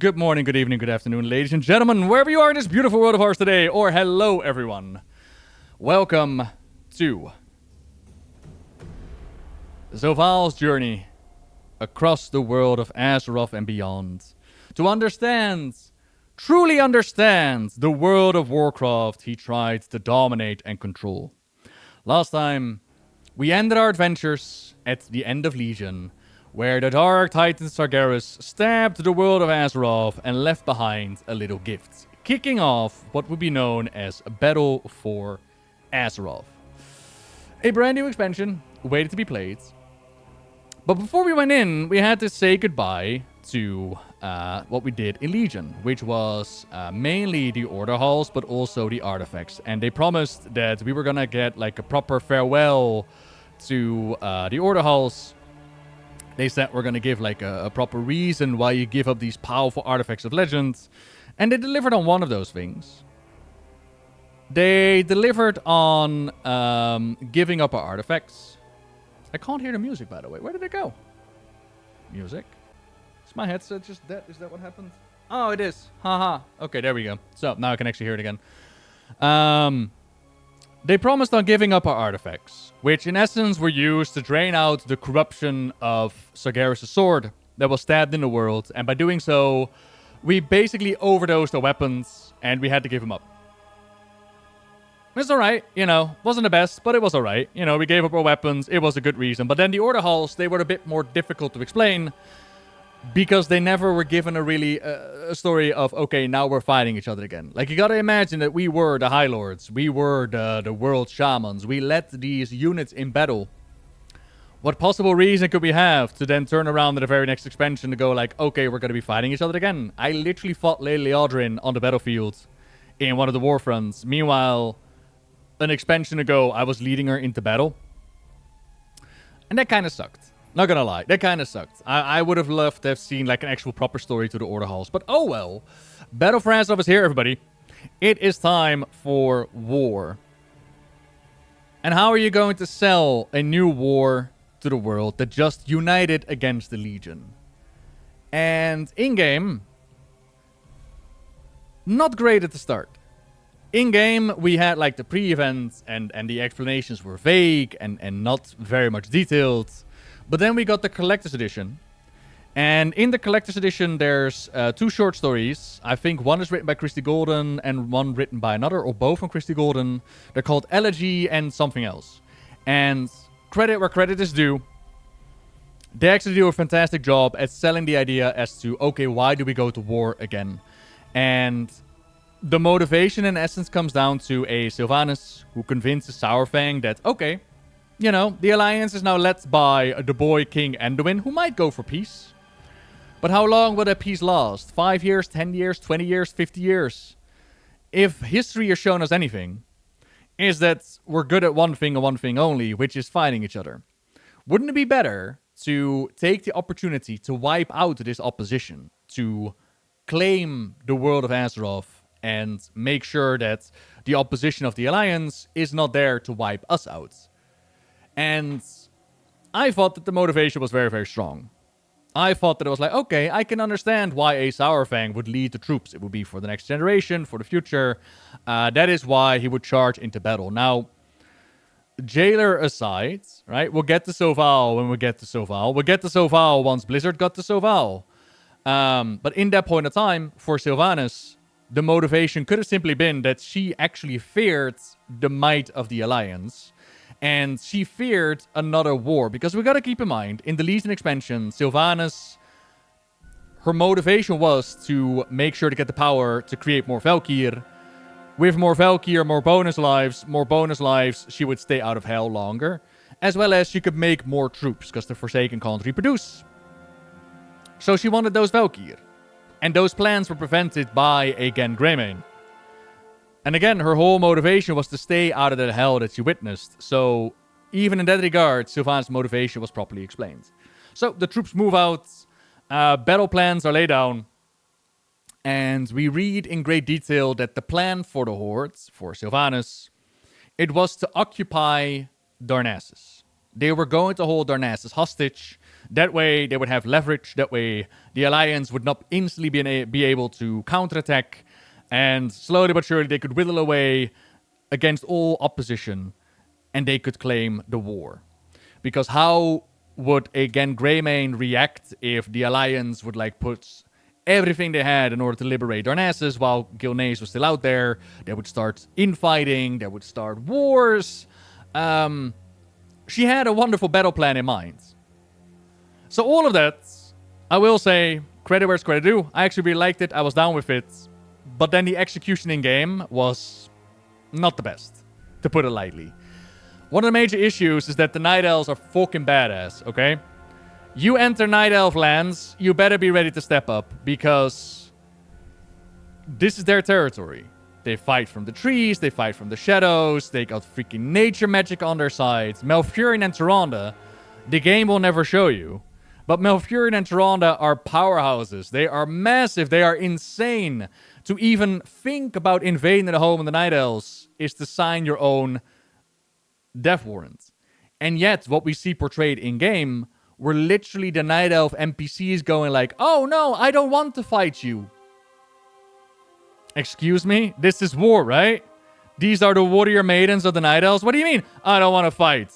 Good morning, good evening, good afternoon, ladies and gentlemen, wherever you are in this beautiful world of ours today, or hello, everyone. Welcome to Zoval's journey across the world of Azeroth and beyond to truly understand the world of Warcraft he tried to dominate and control. Last time, we ended our adventures at the end of Legion, where the Dark Titan Sargeras stabbed the world of Azeroth and left behind a little gift, kicking off what would be known as a Battle for Azeroth. A brand new expansion waited to be played. But before we went in, we had to say goodbye to what we did in Legion, which was mainly the Order Halls, but also the artifacts. And they promised that we were gonna get like a proper farewell to the Order Halls. They said we're going to give like a proper reason why you give up these powerful artifacts of legends. And they delivered on one of those things. They delivered on giving up our artifacts. I can't hear the music, by the way. Where did it go? Music? Is my headset just dead? Is that what happened? Oh, it is. Haha. Okay, there we go. So now I can actually hear it again. They promised on giving up our artifacts, which in essence were used to drain out the corruption of Sargeras' sword that was stabbed in the world, and by doing so, we basically overdosed our weapons, and we had to give them up. It's alright, wasn't the best, but it was alright. We gave up our weapons, it was a good reason. But then the Order Halls, they were a bit more difficult to explain, because they never were given a story of, okay, now we're fighting each other again. Like, you gotta imagine that we were the High Lords. We were the world shamans. We led these units in battle. What possible reason could we have to then turn around in the very next expansion to go like, okay, we're gonna be fighting each other again? I literally fought Lady Leodrin on the battlefield in one of the war fronts. Meanwhile, an expansion ago, I was leading her into battle. And that kind of sucked. Not gonna lie, that kind of sucked. I would have loved to have seen like an actual proper story to the Order Halls. But oh well. Battle for Azeroth is here, everybody. It is time for war. And how are you going to sell a new war to the world that just united against the Legion? And in-game, not great at the start. In-game, we had like the pre-event and the explanations were vague and not very much detailed. But then we got the Collector's Edition. And in the Collector's Edition, there's two short stories. I think one is written by Gul'dan and one written by another, or both from Gul'dan. They're called Elegy and something else. And credit where credit is due. They actually do a fantastic job at selling the idea as to, okay, why do we go to war again? And the motivation in essence comes down to a Sylvanas who convinces Saurfang that, okay, the alliance is now led by the boy King Anduin, who might go for peace. But how long will that peace last? 5 years, 10 years, 20 years, 50 years? If history has shown us anything, is that we're good at one thing and one thing only, which is fighting each other. Wouldn't it be better to take the opportunity to wipe out this opposition, to claim the world of Azeroth, and make sure that the opposition of the alliance is not there to wipe us out? And I thought that the motivation was very, very strong. I thought that it was like, okay, I can understand why a Saurfang would lead the troops. It would be for the next generation, for the future. That is why he would charge into battle. Now, Jailer aside, right? We'll get to Zoval when we get to Zoval. We'll get to Zoval once Blizzard got to Zoval. But in that point of time, for Sylvanas, the motivation could have simply been that she actually feared the might of the Alliance. And she feared another war. Because we gotta keep in mind, in the Legion expansion, Sylvanas, her motivation was to make sure to get the power to create more Valkyr. With more Valkyr, more bonus lives, she would stay out of hell longer. As well as she could make more troops, because the Forsaken can't reproduce. So she wanted those Valkyr. And those plans were prevented by a Gen Greymane. And again, her whole motivation was to stay out of the hell that she witnessed. So, even in that regard, Sylvanas' motivation was properly explained. So, the troops move out. Battle plans are laid down. And we read in great detail that the plan for the Hordes, for Sylvanas, it was to occupy Darnassus. They were going to hold Darnassus hostage. That way, they would have leverage. That way, the Alliance would not instantly be able to counterattack. And slowly but surely, they could whittle away against all opposition. And they could claim the war. Because how would, again, Greymane react if the Alliance would, like, put everything they had in order to liberate Darnassus while Gilneas was still out there? They would start infighting. They would start wars. She had a wonderful battle plan in mind. So all of that, I will say, credit where it's credit due. I actually really liked it. I was down with it. But then the execution in game was not the best, to put it lightly. One of the major issues is that the Night Elves are fucking badass, okay? You enter Night Elf lands, you better be ready to step up, because this is their territory. They fight from the trees, they fight from the shadows, they got freaking nature magic on their side. Malfurion and Tyrande, the game will never show you. But Malfurion and Tyrande are powerhouses. They are massive, they are insane. To even think about invading the home of the Night Elves is to sign your own death warrant. And yet, what we see portrayed in-game were literally the Night Elf NPCs going like, oh no, I don't want to fight you. Excuse me? This is war, right? These are the warrior maidens of the Night Elves? What do you mean, I don't want to fight?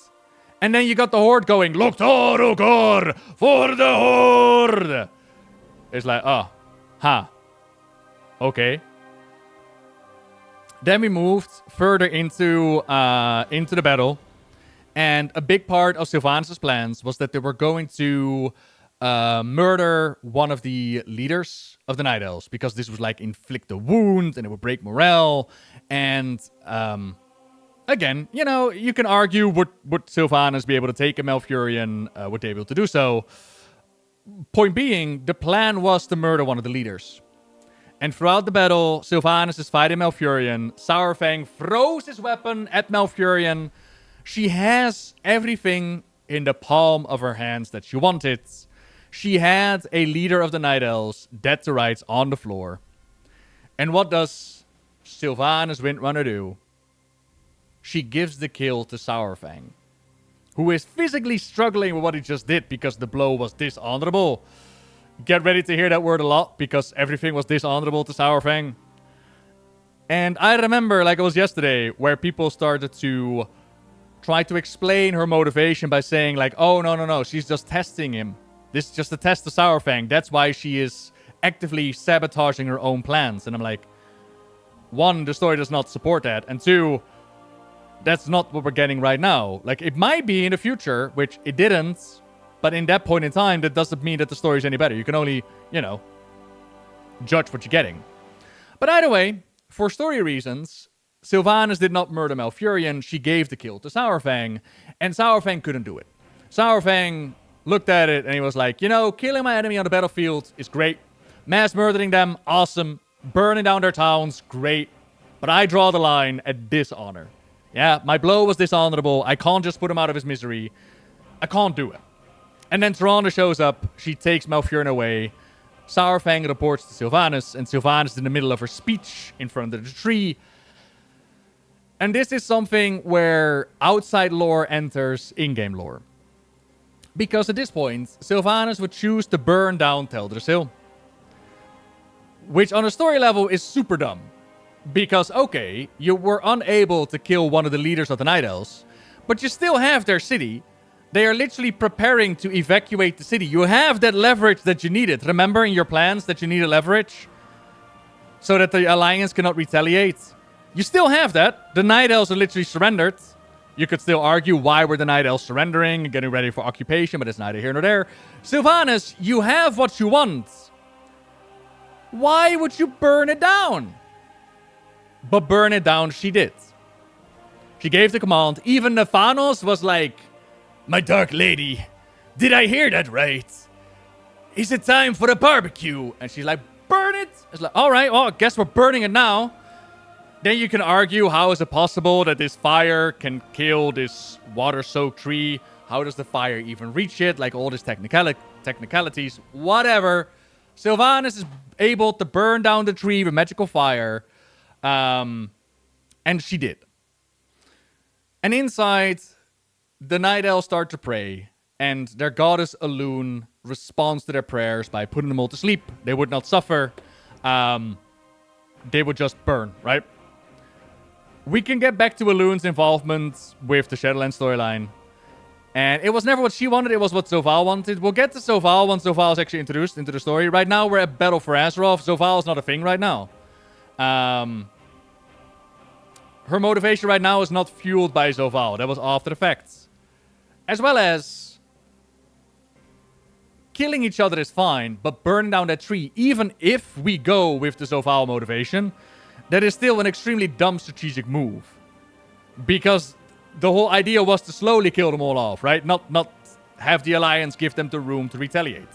And then you got the Horde going, Loktar Ogor for the Horde! It's like, oh, huh. Okay. Then we moved further into the battle. And a big part of Sylvanas' plans was that they were going to murder one of the leaders of the Night Elves, because this would like inflict a wound and it would break morale. And again, you know, you can argue, would Sylvanas be able to take a Malfurion? Would they be able to do so? Point being, the plan was to murder one of the leaders. And throughout the battle, Sylvanas is fighting Malfurion. Saurfang throws his weapon at Malfurion. She has everything in the palm of her hands that she wanted. She had a leader of the Night Elves dead to rights on the floor. And what does Sylvanas Windrunner do? She gives the kill to Saurfang, who is physically struggling with what he just did because the blow was dishonorable. Get ready to hear that word a lot, because everything was dishonorable to Saurfang. And I remember, like it was yesterday, where people started to try to explain her motivation by saying like, oh, no, she's just testing him. This is just a test of Saurfang. That's why she is actively sabotaging her own plans. And I'm like, one, the story does not support that. And two, that's not what we're getting right now. Like, it might be in the future, which it didn't. But in that point in time, that doesn't mean that the story is any better. You can only, you know, judge what you're getting. But either way, for story reasons, Sylvanas did not murder Malfurion. She gave the kill to Saurfang, and Saurfang couldn't do it. Saurfang looked at it, and he was like, you know, killing my enemy on the battlefield is great. Mass murdering them, awesome. Burning down their towns, great. But I draw the line at dishonor. Yeah, my blow was dishonorable. I can't just put him out of his misery. I can't do it. And then Tyrande shows up. She takes Malfurion away. Saurfang reports to Sylvanas, and Sylvanas is in the middle of her speech in front of the tree. And this is something where outside lore enters in-game lore. Because at this point, Sylvanas would choose to burn down Teldrassil. Which on a story level is super dumb. Because, okay, you were unable to kill one of the leaders of the Night Elves, but you still have their city. They are literally preparing to evacuate the city. You have that leverage that you needed. Remember in your plans that you needed leverage? So that the Alliance cannot retaliate? You still have that. The Night Elves are literally surrendered. You could still argue why were the Night Elves surrendering and getting ready for occupation, but it's neither here nor there. Sylvanas, you have what you want. Why would you burn it down? But burn it down she did. She gave the command. Even Nephanos was like, my dark lady, did I hear that right? Is it time for a barbecue? And she's like, burn it? It's like, all right, well, I guess we're burning it now. Then you can argue, how is it possible that this fire can kill this water-soaked tree? How does the fire even reach it? Like all these technicalities. Whatever. Sylvanas is able to burn down the tree with magical fire. And she did. And inside, the Night Elves start to pray. and their goddess Elune responds to their prayers by putting them all to sleep. They would not suffer. They would just burn, right? We can get back to Elune's involvement with the Shadowlands storyline. And it was never what she wanted, it was what Zovaal wanted. We'll get to Zovaal once Zovaal is actually introduced into the story. Right now, we're at Battle for Azeroth. Zovaal is not a thing right now. Her motivation right now is not fueled by Zovaal. That was after the fact. As well as... killing each other is fine, but burning down that tree, even if we go with the Zovaal motivation, that is still an extremely dumb strategic move. Because the whole idea was to slowly kill them all off, right? Not have the Alliance give them the room to retaliate.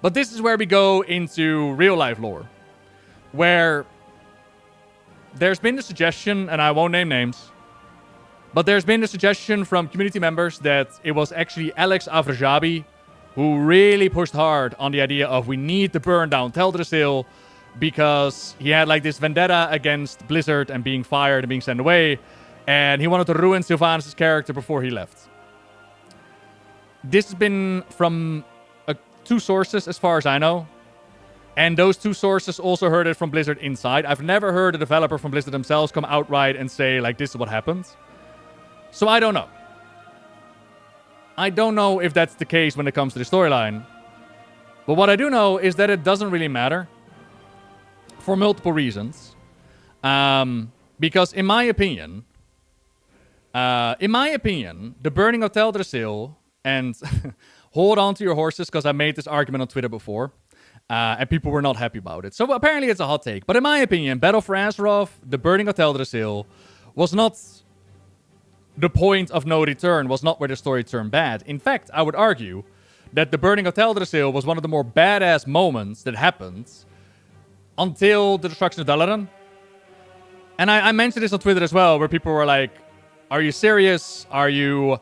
But this is where we go into real-life lore. Where there's been the suggestion, and I won't name names, but there's been the suggestion from community members that it was actually Alex Avrajabi who really pushed hard on the idea of we need to burn down Teldrassil because he had like this vendetta against Blizzard and being fired and being sent away, and he wanted to ruin Sylvanas' character before he left. This has been from 2 sources as far as I know. And those 2 sources also heard it from Blizzard inside. I've never heard a developer from Blizzard themselves come outright and say, like, this is what happened. So I don't know. I don't know if that's the case when it comes to the storyline. But what I do know is that it doesn't really matter. For multiple reasons. Because in my opinion, the burning of Teldrassil, and hold on to your horses because I made this argument on Twitter before. And people were not happy about it. So apparently it's a hot take. But in my opinion, Battle for Azeroth, the burning of Teldrassil, was not the point of no return, was not where the story turned bad. In fact, I would argue that the burning of Teldrassil was one of the more badass moments that happened until the destruction of Gul'dan. And I mentioned this on Twitter as well, where people were like, are you serious? Are you...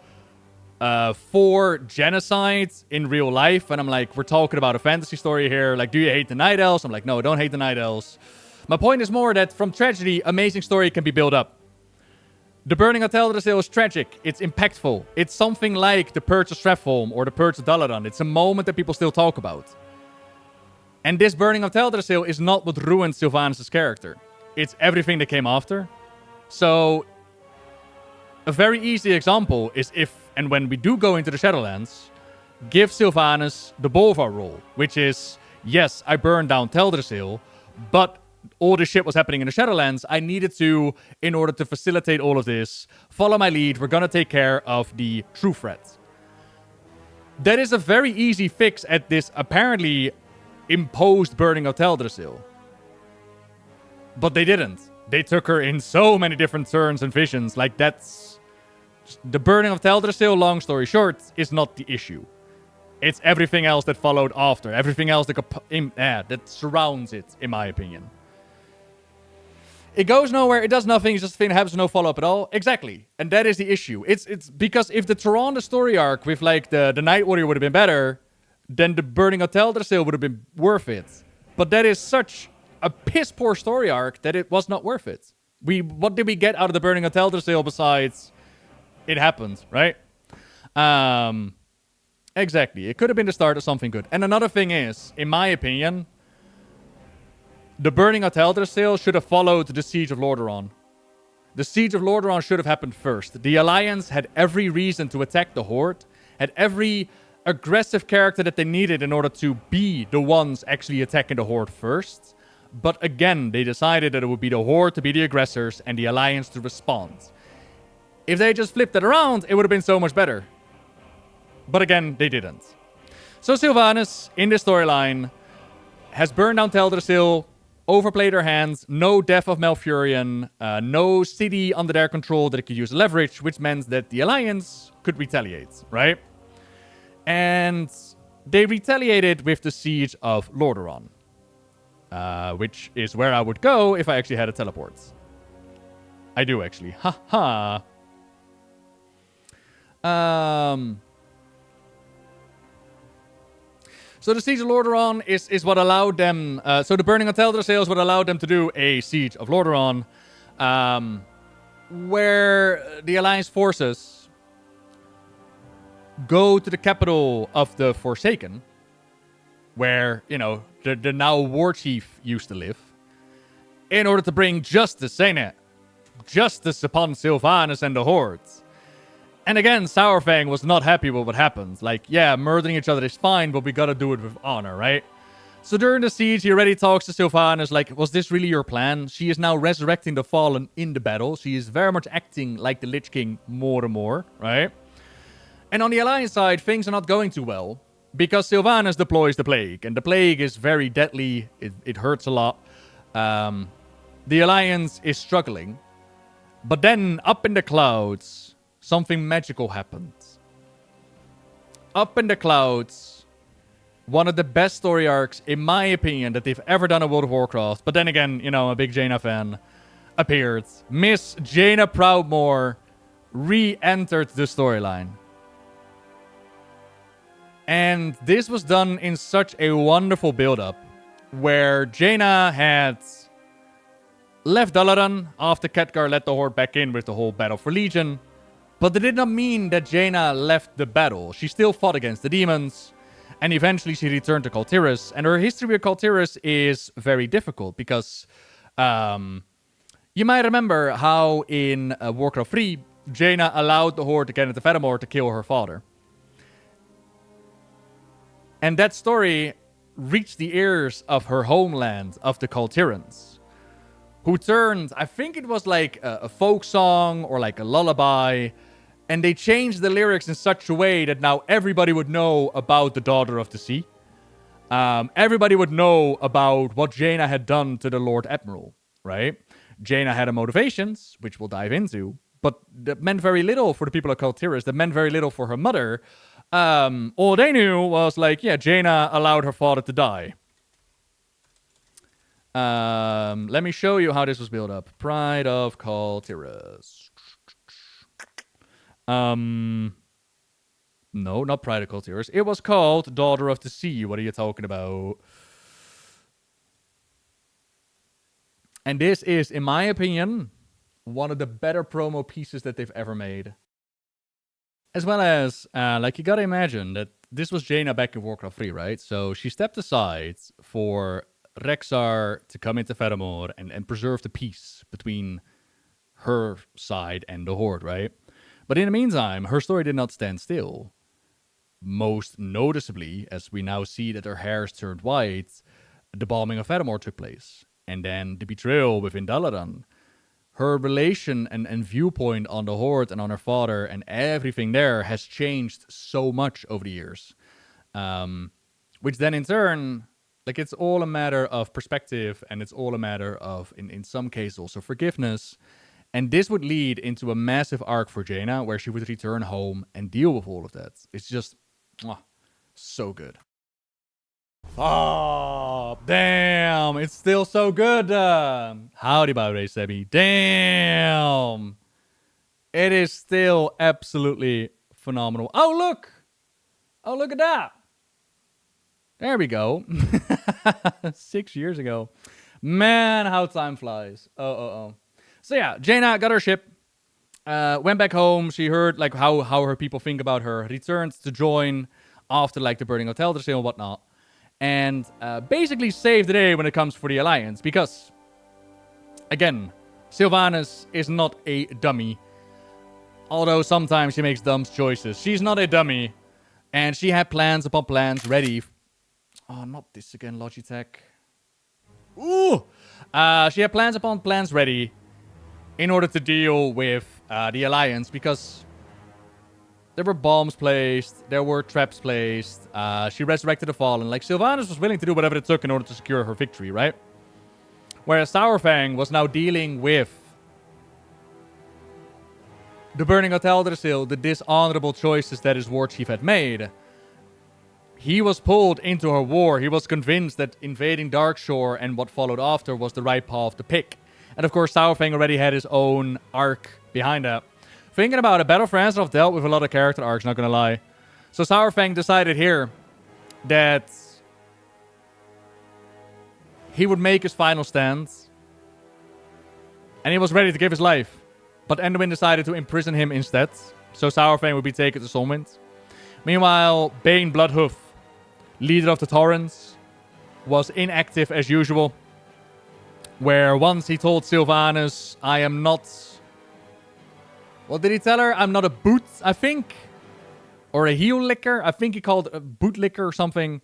for genocide in real life? And I'm like, we're talking about a fantasy story here. Like, do you hate the Night Elves? I'm like, no, don't hate the Night Elves. My point is more that from tragedy, amazing story can be built up. The burning of Teldrassil is tragic. It's impactful. It's something like the Purge of Stratholme or the Purge of Gul'dan. It's a moment that people still talk about. And this burning of Teldrassil is not what ruined Sylvanas' character. It's everything that came after. So, a very easy example is if and when we do go into the Shadowlands, give Sylvanas the Bolvar role, which is, yes, I burned down Teldrassil, but all this shit was happening in the Shadowlands. I needed to, in order to facilitate all of this, follow my lead. We're gonna take care of the true threat. That is a very easy fix at this apparently imposed burning of Teldrassil. But they didn't. They took her in so many different turns and visions. Like, that's... The burning of Teldrassil, long story short, is not the issue. It's everything else that followed after. Everything else that surrounds it, in my opinion. It goes nowhere. It does nothing. It's just a thing that happens, no follow-up at all. Exactly. And that is the issue. It's because if the Tyrande story arc with, like, the Night Warrior would have been better, then the burning of Teldrassil would have been worth it. But that is such a piss-poor story arc that it was not worth it. What did we get out of the burning of Teldrassil besides... It happened, right? Exactly. It could have been the start of something good. And another thing is, in my opinion, the burning of Teldrassil should have followed the Siege of Lordaeron. The Siege of Lordaeron should have happened first. The Alliance had every reason to attack the Horde, had every aggressive character that they needed in order to be the ones actually attacking the Horde first. But again, they decided that it would be the Horde to be the aggressors and the Alliance to respond. If they just flipped it around, it would have been so much better. But again, they didn't. So Sylvanas, in this storyline, has burned down Teldrassil, overplayed her hands, no death of Malfurion, no city under their control that it could use leverage, which meant that the Alliance could retaliate, right? And they retaliated with the Siege of Lordaeron, which is where I would go if I actually had a teleport. I do, actually. Ha ha. So the Siege of Lordaeron is what allowed them... so the burning of Teldrassil is what allowed them to do a Siege of Lordaeron, where the Alliance forces go to the capital of the Forsaken, where, you know, the now war chief used to live, in order to bring justice, ain't it? Justice upon Sylvanas and the Hordes. And again, Sourfang was not happy with what happened. Like, yeah, murdering each other is fine, but we gotta do it with honor, right? So during the siege, he already talks to Sylvanas like, was this really your plan? She is now resurrecting the fallen in the battle. She is very much acting like the Lich King more and more, right? And on the Alliance side, things are not going too well, because Sylvanas deploys the Plague, and the Plague is very deadly. It hurts a lot. The Alliance is struggling. But then, up in the clouds, something magical happens. Up in the clouds, one of the best story arcs, in my opinion, that they've ever done in World of Warcraft. But then again, you know, I'm a big Jaina fan. Appeared. Miss Jaina Proudmoore re-entered the storyline. And this was done in such a wonderful build-up, where Jaina had left Gul'dan after Khadgar led the Horde back in with the whole battle for Legion. But that did not mean that Jaina left the battle. She still fought against the demons. And eventually she returned to Kul Tiras. And her history with Kul Tiras is very difficult. Because you might remember how in Warcraft 3, Jaina allowed the Horde to get into Fedamore to kill her father. And that story reached the ears of her homeland, of the Kul Tirans, who turned, I think it was like a folk song or like a lullaby, and they changed the lyrics in such a way that now everybody would know about the Daughter of the Sea. Everybody would know about what Jaina had done to the Lord Admiral, right? Jaina had her motivations, which we'll dive into, but that meant very little for the people of Kul Tiras. That meant very little for her mother. All they knew was like, yeah, Jaina allowed her father to die. Let me show you how this was built up. Pride of Kul Tiras. No, not Pride of Kul Tiras. It was called Daughter of the Sea. What are you talking about? And this is, in my opinion, one of the better promo pieces that they've ever made. As well as, like, you gotta imagine that this was Jaina back in Warcraft 3, right? So she stepped aside for Rexxar to come into Fedamore and preserve the peace between her side and the Horde, right? But in the meantime, her story did not stand still. Most noticeably, as we now see that her hair is turned white, the bombing of Fedamore took place. And then the betrayal within Gul'dan. Her relation and viewpoint on the Horde and on her father and everything there has changed so much over the years. Which then in turn, like, it's all a matter of perspective, and it's all a matter of, in some cases, also forgiveness. And this would lead into a massive arc for Jaina, where she would return home and deal with all of that. It's just, so good. Oh, damn. It's still so good. Howdy, Baude Sebi. Damn. It is still absolutely phenomenal. Oh, look. Oh, look at that. There we go. 6 years ago. Man, how time flies. Oh. So yeah, Jaina got her ship. Went back home. She heard like how her people think about her. Returned to join after like the burning of Teldrassil and whatnot. And basically saved the day when it comes for the Alliance. Because, again, Sylvanas is not a dummy. Although sometimes she makes dumb choices. She's not a dummy. And she had plans upon plans ready. Oh, not this again, Logitech. Ooh! She had plans upon plans ready in order to deal with the Alliance, because there were bombs placed, there were traps placed, she resurrected the Fallen. Like, Sylvanas was willing to do whatever it took in order to secure her victory, right? Whereas Saurfang was now dealing with the burning of Teldrassil, the dishonorable choices that his war chief had made. He was pulled into her war. He was convinced that invading Darkshore and what followed after was the right path to pick. And of course, Saurfang already had his own arc behind that. Thinking about it, Battle for Azeroth dealt with a lot of character arcs, not gonna lie. So Saurfang decided here that he would make his final stand. And he was ready to give his life. But Anduin decided to imprison him instead. So Saurfang would be taken to Soulwind. Meanwhile, Bane Bloodhoof, leader of the Torrents, was inactive as usual. Where once he told Sylvanas, I am not... What did he tell her? I'm not a boot, I think? Or a heel licker? I think he called a boot licker or something.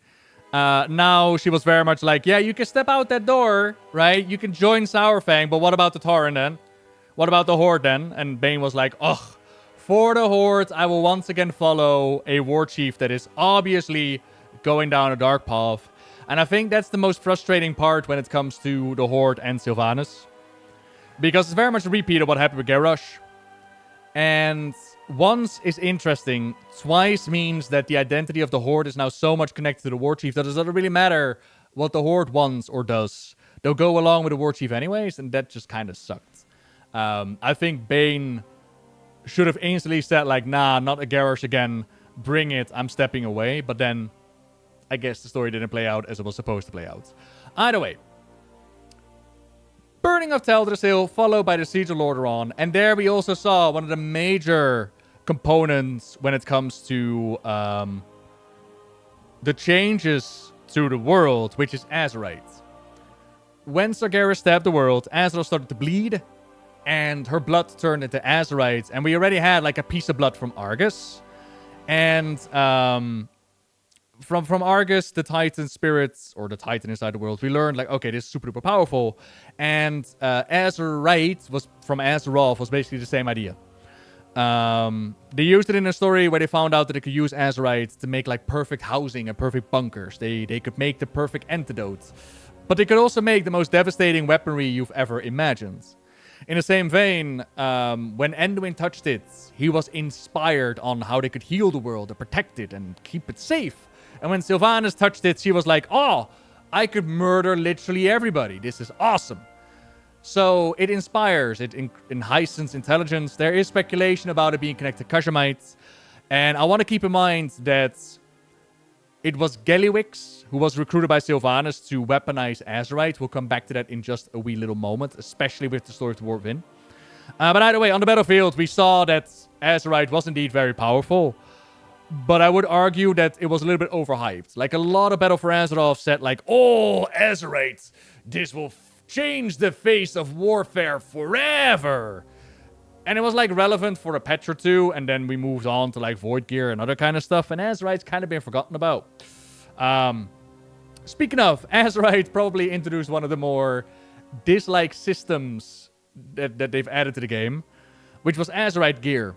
Now she was very much like, yeah, you can step out that door, right? You can join Sourfang, but what about the Torrent then? What about the Horde then? And Bane was like, ugh, for the Horde, I will once again follow a war chief that is obviously going down a dark path. And I think that's the most frustrating part when it comes to the Horde and Sylvanas. Because it's very much a repeat of what happened with Garrosh. And once is interesting, twice means that the identity of the Horde is now so much connected to the war chief that it doesn't really matter what the Horde wants or does. They'll go along with the war chief anyways, and that just kind of sucked. I think Bane should have instantly said, like, nah, not a Garrosh again. Bring it, I'm stepping away. But then, I guess the story didn't play out as it was supposed to play out. Either way. Burning of Teldrassil, followed by the Siege of Lordaeron. And there we also saw one of the major components when it comes to the changes to the world, which is Azerite. When Sargeras stabbed the world, Azeroth started to bleed, and her blood turned into Azerite. And we already had like a piece of blood from Argus. And from Argus, the Titan spirits, or the Titan inside the world, we learned, like, okay, this is super duper powerful. And Azerite was from Azeroth, was basically the same idea. They used it in a story where they found out that they could use Azerite to make, like, perfect housing and perfect bunkers. They could make the perfect antidote. But they could also make the most devastating weaponry you've ever imagined. In the same vein, when Anduin touched it, he was inspired on how they could heal the world and protect it and keep it safe. And when Sylvanas touched it, she was like, oh, I could murder literally everybody. This is awesome. So it inspires, it heightens intelligence. There is speculation about it being connected to Kashamites. And I want to keep in mind that it was Geliwix who was recruited by Sylvanas to weaponize Azerite. We'll come back to that in just a wee little moment, especially with the story of War Within. But either way, on the battlefield, we saw that Azerite was indeed very powerful. But I would argue that it was a little bit overhyped. Like, a lot of Battle for Azeroth said, like, oh, Azerite, this will change the face of warfare forever. And it was, like, relevant for a patch or two, and then we moved on to, like, Void Gear and other kind of stuff, and Azerite's kind of been forgotten about. Speaking of, Azerite probably introduced one of the more disliked systems that they've added to the game, which was Azerite Gear.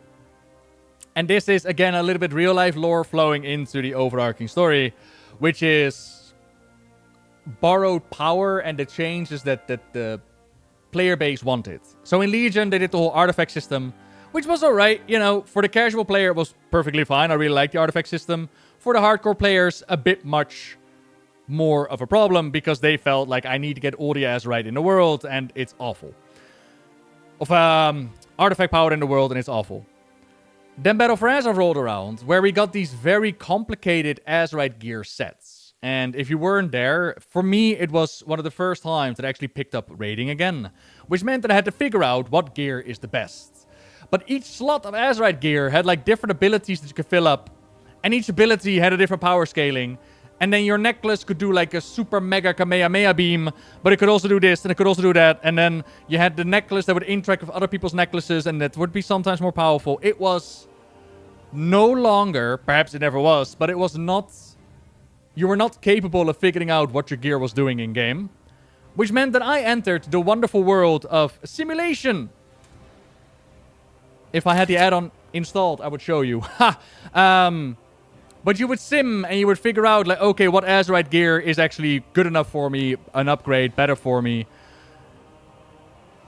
And this is, again, a little bit real-life lore flowing into the overarching story, which is borrowed power and the changes that the player base wanted. So in Legion, they did the whole artifact system, which was alright. You know, for the casual player, it was perfectly fine. I really liked the artifact system. For the hardcore players, a bit much more of a problem, because they felt like, I need to get all the Azerite in the world, and it's awful. Of artifact power in the world, and it's awful. Then Battle for Azeroth rolled around, where we got these very complicated Azerite gear sets. And if you weren't there, for me, it was one of the first times that I actually picked up raiding again. Which meant that I had to figure out what gear is the best. But each slot of Azerite gear had, like, different abilities that you could fill up. And each ability had a different power scaling. And then your necklace could do, like, a super mega Kamehameha beam, but it could also do this, and it could also do that. And then you had the necklace that would interact with other people's necklaces, and that would be sometimes more powerful. It was no longer, perhaps it never was, but it was not... You were not capable of figuring out what your gear was doing in-game. Which meant that I entered the wonderful world of simulation. If I had the add-on installed, I would show you. Ha! But you would sim, and you would figure out, like, okay, what Azerite gear is actually good enough for me, an upgrade, better for me.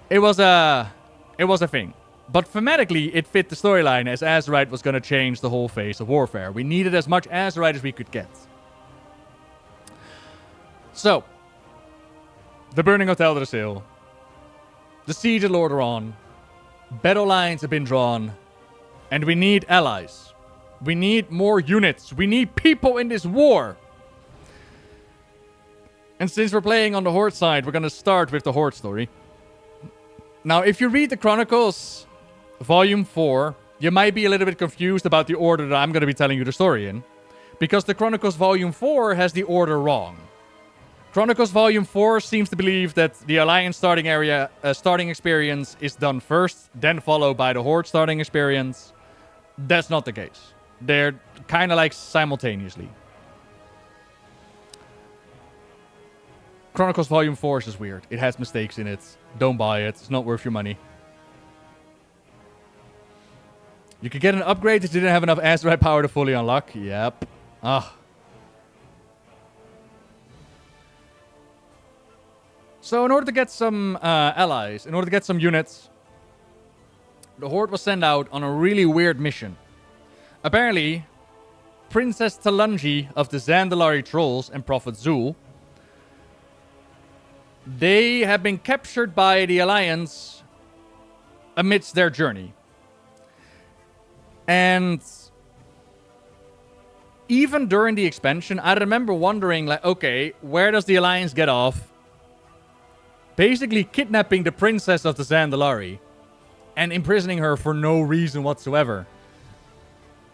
It was a thing. But thematically, it fit the storyline, as Azerite was going to change the whole face of warfare. We needed as much Azerite as we could get. So, the Burning of Teldrassil, the Siege of Lordaeron, battle lines have been drawn, and we need allies. We need more units. We need people in this war. And since we're playing on the Horde side, we're going to start with the Horde story. Now, if you read the Chronicles, Volume 4, you might be a little bit confused about the order that I'm going to be telling you the story in, because the Chronicles Volume 4 has the order wrong. Chronicles Volume 4 seems to believe that the Alliance starting experience is done first, then followed by the Horde starting experience. That's not the case. They're kind of like simultaneously. Chronicles Volume 4 is just weird. It has mistakes in it. Don't buy it. It's not worth your money. You could get an upgrade if you didn't have enough Azerite power to fully unlock. Yep. So in order to get some allies, in order to get some units, the Horde was sent out on a really weird mission. Apparently, Princess Talungi of the Zandalari Trolls and Prophet Zul, they have been captured by the Alliance amidst their journey. And even during the expansion, I remember wondering, like, okay, where does the Alliance get off basically kidnapping the Princess of the Zandalari and imprisoning her for no reason whatsoever?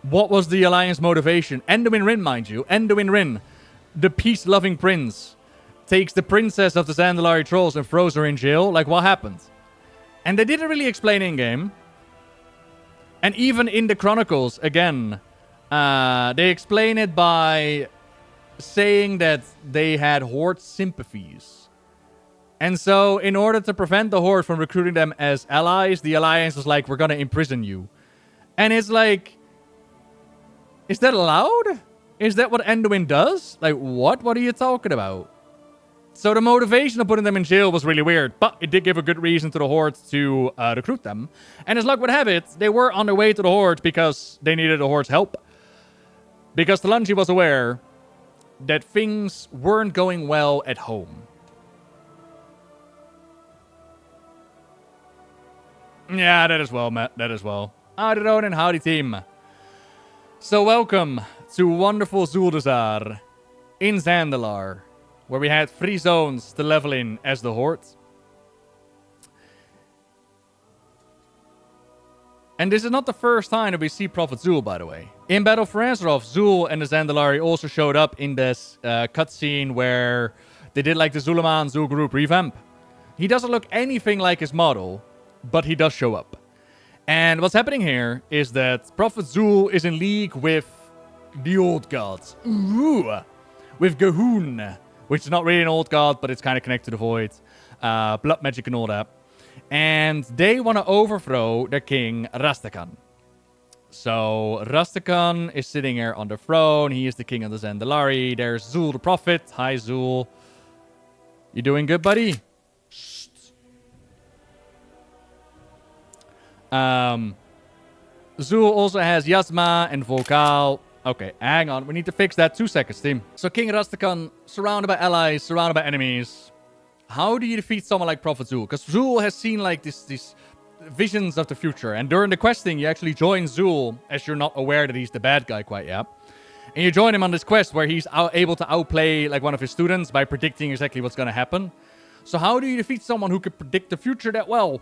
What was the Alliance motivation? Enduin Rin, mind you. Enduin Rin, the peace-loving prince, takes the Princess of the Zandalari Trolls and throws her in jail. Like, what happened? And they didn't really explain in-game. And even in the Chronicles, again, they explain it by saying that they had Horde sympathies. And so, in order to prevent the Horde from recruiting them as allies, the Alliance was like, we're gonna imprison you. And it's like, is that allowed? Is that what Enduin does? Like, what? What are you talking about? So the motivation of putting them in jail was really weird, but it did give a good reason to the Horde to recruit them. And as luck would have it, they were on their way to the Horde because they needed the Horde's help. Because Talungi was aware that things weren't going well at home. Yeah, that as well, Matt. That as well. Howdy, Ronan. Howdy, team. So welcome to wonderful Zuldazar in Zandalar, where we had 3 zones to level in as the Horde. And this is not the first time that we see Prophet Zul, by the way. In Battle for Azeroth, Zul and the Zandalari also showed up in this cutscene where they did like the Zul'Aman Zul group revamp. He doesn't look anything like his model, but he does show up. And what's happening here is that Prophet Zul is in league with the old gods. Ooh, with Gahun, which is not really an old god, but it's kind of connected to the Void. Blood magic and all that. And they want to overthrow their king, Rastakhan. So, Rastakhan is sitting here on the throne. He is the king of the Zandalari. There's Zul the Prophet. Hi, Zul. You doing good, buddy? Zul also has Yasma and Volkal. Okay, hang on. We need to fix that. 2 seconds, team. So King Rastakhan, surrounded by allies, surrounded by enemies. How do you defeat someone like Prophet Zul? Because Zul has seen like these visions of the future. And during the questing, you actually join Zul as you're not aware that he's the bad guy quite yet. And you join him on this quest where he's able to outplay like one of his students by predicting exactly what's going to happen. So how do you defeat someone who could predict the future that well?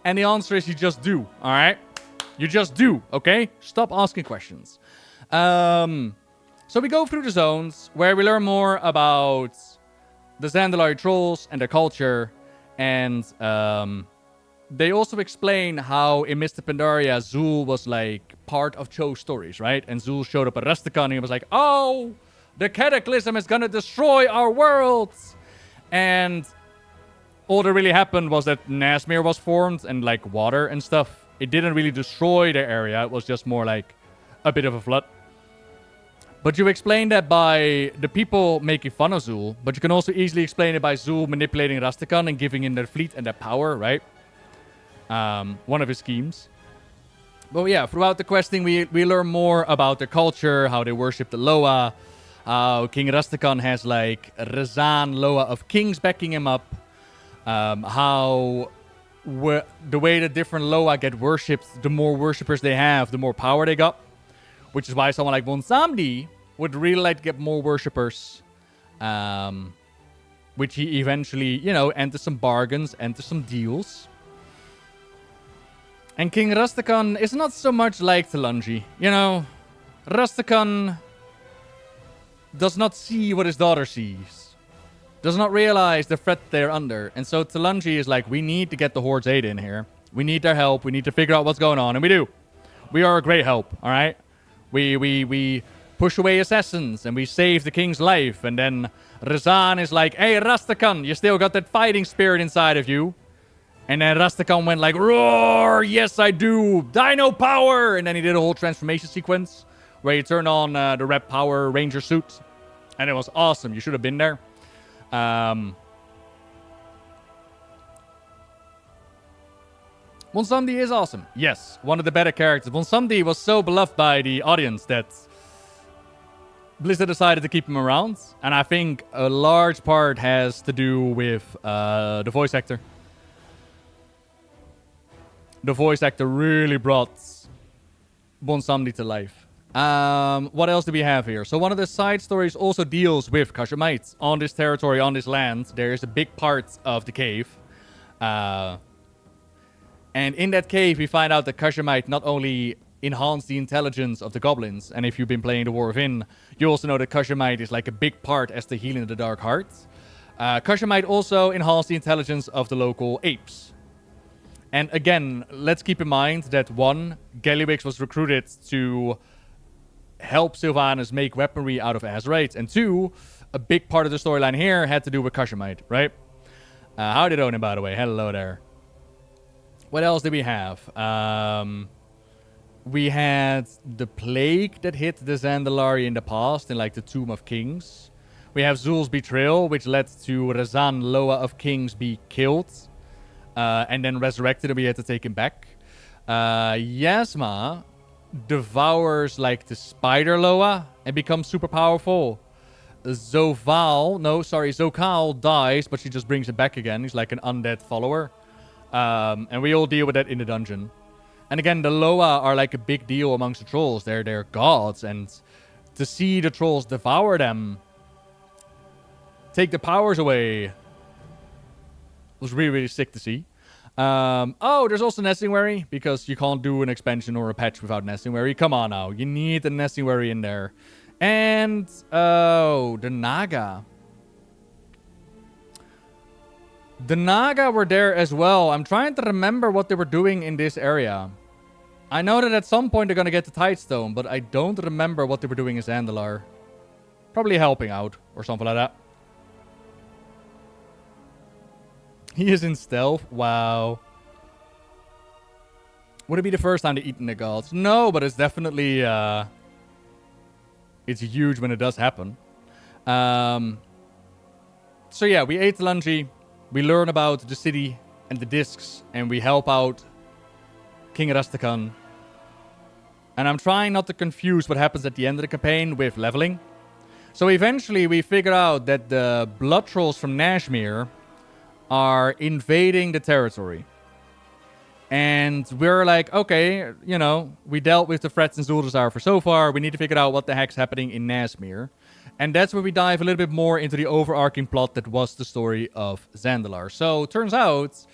And the answer is you just do, all right? You just do, okay? Stop asking questions. So we go through the zones where we learn more about the Zandalari Trolls and their culture. And they also explain how in Mr. Pandaria, Zul was like part of Cho's stories, right? And Zul showed up at Rastakhan and he was like, oh, the cataclysm is gonna destroy our worlds. And all that really happened was that Nazmir was formed and like water and stuff. It didn't really destroy their area. It was just more like a bit of a flood. But you explain that by the people making fun of Zul. But you can also easily explain it by Zul manipulating Rastakhan and giving in their fleet and their power, right? One of his schemes. But yeah, throughout the questing, we learn more about their culture, how they worship the Loa, how King Rastakhan has like Razan Loa of kings backing him up. How the way that different Loa get worshipped, the more worshippers they have, the more power they got. Which is why someone like Von Samdi would really like to get more worshippers. Which he eventually, enters some bargains, enters some deals. And King Rastakhan is not so much like Talanji. You know, Rastakhan does not see what his daughter sees. Does not realize the threat they're under. And so Talanji is like, we need to get the Horde's aid in here. We need their help. We need to figure out what's going on. And we do. We are a great help, all right? We push away assassins and we save the king's life. And then Razan is like, hey, Rastakhan, you still got that fighting spirit inside of you. And then Rastakhan went like, roar, yes, I do. Dino power. And then he did a whole transformation sequence where he turned on the Rep Power Ranger suit. And it was awesome. You should have been there. Bonsandi is awesome. Yes, one of the better characters. Bonsandi was so beloved by the audience that Blizzard decided to keep him around. And I think a large part has to do with the voice actor. The voice actor really brought Bonsandi to life. What else do we have here? So one of the side stories also deals with Kashamites. On this territory, on this land, there is a big part of the cave. And in that cave, we find out that Kashamite not only enhanced the intelligence of the goblins, and if you've been playing the War of In, you also know that Kashamite is like a big part as the healing of the Dark Heart. Kashamite also enhanced the intelligence of the local apes. And again, let's keep in mind that one, Gallywix was recruited to help Sylvanas make weaponry out of Azerite, and two, a big part of the storyline here had to do with Kashamite, right? How did Onin, by the way? Hello there. What else did we have? We had the plague that hit the Zandalar in the past, in like the Tomb of Kings. We have Zul's betrayal, which led to Razan Loa of Kings be killed. And then resurrected, and we had to take him back. Yasma devours like the spider Loa and becomes super powerful. Zokal dies, but she just brings him back again. He's like an undead follower. And we all deal with that in the dungeon. And again, the Loa are like a big deal amongst the trolls. They're gods, and to see the trolls devour them, take the powers away, was really, really sick to see. Oh, there's also Nestingwary, because you can't do an expansion or a patch without Nestingwary. Come on now, you need the Nestingwary in there. And, oh, the Naga. The Naga were there as well. I'm trying to remember what they were doing in this area. I know that at some point they're going to get the Tidestone, but I don't remember what they were doing in Zandalar. Probably helping out or something like that. He is in stealth? Wow. Would it be the first time they eaten the gods? No, but it's definitely... it's huge when it does happen. So yeah, we ate Lungi. We learn about the city and the discs, and we help out King Rastakhan. And I'm trying not to confuse what happens at the end of the campaign with leveling. So eventually we figure out that the blood trolls from Nashmere are invading the territory. And we're like, okay, you know, we dealt with the threats in Zuldazar for so far. We need to figure out what the heck's happening in Nashmere. And that's where we dive a little bit more into the overarching plot that was the story of Zandalar. So, turns out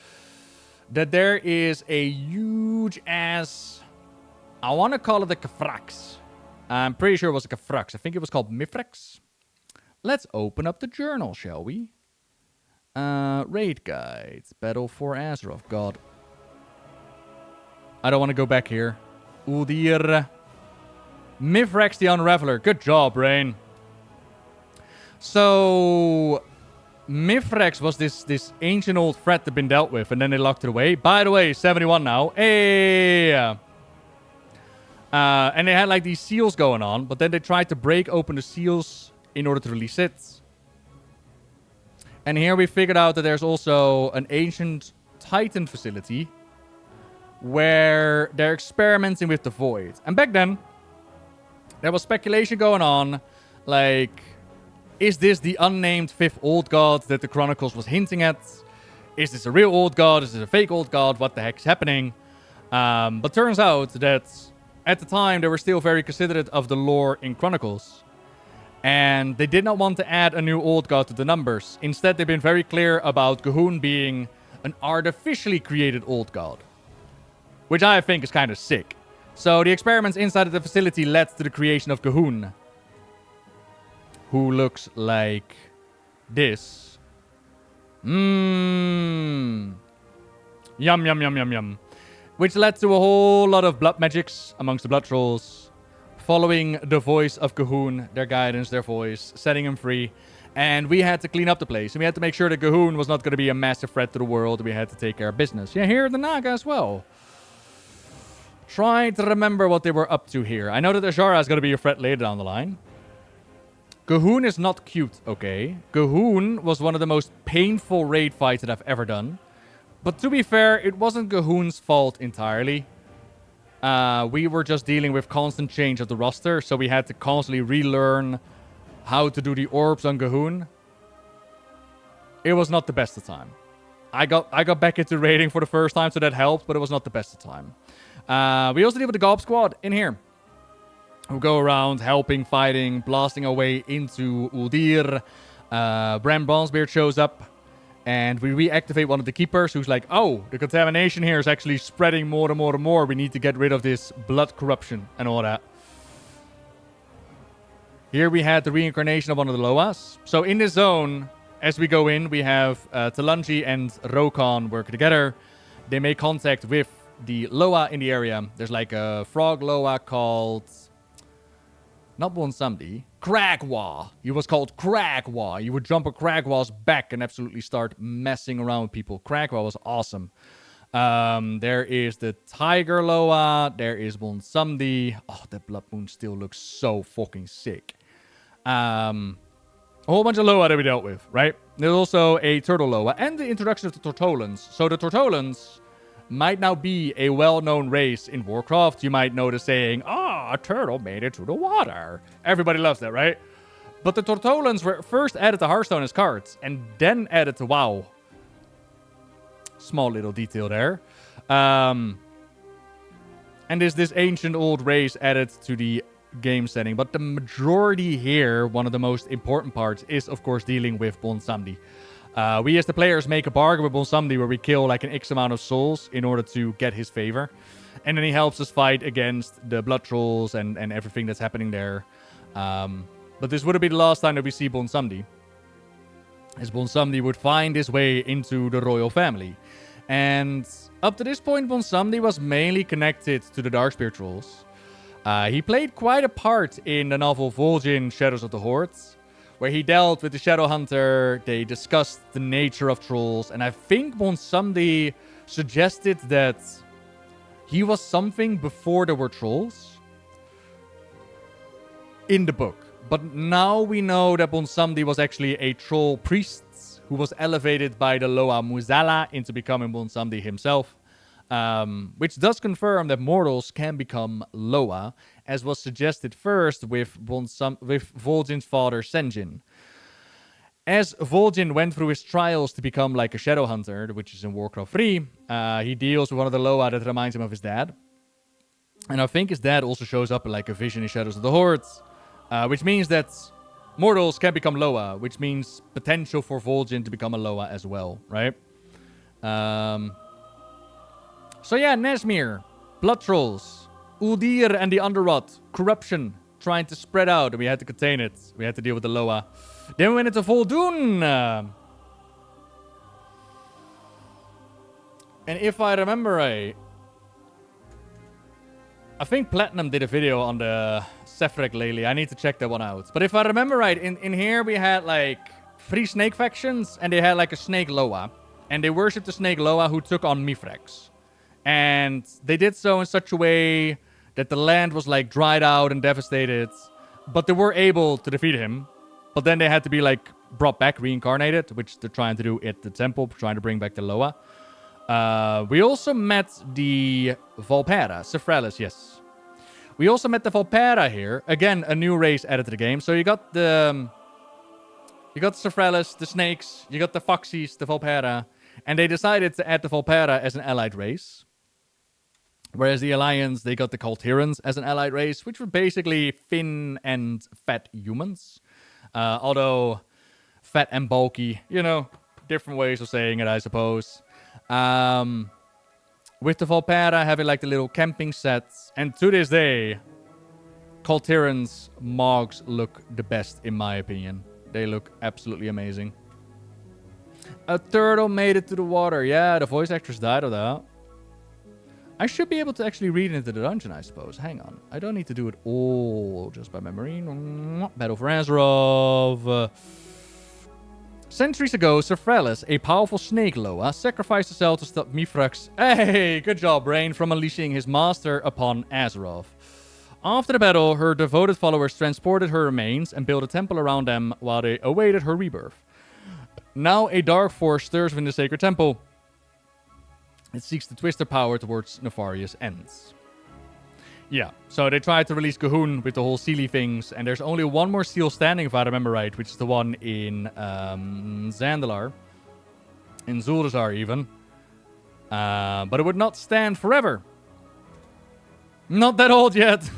that there is a huge ass... I want to call it a Kafrax. I'm pretty sure it was a Kafrax. I think it was called Mifrax. Let's open up the journal, shall we? Raid guides. Battle for Azeroth. God. I don't want to go back here. Uldir. Mifrax the Unraveler. Good job, Rain. So, Mifrax was this ancient old threat that had been dealt with, and then they locked it away. By the way, 71 now. Hey! And they had like these seals going on, but then they tried to break open the seals in order to release it. And here we figured out that there's also an ancient Titan facility where they're experimenting with the Void. And back then, there was speculation going on, like... Is this the unnamed fifth old god that the Chronicles was hinting at? Is this a real old god? Is this a fake old god? What the heck's happening? But turns out that at the time they were still very considerate of the lore in Chronicles. And they did not want to add a new old god to the numbers. Instead, they've been very clear about Gul'dan being an artificially created old god. which I think is kind of sick. So the experiments inside of the facility led to the creation of Gul'dan, who looks like this. Mmm. Yum, yum, yum, yum, yum. Which led to a whole lot of blood magics amongst the blood trolls, following the voice of Gul'dan, their guidance, their voice, setting him free. And we had to clean up the place. And we had to make sure that Gul'dan was not going to be a massive threat to the world. We had to take care of business. Yeah, here the Naga as well. Try to remember what they were up to here. I know that Azara is going to be a threat later down the line. Gul'dan is not cute, okay? Gul'dan was one of the most painful raid fights that I've ever done. But to be fair, it wasn't Gul'dan's fault entirely. We were just dealing with constant change of the roster, so we had to constantly relearn how to do the orbs on Gul'dan. It was not the best of time. I got back into raiding for the first time, so that helped, but it was not the best of time. We also deal with the Gob Squad in here, who go around helping, fighting, blasting our way into Uldir. Bram Bronzebeard shows up, and we reactivate one of the keepers, who's like, oh, the contamination here is actually spreading more and more and more. We need to get rid of this blood corruption and all that. Here we had the reincarnation of one of the Loas. So in this zone, as we go in, we have Talanji and Rokon work together. They make contact with the Loa in the area. There's like a frog Loa called... not Bonsamdi. Kragwa. He was called Kragwa. You would jump a Kragwa's back and absolutely start messing around with people. Kragwa was awesome. There is the Tiger Loa. There is Bonsamdi. Oh, that Blood Moon still looks so fucking sick. A whole bunch of Loa that we dealt with, right? There's also a Turtle Loa and the introduction of the Tortolans. So the Tortolans might now be a well-known race in Warcraft. You might know the saying, a turtle made it to the water. Everybody loves that, right? But the Tortolans were first added to Hearthstone as cards and then added to WoW. Small little detail there. And there's this ancient old race added to the game setting. But the majority here, one of the most important parts, is of course dealing with Bonsamdi. We as the players make a bargain with Bonsamdi where we kill like an X amount of souls in order to get his favor. And then he helps us fight against the blood trolls and everything that's happening there. But this would be the last time that we see Bonsamdi, as Bonsamdi would find his way into the royal family. And up to this point, Bonsamdi was mainly connected to the Darkspear trolls. He played quite a part in the novel Vol'jin, Shadows of the Hordes, where he dealt with the Shadow Hunter. They discussed the nature of trolls, and I think Bonsamdi suggested that he was something before there were trolls in the book. But now we know that Bonsamdi was actually a troll priest who was elevated by the Loa Muzala into becoming Bonsamdi himself. Which does confirm that mortals can become Loa, as was suggested first with Vol'jin's father Sen'jin. As Vol'jin went through his trials to become like a Shadow Hunter, which is in Warcraft 3, he deals with one of the Loa that reminds him of his dad. And I think his dad also shows up in like a vision in Shadows of the Hordes, which means that mortals can become Loa, which means potential for Vol'jin to become a Loa as well, right? So yeah, Nesmir, Blood Trolls, Uldir and the Underrot, corruption, trying to spread out, and we had to contain it. We had to deal with the Loa. Then we went into Vol'dun. And if I remember right, I think Platinum did a video on the Sephrek lately. I need to check that one out. But if I remember right, in here we had like 3 snake factions, and they had like a snake Loa. And they worshipped the snake Loa who took on Mithrax. And they did so in such a way that the land was like dried out and devastated. But they were able to defeat him. But then they had to be like brought back, reincarnated, which they're trying to do at the temple, trying to bring back the Loa. We also met the Volpera, Sephrellis, yes. We also met the Volpera here. Again, a new race added to the game. So you got the Sephrellis, the snakes, you got the Foxies, the Volpera. And they decided to add the Volpera as an allied race. Whereas the Alliance, they got the Kul Tiras as an allied race, which were basically thin and fat humans. Although fat and bulky, you know, different ways of saying it, I suppose. with the Volpera having like the little camping sets. And to this day, Kul Tiras Mogs look the best in my opinion. They look absolutely amazing. A turtle made it to the water. Yeah, the voice actress died of that. I should be able to actually read into the dungeon, I suppose. Hang on. I don't need to do it all just by memory. Battle for Azeroth. Centuries ago, Sargeras, a powerful snake Loa, sacrificed herself to stop Mithrax. Hey, good job, Brain, from unleashing his master upon Azeroth. After the battle, her devoted followers transported her remains and built a temple around them while they awaited her rebirth. Now a dark force stirs within the sacred temple. It seeks to twist their power towards nefarious ends. Yeah, so they tried to release Gul'dan with the whole Sealy things, and there's only one more seal standing, if I remember right, which is the one in Zandalar. In Zuldazar, even. But it would not stand forever. Not that old yet.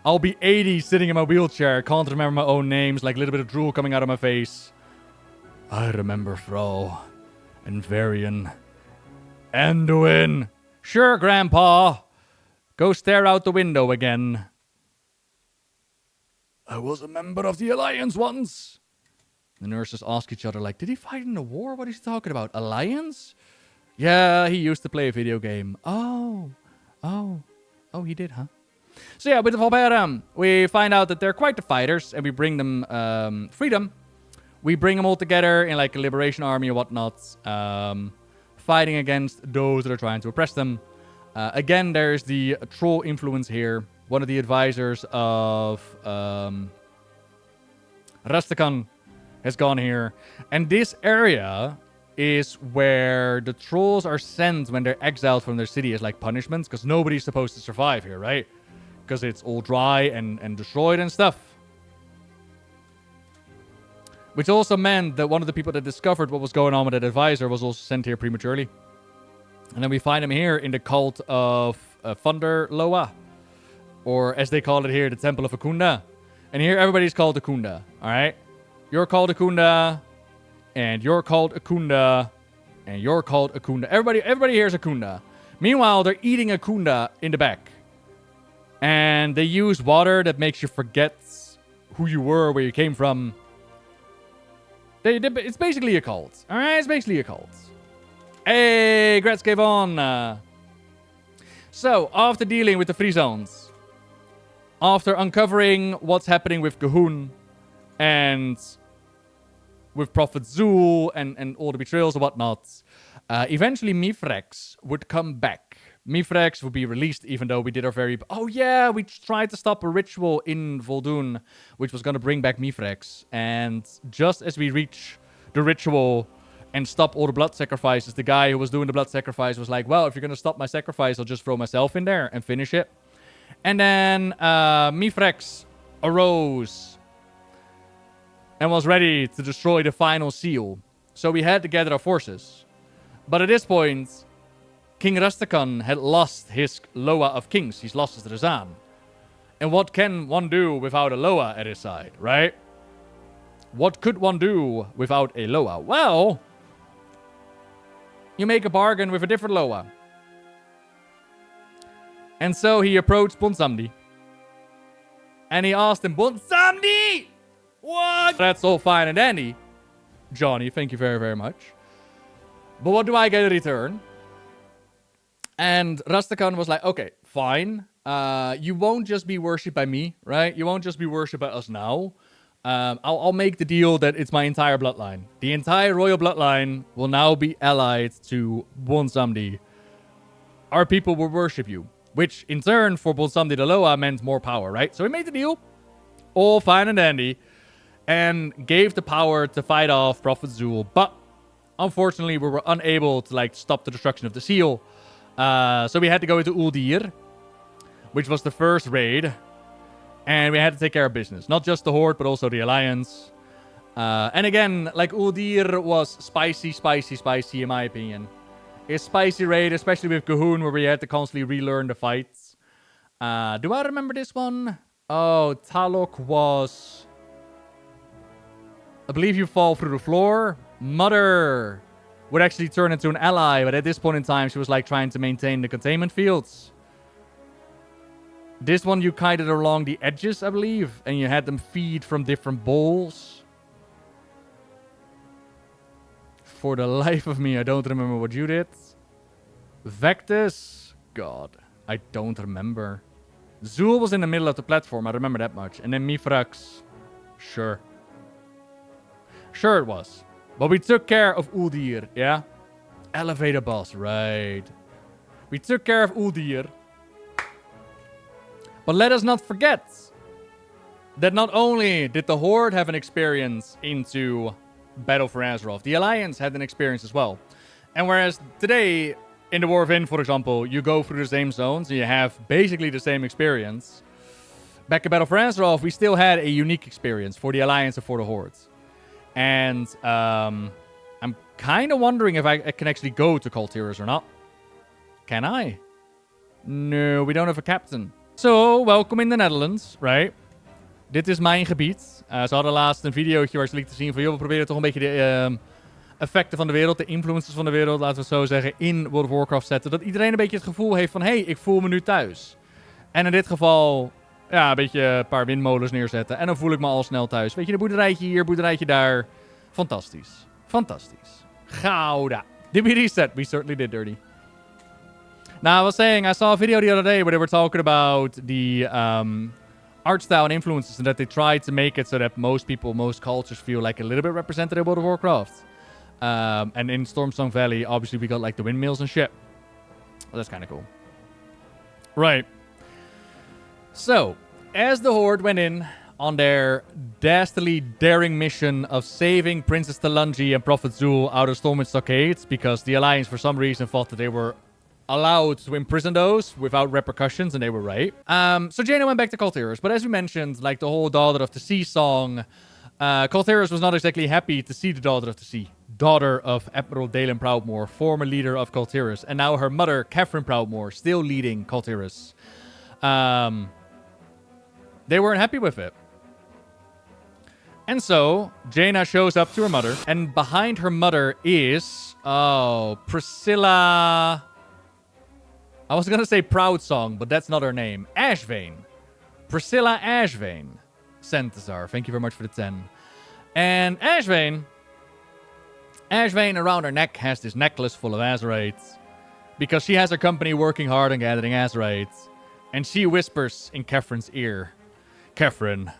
I'll be 80 sitting in my wheelchair, can't remember my own names, like a little bit of drool coming out of my face. I remember Thrall. And Varian. Anduin. Sure, Grandpa. Go stare out the window again. I was a member of the Alliance once. The nurses ask each other like, did he fight in the war? What is he talking about? Alliance? Yeah, he used to play a video game. Oh, he did, huh? So yeah, with the Volpera, we find out that they're quite the fighters, and we bring them freedom. We bring them all together in like a liberation army or whatnot, fighting against those that are trying to oppress them. Again, there's the troll influence here. One of the advisors of Rastakhan has gone here. And this area is where the trolls are sent when they're exiled from their city as like punishments, because nobody's supposed to survive here, right? Because it's all dry and destroyed and stuff. Which also meant that one of the people that discovered what was going on with that advisor was also sent here prematurely. And then we find him here in the cult of Thunder Loa. Or as they call it here, the Temple of Akunda. And here everybody's called Akunda, alright? You're called Akunda. And you're called Akunda. And you're called Akunda. Everybody here is Akunda. Meanwhile, they're eating Akunda in the back. And they use water that makes you forget who you were, where you came from. It's basically a cult. Alright, it's basically a cult. Hey, Gretzky Von. So, after dealing with the free zones, after uncovering what's happening with Gul'dan and with Prophet Zul and all the betrayals and whatnot, eventually Mithrax would come back. Mithrax would be released, even though we did our very... Oh yeah, we tried to stop a ritual in Vol'dun, which was going to bring back Mithrax. And just as we reach the ritual and stop all the blood sacrifices, the guy who was doing the blood sacrifice was like, well, if you're going to stop my sacrifice, I'll just throw myself in there and finish it. And then Mithrax arose and was ready to destroy the final seal. So we had to gather our forces. But at this point, King Rastakhan had lost his Loa of Kings. He's lost his Razan. And what can one do without a Loa at his side, right? What could one do without a Loa? Well, you make a bargain with a different Loa. And so he approached Bonsamdi. And he asked him, Bonsamdi! What? That's all fine and dandy. Johnny, thank you very, very much. But what do I get in return? And Rastakhan was like, okay, fine. You won't just be worshipped by me, right? You won't just be worshipped by us now. I'll make the deal that it's my entire bloodline. The entire royal bloodline will now be allied to Bonsamdi. Our people will worship you. Which, in turn, for Bonsamdi the Loa meant more power, right? So we made the deal. All fine and dandy. And gave the power to fight off Prophet Zul. But, unfortunately, we were unable to, stop the destruction of the seal. So we had to go into Uldir, which was the first raid. And we had to take care of business. Not just the Horde, but also the Alliance. And again, Uldir was spicy in my opinion. A spicy raid, especially with Gul'dan, where we had to constantly relearn the fights. Do I remember this one? Oh, Talok was... I believe you fall through the floor. Mother. would actually turn into an ally, but at this point in time, she was like trying to maintain the containment fields. This one you kited along the edges, I believe, and you had them feed from different bowls. For the life of me, I don't remember what you did. Vectus? God, I don't remember. Zul was in the middle of the platform, I remember that much. And then Mifrax. Sure. Sure it was. But we took care of Uldir, yeah? Elevator boss, right. We took care of Uldir. But let us not forget that not only did the Horde have an experience into Battle for Azeroth, the Alliance had an experience as well. And whereas today, in the War of In, for example, you go through the same zones and you have basically the same experience. Back in Battle for Azeroth, we still had a unique experience for the Alliance and for the Horde. And I'm kind of wondering if I can actually go to Kul Tiras or not. Can I? No, we don't have a captain. So, welkom in de Netherlands, right? Dit is mijn gebied. Ze hadden laatst een videootje waar ze lieten zien van... joh, we proberen toch een beetje de effecten van de wereld, de influencers van de wereld, laten we het zo zeggen, in World of Warcraft zetten. Dat iedereen een beetje het gevoel heeft van... hey, ik voel me nu thuis. En in dit geval... ja, een beetje een paar windmolens neerzetten. En dan voel ik me al snel thuis. Weet je, een boerderijtje hier, boerderijtje daar. Fantastisch. Fantastisch. Gouda. Did we reset? We certainly did, Dirty. Now, I was saying, I saw a video the other day where they were talking about the art style and influences, and that they tried to make it so that most people, most cultures feel like a little bit represented in World of Warcraft. And in Stormsong Valley, obviously, we got like the windmills and shit. Well, that's kind of cool. Right. So, as the Horde went in on their dastardly daring mission of saving Princess Talanji and Prophet Zul out of Stormwind Stockades, because the Alliance, for some reason, thought that they were allowed to imprison those without repercussions, and they were right. So Jaina went back to Kul Tiras, but as we mentioned, like the whole Daughter of the Sea song, Kul Tiras was not exactly happy to see the Daughter of the Sea, daughter of Admiral Dalen Proudmoore, former leader of Kul Tiras, and now her mother, Catherine Proudmoore, still leading Kul Tiras. They weren't happy with it. And so, Jaina shows up to her mother, and behind her mother is... oh, Priscilla... I was gonna say Proud Song, but that's not her name. Ashvane. Priscilla Ashvane. Centazar, thank you very much for the 10. And Ashvane around her neck has this necklace full of Azerites. Because she has her company working hard on gathering Azerites. And she whispers in Catherine's ear, Catherine,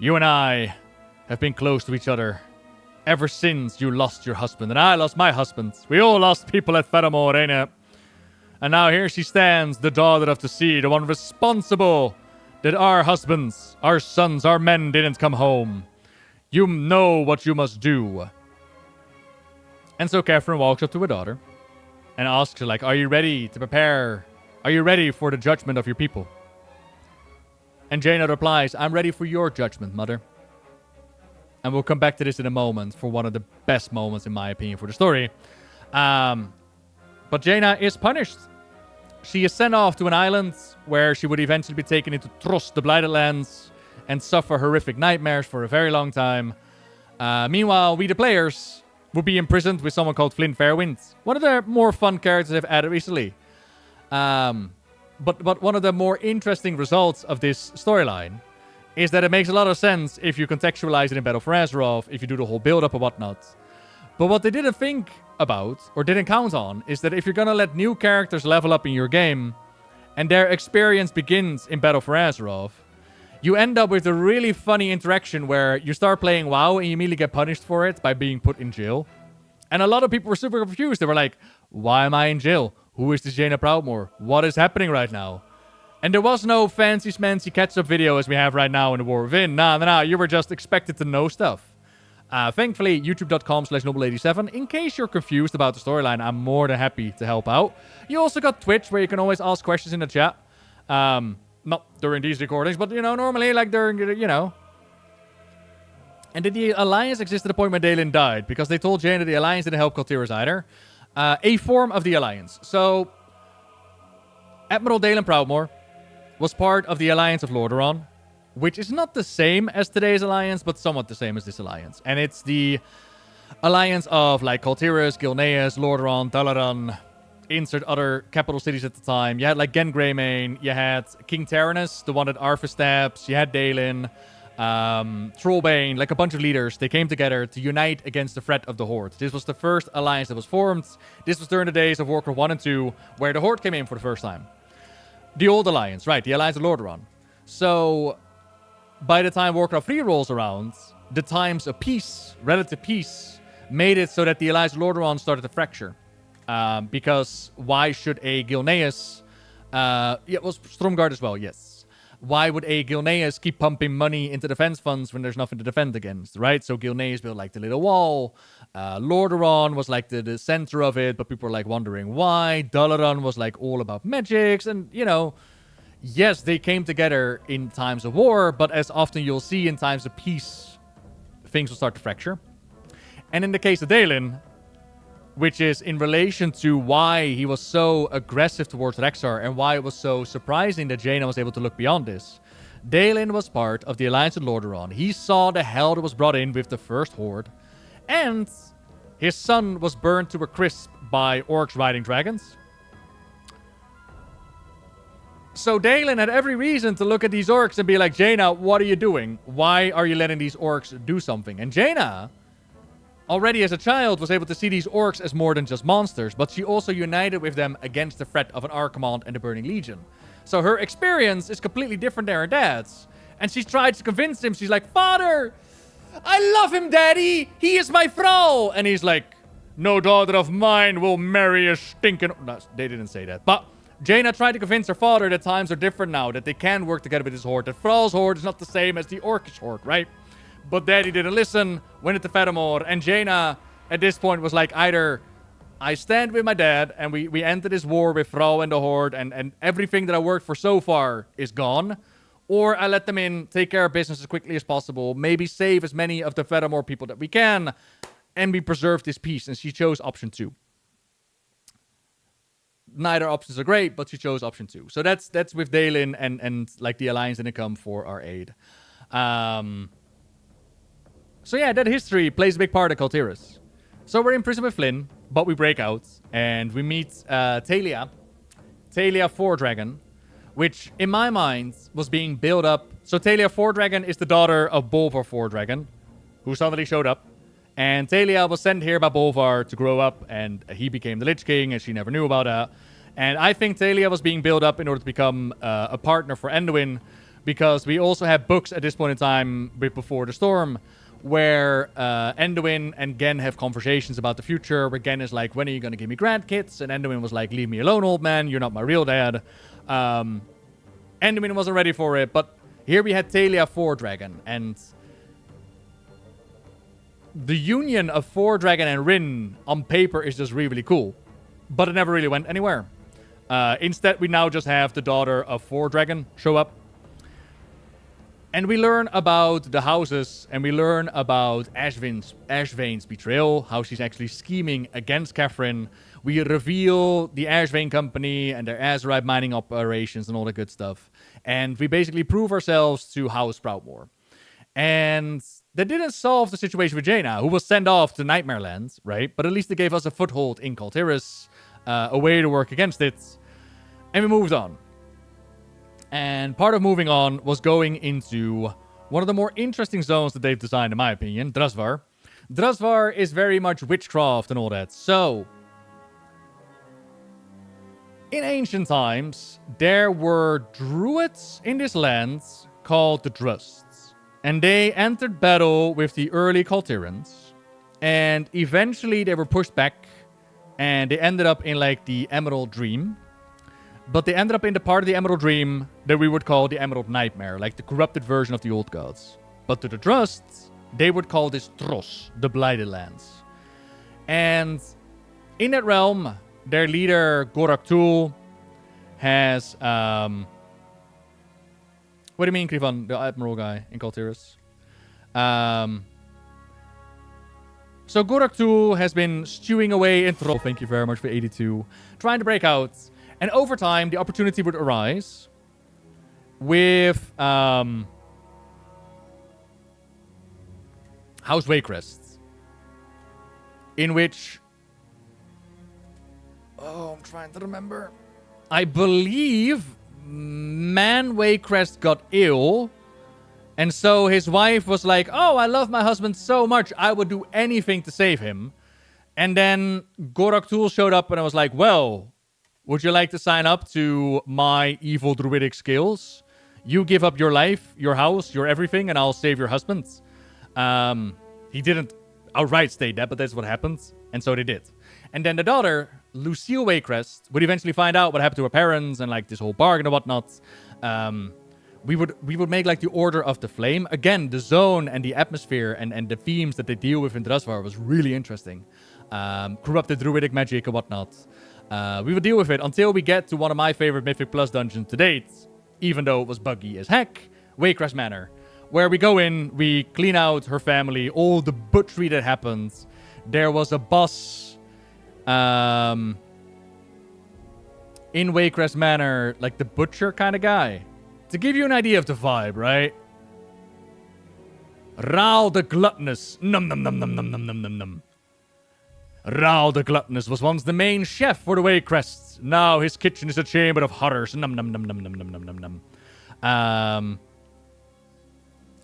you and I have been close to each other ever since you lost your husband. And I lost my husband. We all lost people at Faramore, ain't it? And now here she stands, the Daughter of the Sea, the one responsible that our husbands, our sons, our men didn't come home. You know what you must do. And so Catherine walks up to her daughter and asks her, like, are you ready to prepare? Are you ready for the judgment of your people? And Jaina replies, I'm ready for your judgment, mother. And we'll come back to this in a moment for one of the best moments, in my opinion, for the story. But Jaina is punished. She is sent off to an island where she would eventually be taken into Trost, the Blighted Lands, and suffer horrific nightmares for a very long time. Meanwhile, we the players would be imprisoned with someone called Flynn Fairwind. One of the more fun characters they've added recently. But one of the more interesting results of this storyline is that it makes a lot of sense if you contextualize it in Battle for Azeroth, if you do the whole build-up and whatnot. But what they didn't think about, or didn't count on, is that if you're gonna let new characters level up in your game, and their experience begins in Battle for Azeroth, you end up with a really funny interaction where you start playing WoW and you immediately get punished for it by being put in jail. And a lot of people were super confused. They were like, why am I in jail? Who is this Jaina Proudmoore? What is happening right now? And there was no fancy schmancy catch-up video as we have right now in the War of In. Nah, you were just expected to know stuff. Thankfully, youtube.com/noble87. In case you're confused about the storyline, I'm more than happy to help out. You also got Twitch, where you can always ask questions in the chat. Not during these recordings, but, you know, normally, like, during, you know. And did the Alliance exist at the point when Dalen died? Because they told Jaina the Alliance didn't help Kul Tiras either. A form of the Alliance. So, Admiral Dalen Proudmoore was part of the Alliance of Lordaeron, which is not the same as today's Alliance, but somewhat the same as this Alliance. And it's the alliance of like Kul Tiras, Gilneas, Lordaeron, Dalaran, insert other capital cities at the time. You had like Gen Greymane, you had King Tyrannus, the one that Arthur stabs, you had Dalen, Trollbane, like a bunch of leaders. They came together to unite against the threat of the Horde. This was the first alliance that was formed. This was during the days of Warcraft 1 and 2, where the Horde came in for the first time. The old alliance, right, the alliance of Lordaeron. So, by the time Warcraft 3 rolls around, the times of peace, relative peace, made it so that the alliance of Lordaeron started to fracture. Because why should a Gilneas... it was Stormguard as well, yes. Why would a Gilneas keep pumping money into defense funds when there's nothing to defend against, right? So Gilneas built like the little wall. Lordaeron was like the center of it, but people were like wondering why. Dalaran was like all about magics, and you know, yes, they came together in times of war, but as often you'll see in times of peace, things will start to fracture. And in the case of Dalen, which is in relation to why he was so aggressive towards Rexxar and why it was so surprising that Jaina was able to look beyond this. Dalen was part of the Alliance of Lordaeron. He saw the hell that was brought in with the first Horde, and his son was burned to a crisp by orcs riding dragons. So Dalen had every reason to look at these orcs and be like, Jaina, what are you doing? Why are you letting these orcs do something? And Jaina, already as a child, was able to see these orcs as more than just monsters, but she also united with them against the threat of an Archimond and the Burning Legion. So her experience is completely different than her dad's. And she tried to convince him. She's like, Father, I love him, Daddy. He is my Frau. And he's like, no daughter of mine will marry a stinking... No, they didn't say that. But Jaina tried to convince her father that times are different now, that they can work together with this Horde, that Thrall's Horde is not the same as the Orcish Horde, right? But Daddy didn't listen, went into Fedamore, and Jaina, at this point, was like, either I stand with my dad, and we enter this war with Thrall and the Horde, and everything that I worked for so far is gone, or I let them in, take care of business as quickly as possible, maybe save as many of the Fedamore people that we can, and we preserve this peace. And she chose option 2. Neither options are great, but she chose option 2. So that's with Dalen and like the Alliance didn't come for our aid. So yeah, that history plays a big part of Kul Tiras. So we're in prison with Flynn, but we break out, and we meet Talia 4-Dragon, which, in my mind, was being built up. So Talia 4-Dragon is the daughter of Bolvar 4-Dragon, who suddenly showed up. And Talia was sent here by Bolvar to grow up, and he became the Lich King, and she never knew about that. And I think Talia was being built up in order to become a partner for Anduin, because we also have books at this point in time, Before the Storm, where Anduin and Gen have conversations about the future, where Gen is like, when are you going to give me grandkids? And Anduin was like, leave me alone, old man, you're not my real dad. Anduin wasn't ready for it, but here we had Talia 4-Dragon, and the union of 4-Dragon and Rin on paper is just really, really cool, but it never really went anywhere. Instead, we now just have the daughter of 4-Dragon show up. And we learn about the houses, and we learn about Ashvane's betrayal, how she's actually scheming against Catherine. We reveal the Ashvane Company and their Azerite mining operations and all that good stuff. And we basically prove ourselves to House Proudmoore. And that didn't solve the situation with Jaina, who was sent off to Nightmare Lands, right? But at least it gave us a foothold in Kul Tiras, a way to work against it. And we moved on. And part of moving on was going into one of the more interesting zones that they've designed, in my opinion, Drasvar. Drasvar is very much witchcraft and all that. So, in ancient times, there were druids in this land called the Drusts. And they entered battle with the early Kul Tirans. And eventually they were pushed back. And they ended up in like the Emerald Dream. But they ended up in the part of the Emerald Dream that we would call the Emerald Nightmare, like the corrupted version of the old gods. But to the Drusts, they would call this Tros, the Blighted Lands. And in that realm, their leader, Goraktul, has... what do you mean, Krivan, the Admiral guy in Kul Tiras? So Goraktul has been stewing away in Thrall, thank you very much for 82, trying to break out. And over time, the opportunity would arise with House Waycrest. in which... Oh, I'm trying to remember. I believe Waycrest got ill, and so his wife was like, oh, I love my husband so much, I would do anything to save him. And then Goraktul showed up and I was like, well, would you like to sign up to my evil druidic skills? You give up your life, your house, your everything, and I'll save your husband. He didn't outright state that, but that's what happens. And so they did. And then the daughter, Lucille Waycrest, would eventually find out what happened to her parents and like this whole bargain and whatnot. We would make like the Order of the Flame. Again, the zone and the atmosphere and the themes that they deal with in Drasvar was really interesting. Corrupted druidic magic and whatnot. We would deal with it until we get to one of my favorite Mythic Plus dungeons to date, even though it was buggy as heck, Waycrest Manor, where we go in, we clean out her family, all the butchery that happens. There was a boss in Waycrest Manor, like the butcher kind of guy. To give you an idea of the vibe, right? Raal the Gluttonous. Num num num num num num num num num. Raal the Gluttonous was once the main chef for the Waycrests. Now his kitchen is a chamber of horrors. Num num num num num num num num num.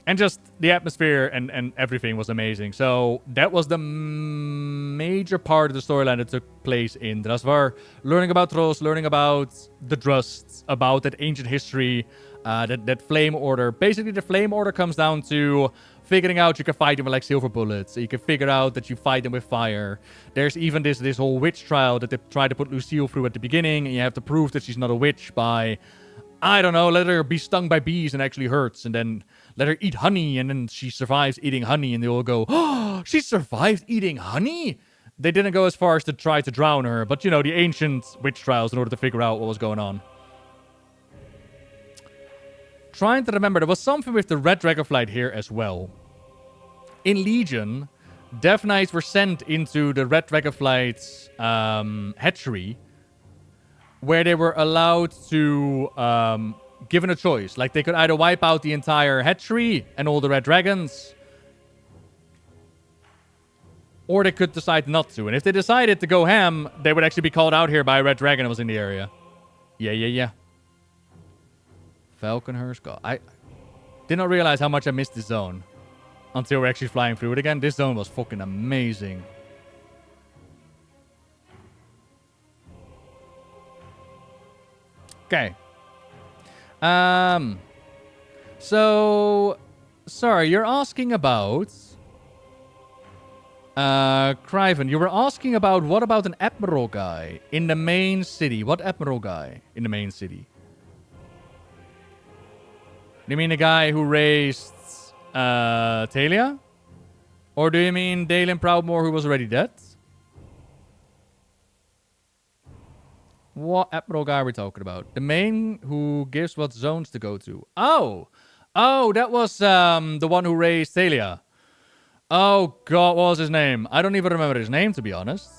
And just the atmosphere and everything was amazing. So that was the major part of the storyline that took place in Drasvar. Learning about trolls, learning about the Drusts, about that ancient history, that Flame Order. Basically, the Flame Order comes down to figuring out you can fight them with like silver bullets. You can figure out that you fight them with fire. There's even this whole witch trial that they tried to put Lucille through at the beginning. And you have to prove that she's not a witch by, I don't know, let her be stung by bees and actually hurts. And then let her eat honey, and then she survives eating honey, and they all go, oh, she survived eating honey? They didn't go as far as to try to drown her, but, you know, the ancient witch trials in order to figure out what was going on. Trying to remember, there was something with the Red Dragonflight here as well. In Legion, Death Knights were sent into the Red Dragonflight's hatchery, where they were allowed to... given a choice. Like, they could either wipe out the entire hatchery and all the red dragons, or they could decide not to. And if they decided to go ham, they would actually be called out here by a red dragon that was in the area. Yeah. Falconhurst. God, I did not realize how much I missed this zone until we're actually flying through it again. This zone was fucking amazing. Okay. So, sorry, you're asking about, Criven, you were asking about, what about an admiral guy in the main city? What admiral guy in the main city? Do you mean the guy who raised, Talia? Or do you mean Dalen Proudmore, who was already dead? What admiral guy are we talking about? The main who gives what zones to go to. Oh, that was the one who raised Talia. Oh god, what was his name? I don't even remember his name, to be honest.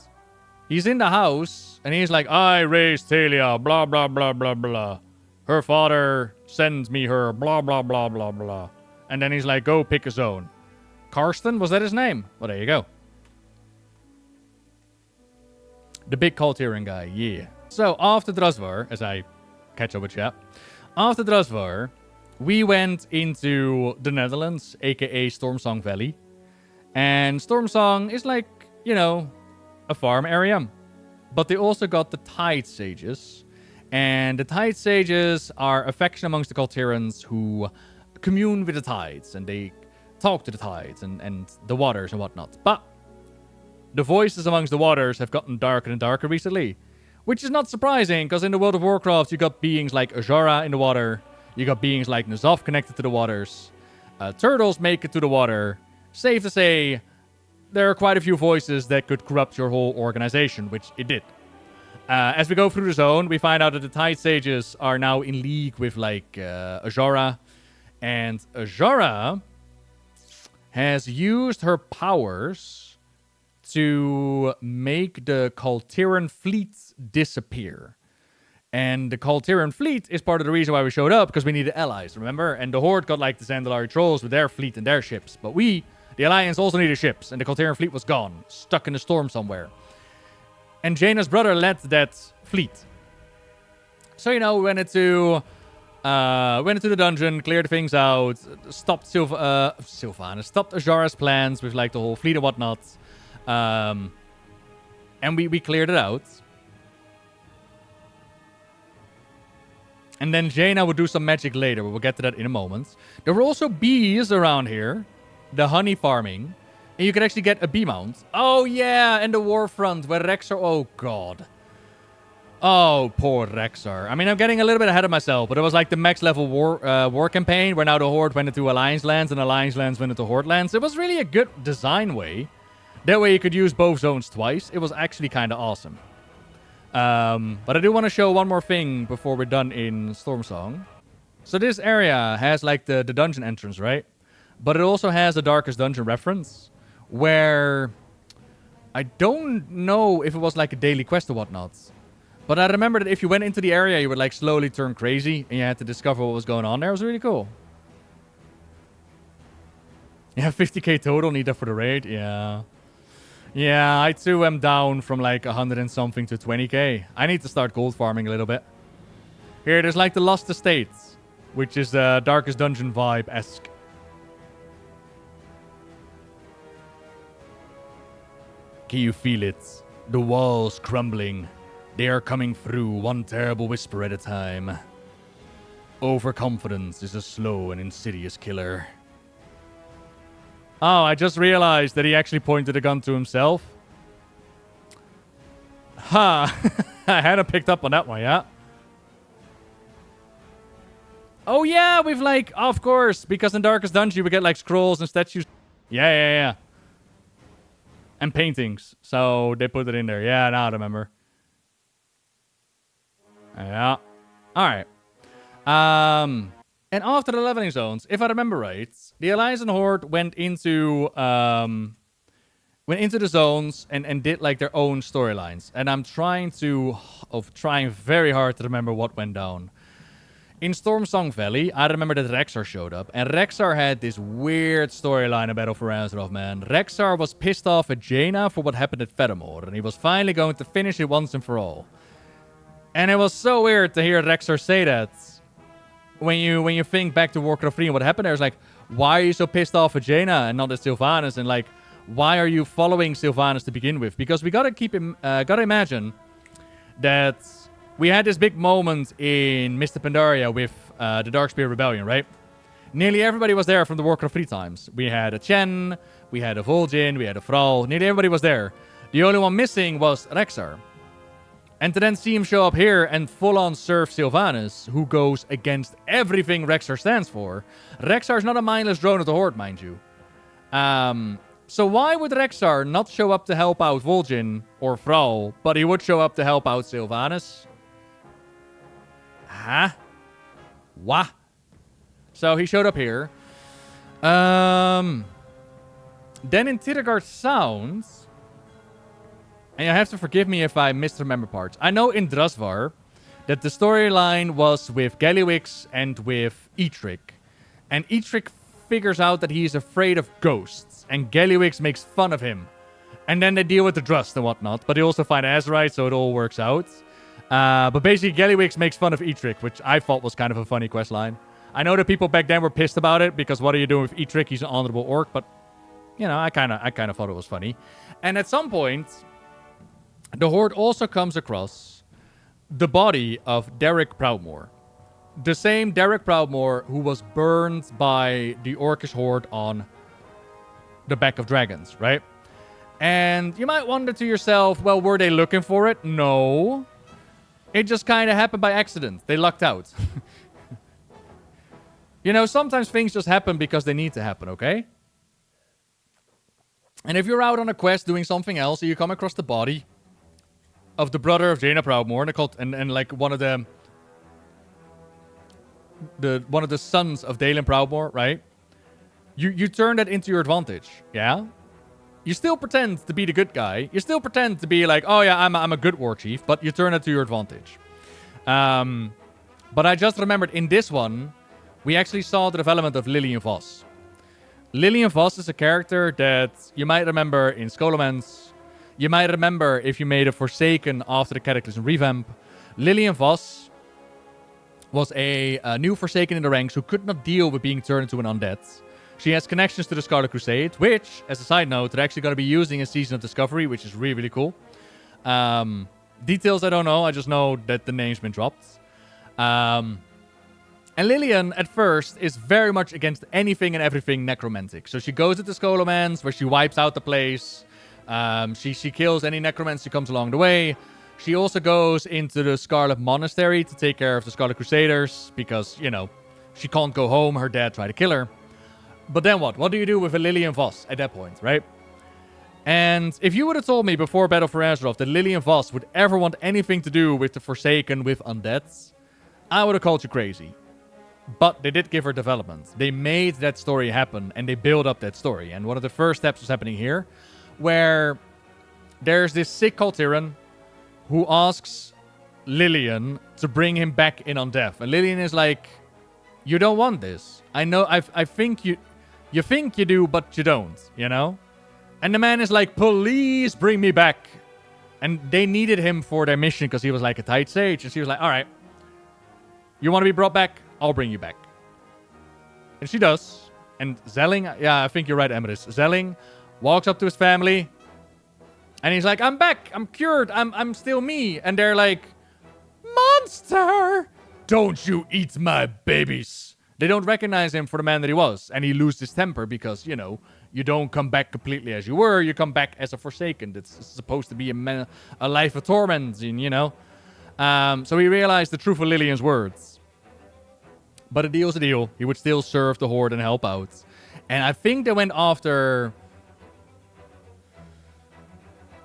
He's in the house and he's like, I raised Talia, blah blah blah blah blah. Her father sends me her, blah blah blah blah blah. And then he's like, go pick a zone. Karsten, was that his name? Well, there you go. The big Kul Tiras guy, yeah. So, after Drasvar, as I catch up with chat, after Drasvar, we went into the Netherlands, aka Stormsong Valley. And Stormsong is like, you know, a farm area. But they also got the Tide Sages. And the Tide Sages are a faction amongst the Kul Tirans who commune with the tides. And they talk to the tides and the waters and whatnot. But the voices amongst the waters have gotten darker and darker recently. Which is not surprising, because in the world of Warcraft, you got beings like Azara in the water. You got beings like N'Zoth connected to the waters. Turtles make it to the water. Safe to say, there are quite a few voices that could corrupt your whole organization, which it did. As we go through the zone, we find out that the Tide Sages are now in league with, like, Azara. And Azara has used her powers to make the Kul Tiran fleet disappear. And the Kul Tiran fleet is part of the reason why we showed up, because we needed allies, remember? And the Horde got like the Zandalar trolls with their fleet and their ships. But we, The Alliance also needed ships, and the Kul Tiran fleet was gone, stuck in a storm somewhere. And Jaina's brother led that fleet. So, you know, went into the dungeon, cleared things out, stopped Sylvanas, stopped Azera's plans with, like, the whole fleet and whatnot. And we cleared it out. And then Jaina would do some magic later, but we'll get to that in a moment. There were also bees around here. The honey farming. And you could actually get a bee mount. Oh, yeah, and the Warfront where Rexxar... Oh, God. Oh, poor Rexxar. I mean, I'm getting a little bit ahead of myself, but it was like the max level war campaign where now the Horde went into Alliance lands and Alliance lands went into Horde lands. It was really a good design way. That way you could use both zones twice. It was actually kind of awesome. But I do want to show one more thing before we're done in Stormsong. So this area has like the dungeon entrance, right? But it also has a Darkest Dungeon reference where I don't know if it was like a daily quest or whatnot. But I remember that if you went into the area, you would like slowly turn crazy and you had to discover what was going on there. It was really cool. Yeah, 50k total, need that for the raid? Yeah. Yeah, I too am down from like 100 and something to 20k. I need to start gold farming a little bit. Here, there's like the Lost Estates, which is the Darkest Dungeon vibe-esque. Can you feel it? The walls crumbling. They are coming through, one terrible whisper at a time. Overconfidence is a slow and insidious killer. Oh, I just realized that he actually pointed a gun to himself. Ha! Huh. I hadn't picked up on that one, yeah? Oh, yeah, we've like, of course, because in Darkest Dungeon we get like scrolls and statues. Yeah. And paintings. So they put it in there. Yeah, now I remember. Yeah. Alright. And after the leveling zones, if I remember right, the Alliance and Horde went into the zones and did like their own storylines. And I'm trying very hard to remember what went down. In Stormsong Valley, I remember that Rexxar showed up. And Rexxar had this weird storyline in Battle for Azeroth, man. Rexxar was pissed off at Jaina for what happened at Fedamore. And he was finally going to finish it once and for all. And it was so weird to hear Rexxar say that. When you think back to Warcraft 3 and what happened there, it's like, why are you so pissed off at Jaina and not at Sylvanas? And like, why are you following Sylvanas to begin with? Because we gotta imagine that we had this big moment in Mr. Pandaria with the Darkspear Rebellion, right? Nearly everybody was there from the Warcraft 3 times. We had a Chen, we had a Vol'jin, we had a Thrall. Nearly everybody was there. The only one missing was Rexxar. And to then see him show up here and full-on serve Sylvanas, who goes against everything Rexxar stands for. Rexxar is not a mindless drone of the Horde, mind you. So why would Rexxar not show up to help out Vol'jin or Thrall, but he would show up to help out Sylvanas? Huh? Wah? So he showed up here. Then in Tiragard Sounds... And you have to forgive me if I misremember parts. I know in Drasvar that the storyline was with Gallywix and with Eitrigg. And Eitrigg figures out that he's afraid of ghosts. And Gallywix makes fun of him. And then they deal with the Drust and whatnot. But they also find Azerite, so it all works out. But basically, Gallywix makes fun of Eitrigg, which I thought was kind of a funny questline. I know that people back then were pissed about it, because what are you doing with Eitrigg? He's an honorable orc. But, you know, I kind of thought it was funny. And at some point... the Horde also comes across the body of Derek Proudmoore. The same Derek Proudmoore who was burned by the Orcish Horde on the back of dragons, right? And you might wonder to yourself, well, were they looking for it? No. It just kind of happened by accident. They lucked out. You know, sometimes things just happen because they need to happen, okay? And if you're out on a quest doing something else and you come across the body of the brother of Jaina Proudmoore, and like one of the sons of Dalen Proudmoore, right? You turn that into your advantage, yeah? You still pretend to be the good guy. You still pretend to be like, oh yeah, I'm a good war chief, but you turn it to your advantage. But I just remembered in this one, we actually saw the development of Lillian Voss. Lillian Voss is a character that you might remember in Scholomance. You might remember if you made a Forsaken after the Cataclysm revamp. Lillian Voss was a new Forsaken in the ranks who could not deal with being turned into an undead. She has connections to the Scarlet Crusade, which, as a side note, they're actually going to be using in Season of Discovery, which is really, really cool. Details I don't know, I just know that the name's been dropped. And Lillian, at first, is very much against anything and everything necromantic. So she goes to the Scholomance, where she wipes out the place. She kills any necromancer who comes along the way. She also goes into the Scarlet Monastery to take care of the Scarlet Crusaders, because, you know, she can't go home. Her dad tried to kill her. But then what? What do you do with a Lillian Voss at that point, right? And if you would have told me before Battle for Azeroth that Lillian Voss would ever want anything to do with the Forsaken with undeads, I would have called you crazy. But they did give her development. They made that story happen, and they built up that story. And one of the first steps was happening here, where there's this sick Kul Tiras who asks Lillian to bring him back in on death. And Lillian is like, you don't want this. I know, I think you think you do, but you don't, you know? And the man is like, please bring me back. And they needed him for their mission because he was like a tight sage. And she was like, all right, you want to be brought back? I'll bring you back. And she does. And Zelling, yeah, I think you're right, Emrys. Zelling walks up to his family. And he's like, I'm back. I'm cured. I'm still me. And they're like, monster! Don't you eat my babies. They don't recognize him for the man that he was. And he loses his temper because, you know, you don't come back completely as you were. You come back as a Forsaken. That's supposed to be a life of torment, you know. So he realized the truth of Lillian's words. But a deal's a deal. He would still serve the Horde and help out. And I think they went after...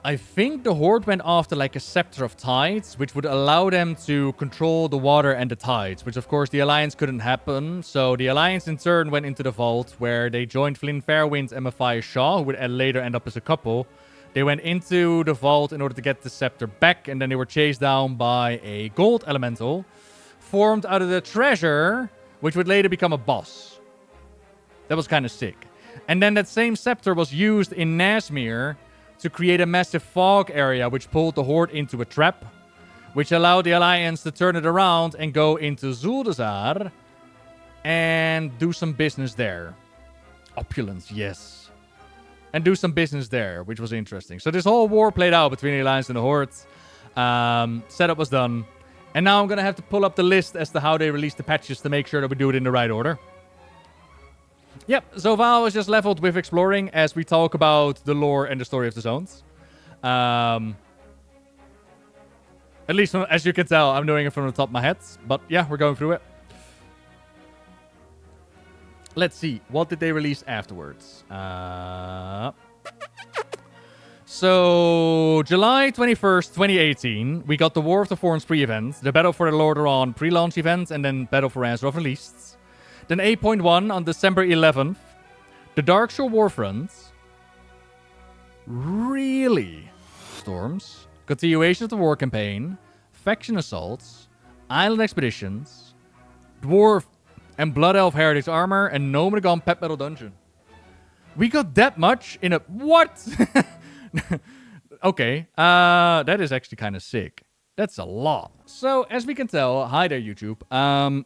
I think the Horde went after like a Scepter of Tides, which would allow them to control the water and the tides, which of course the Alliance couldn't happen. So the Alliance in turn went into the Vault, where they joined Flynn Fairwind and Matthias Shaw, who would later end up as a couple. They went into the Vault in order to get the Scepter back, and then they were chased down by a Gold Elemental, formed out of the Treasure, which would later become a boss. That was kind of sick. And then that same Scepter was used in Nazmir to create a massive fog area, which pulled the Horde into a trap, which allowed the Alliance to turn it around and go into Zuldazar and do some business there. Opulence, yes. And do some business there, which was interesting. So this whole war played out between the Alliance and the Horde. Setup was done. And now I'm going to have to pull up the list as to how they released the patches to make sure that we do it in the right order. Yep, so Val is just leveled with exploring as we talk about the lore and the story of the zones. At least, as you can tell, I'm doing it from the top of my head. But yeah, we're going through it. Let's see. What did they release afterwards? So, July 21st, 2018, we got the War of the Thorns pre-event, the Battle for the Lordaeron pre-launch event, and then Battle for Azeroth released. Then 8.1 on December 11th, the Darkshore Warfront. Really? Storms. Continuation of the war campaign. Faction assaults. Island expeditions. Dwarf and Blood Elf Heritage armor. And Nomedagon Pet Metal Dungeon. We got that much in a... What? Okay. That is actually kind of sick. That's a lot. So, as we can tell, hi there, YouTube.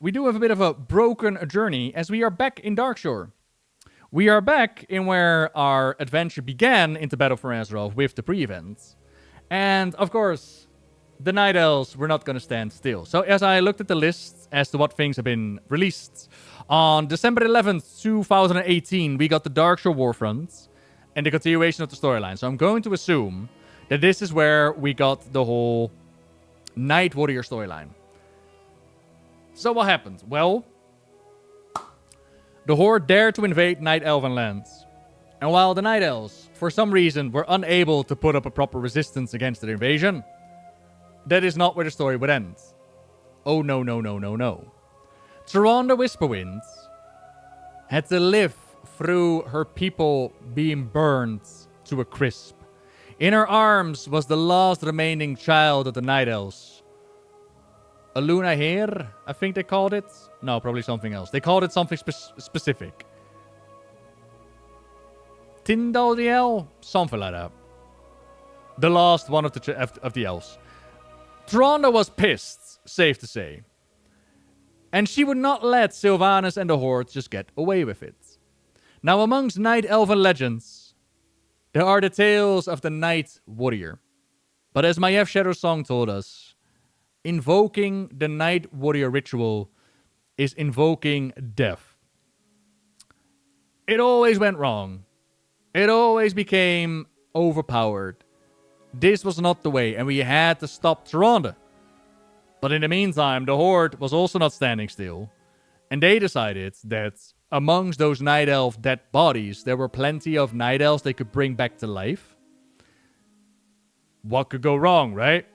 We do have a bit of a broken journey as we are back in Darkshore. We are back in where our adventure began into Battle for Azeroth with the pre-events. And, of course, the Night Elves were not going to stand still. So, as I looked at the list as to what things have been released, on December 11th, 2018, we got the Darkshore Warfront and the continuation of the storyline. So, I'm going to assume that this is where we got the whole Night Warrior storyline. So what happened? Well, the Horde dared to invade Night Elven lands. And while the Night Elves, for some reason, were unable to put up a proper resistance against the invasion, that is not where the story would end. Oh no, no, no, no, no. Tyrande Whisperwind had to live through her people being burned to a crisp. In her arms was the last remaining child of the Night Elves. Aluna, I think they called it. No, probably something else. They called it something specific. Tindaldiel? Something like that. The last one of the elves. Tyrande was pissed, safe to say. And she would not let Sylvanas and the Horde just get away with it. Now, amongst Night Elven legends, there are the tales of the Night Warrior. But as Maiev Shadowsong told us, invoking the Night Warrior ritual is invoking death. It always went wrong. It always became overpowered. This was not the way, and we had to stop Tyrande. But in the meantime, the Horde was also not standing still. And they decided that amongst those Night Elf dead bodies, there were plenty of Night Elves they could bring back to life. What could go wrong, right?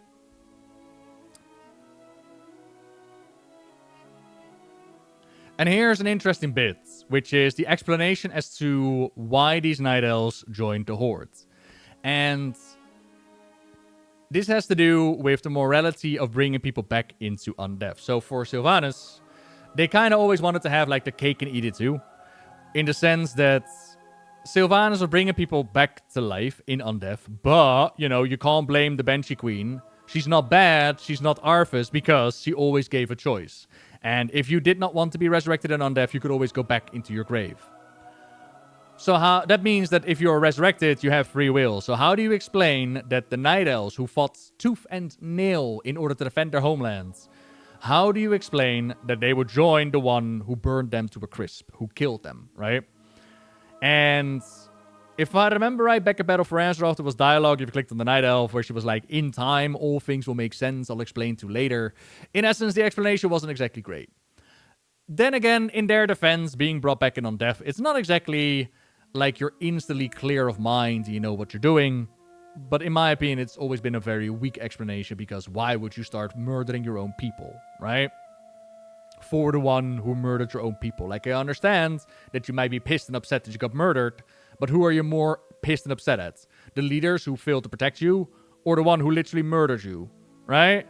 And here's an interesting bit, which is the explanation as to why these Night Elves joined the Horde. And this has to do with the morality of bringing people back into undeath. So for Sylvanas, they kind of always wanted to have like the cake and eat it too. In the sense that Sylvanas are bringing people back to life in undeath. But, you know, you can't blame the Banshee Queen. She's not bad, she's not Arthas, because she always gave a choice. And if you did not want to be resurrected in undeath, you could always go back into your grave. So that means that if you're resurrected, you have free will. So how do you explain that the Night Elves who fought tooth and nail in order to defend their homelands, how do you explain that they would join the one who burned them to a crisp, who killed them, right? And if I remember right, back at Battle for Azeroth, there was dialogue if you clicked on the Night Elf where she was like, in time, all things will make sense, I'll explain to later. In essence, the explanation wasn't exactly great. Then again, in their defense, being brought back in undeath, it's not exactly like you're instantly clear of mind, you know what you're doing. But in my opinion, it's always been a very weak explanation, because why would you start murdering your own people, right? For the one who murdered your own people. Like, I understand that you might be pissed and upset that you got murdered, but who are you more pissed and upset at? The leaders who failed to protect you, or the one who literally murdered you, right?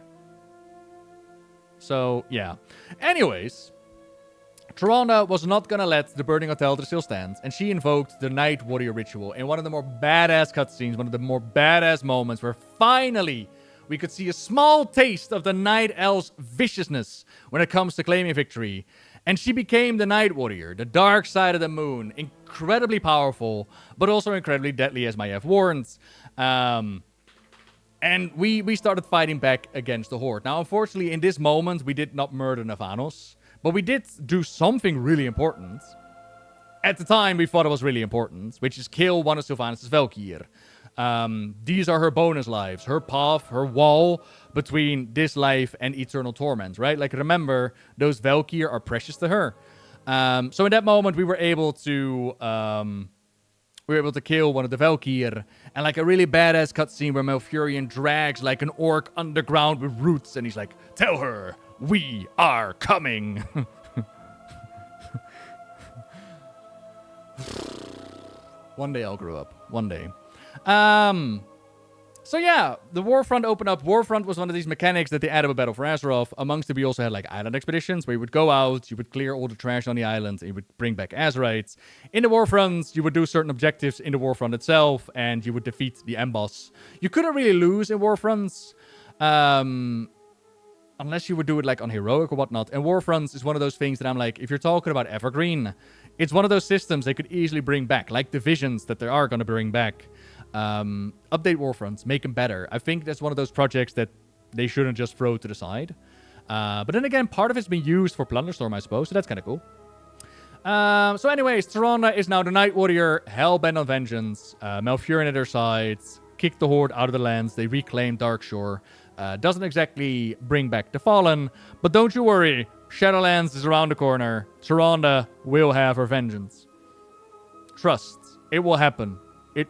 So, yeah. Anyways, Tyrande was not gonna let the Burning Hotel still stand, and she invoked the Night Warrior ritual in one of the more badass cutscenes, one of the more badass moments where finally we could see a small taste of the Night Elf's viciousness when it comes to claiming victory. And she became the Night Warrior, the dark side of the moon. Incredibly powerful, but also incredibly deadly, as Maiev warned. And we started fighting back against the Horde. Now, unfortunately, in this moment, we did not murder Navanos, but we did do something really important. At the time, we thought it was really important, which is kill one of Sylvanas' Valkyr. These are her bonus lives, her path, her wall between this life and eternal torment, right? Like, remember, those Valkyr are precious to her. So in that moment, we were able to kill one of the Valkyr, and like a really badass cutscene where Malfurion drags like an orc underground with roots, and he's like, "Tell her we are coming." One day I'll grow up. One day. So yeah, the Warfront opened up. Warfront was one of these mechanics that they added with Battle for Azeroth. Amongst it, we also had like island expeditions where you would go out, you would clear all the trash on the island, and you would bring back Azerites. In the Warfronts, you would do certain objectives in the Warfront itself, and you would defeat the end boss. You couldn't really lose in Warfronts, unless you would do it like on Heroic or whatnot. And Warfronts is one of those things that I'm like, if you're talking about Evergreen, it's one of those systems they could easily bring back, like Divisions that they are going to bring back. Update Warfronts, make them better. I think that's one of those projects that they shouldn't just throw to the side. But then again, part of it's been used for Plunderstorm, I suppose, so that's kind of cool. So anyways, Tyrande is now the Night Warrior, hell-bent on vengeance. Malfurion at her side, kicked the Horde out of the lands, they reclaimed Darkshore. Doesn't exactly bring back the Fallen, but don't you worry, Shadowlands is around the corner. Tyrande will have her vengeance. Trust, it will happen.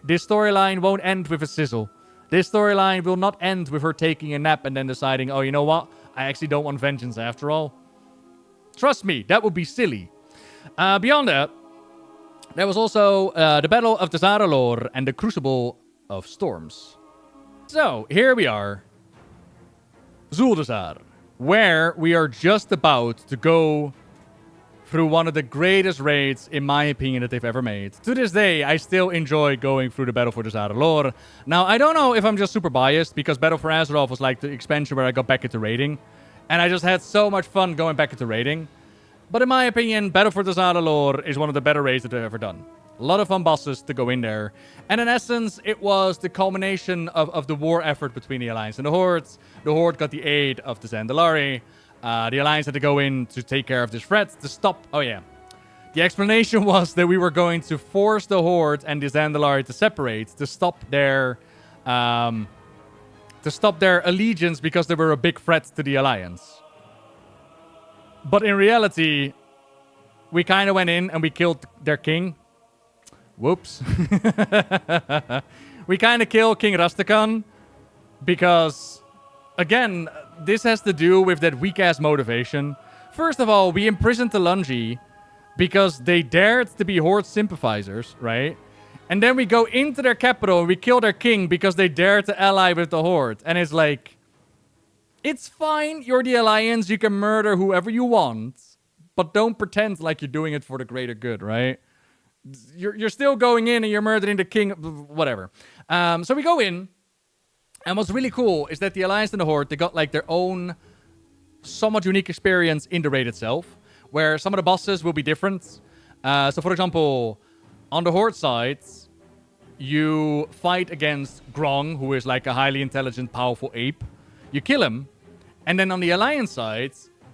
This storyline won't end with a sizzle. This storyline will not end with her taking a nap and then deciding, oh, you know what? I actually don't want vengeance after all. Trust me, that would be silly. Beyond that, there was also the Battle of the Zandalar and the Crucible of Storms. So, here we are. Zuldazar, where we are just about to go through one of the greatest raids, in my opinion, that they've ever made. To this day, I still enjoy going through the Battle for the Zandalar. Now, I don't know if I'm just super biased, because Battle for Azeroth was like the expansion where I got back into raiding. And I just had so much fun going back into raiding. But in my opinion, Battle for the Zandalar is one of the better raids that I've ever done. A lot of fun bosses to go in there. And in essence, it was the culmination of the war effort between the Alliance and the Hordes. The Horde got the aid of the Zandalari. The Alliance had to go in to take care of this threat to stop... Oh, yeah. The explanation was that we were going to force the Horde and the Zandalari to separate to stop their... allegiance because they were a big threat to the Alliance. But in reality, we kind of went in and we killed their king. Whoops. We kind of killed King Rastakhan because, again, this has to do with that weak-ass motivation. First of all, we imprisoned the Lungi because they dared to be Horde sympathizers, right? And then we go into their capital and we kill their king because they dared to ally with the Horde. And it's like, it's fine, you're the Alliance, you can murder whoever you want, but don't pretend like you're doing it for the greater good, right? You're still going in and you're murdering the king, whatever. So we go in, and what's really cool is that the Alliance and the Horde, they got like their own somewhat unique experience in the raid itself, where some of the bosses will be different. So for example, on the Horde side, you fight against Grong, who is like a highly intelligent, powerful ape. You kill him, and then on the Alliance side,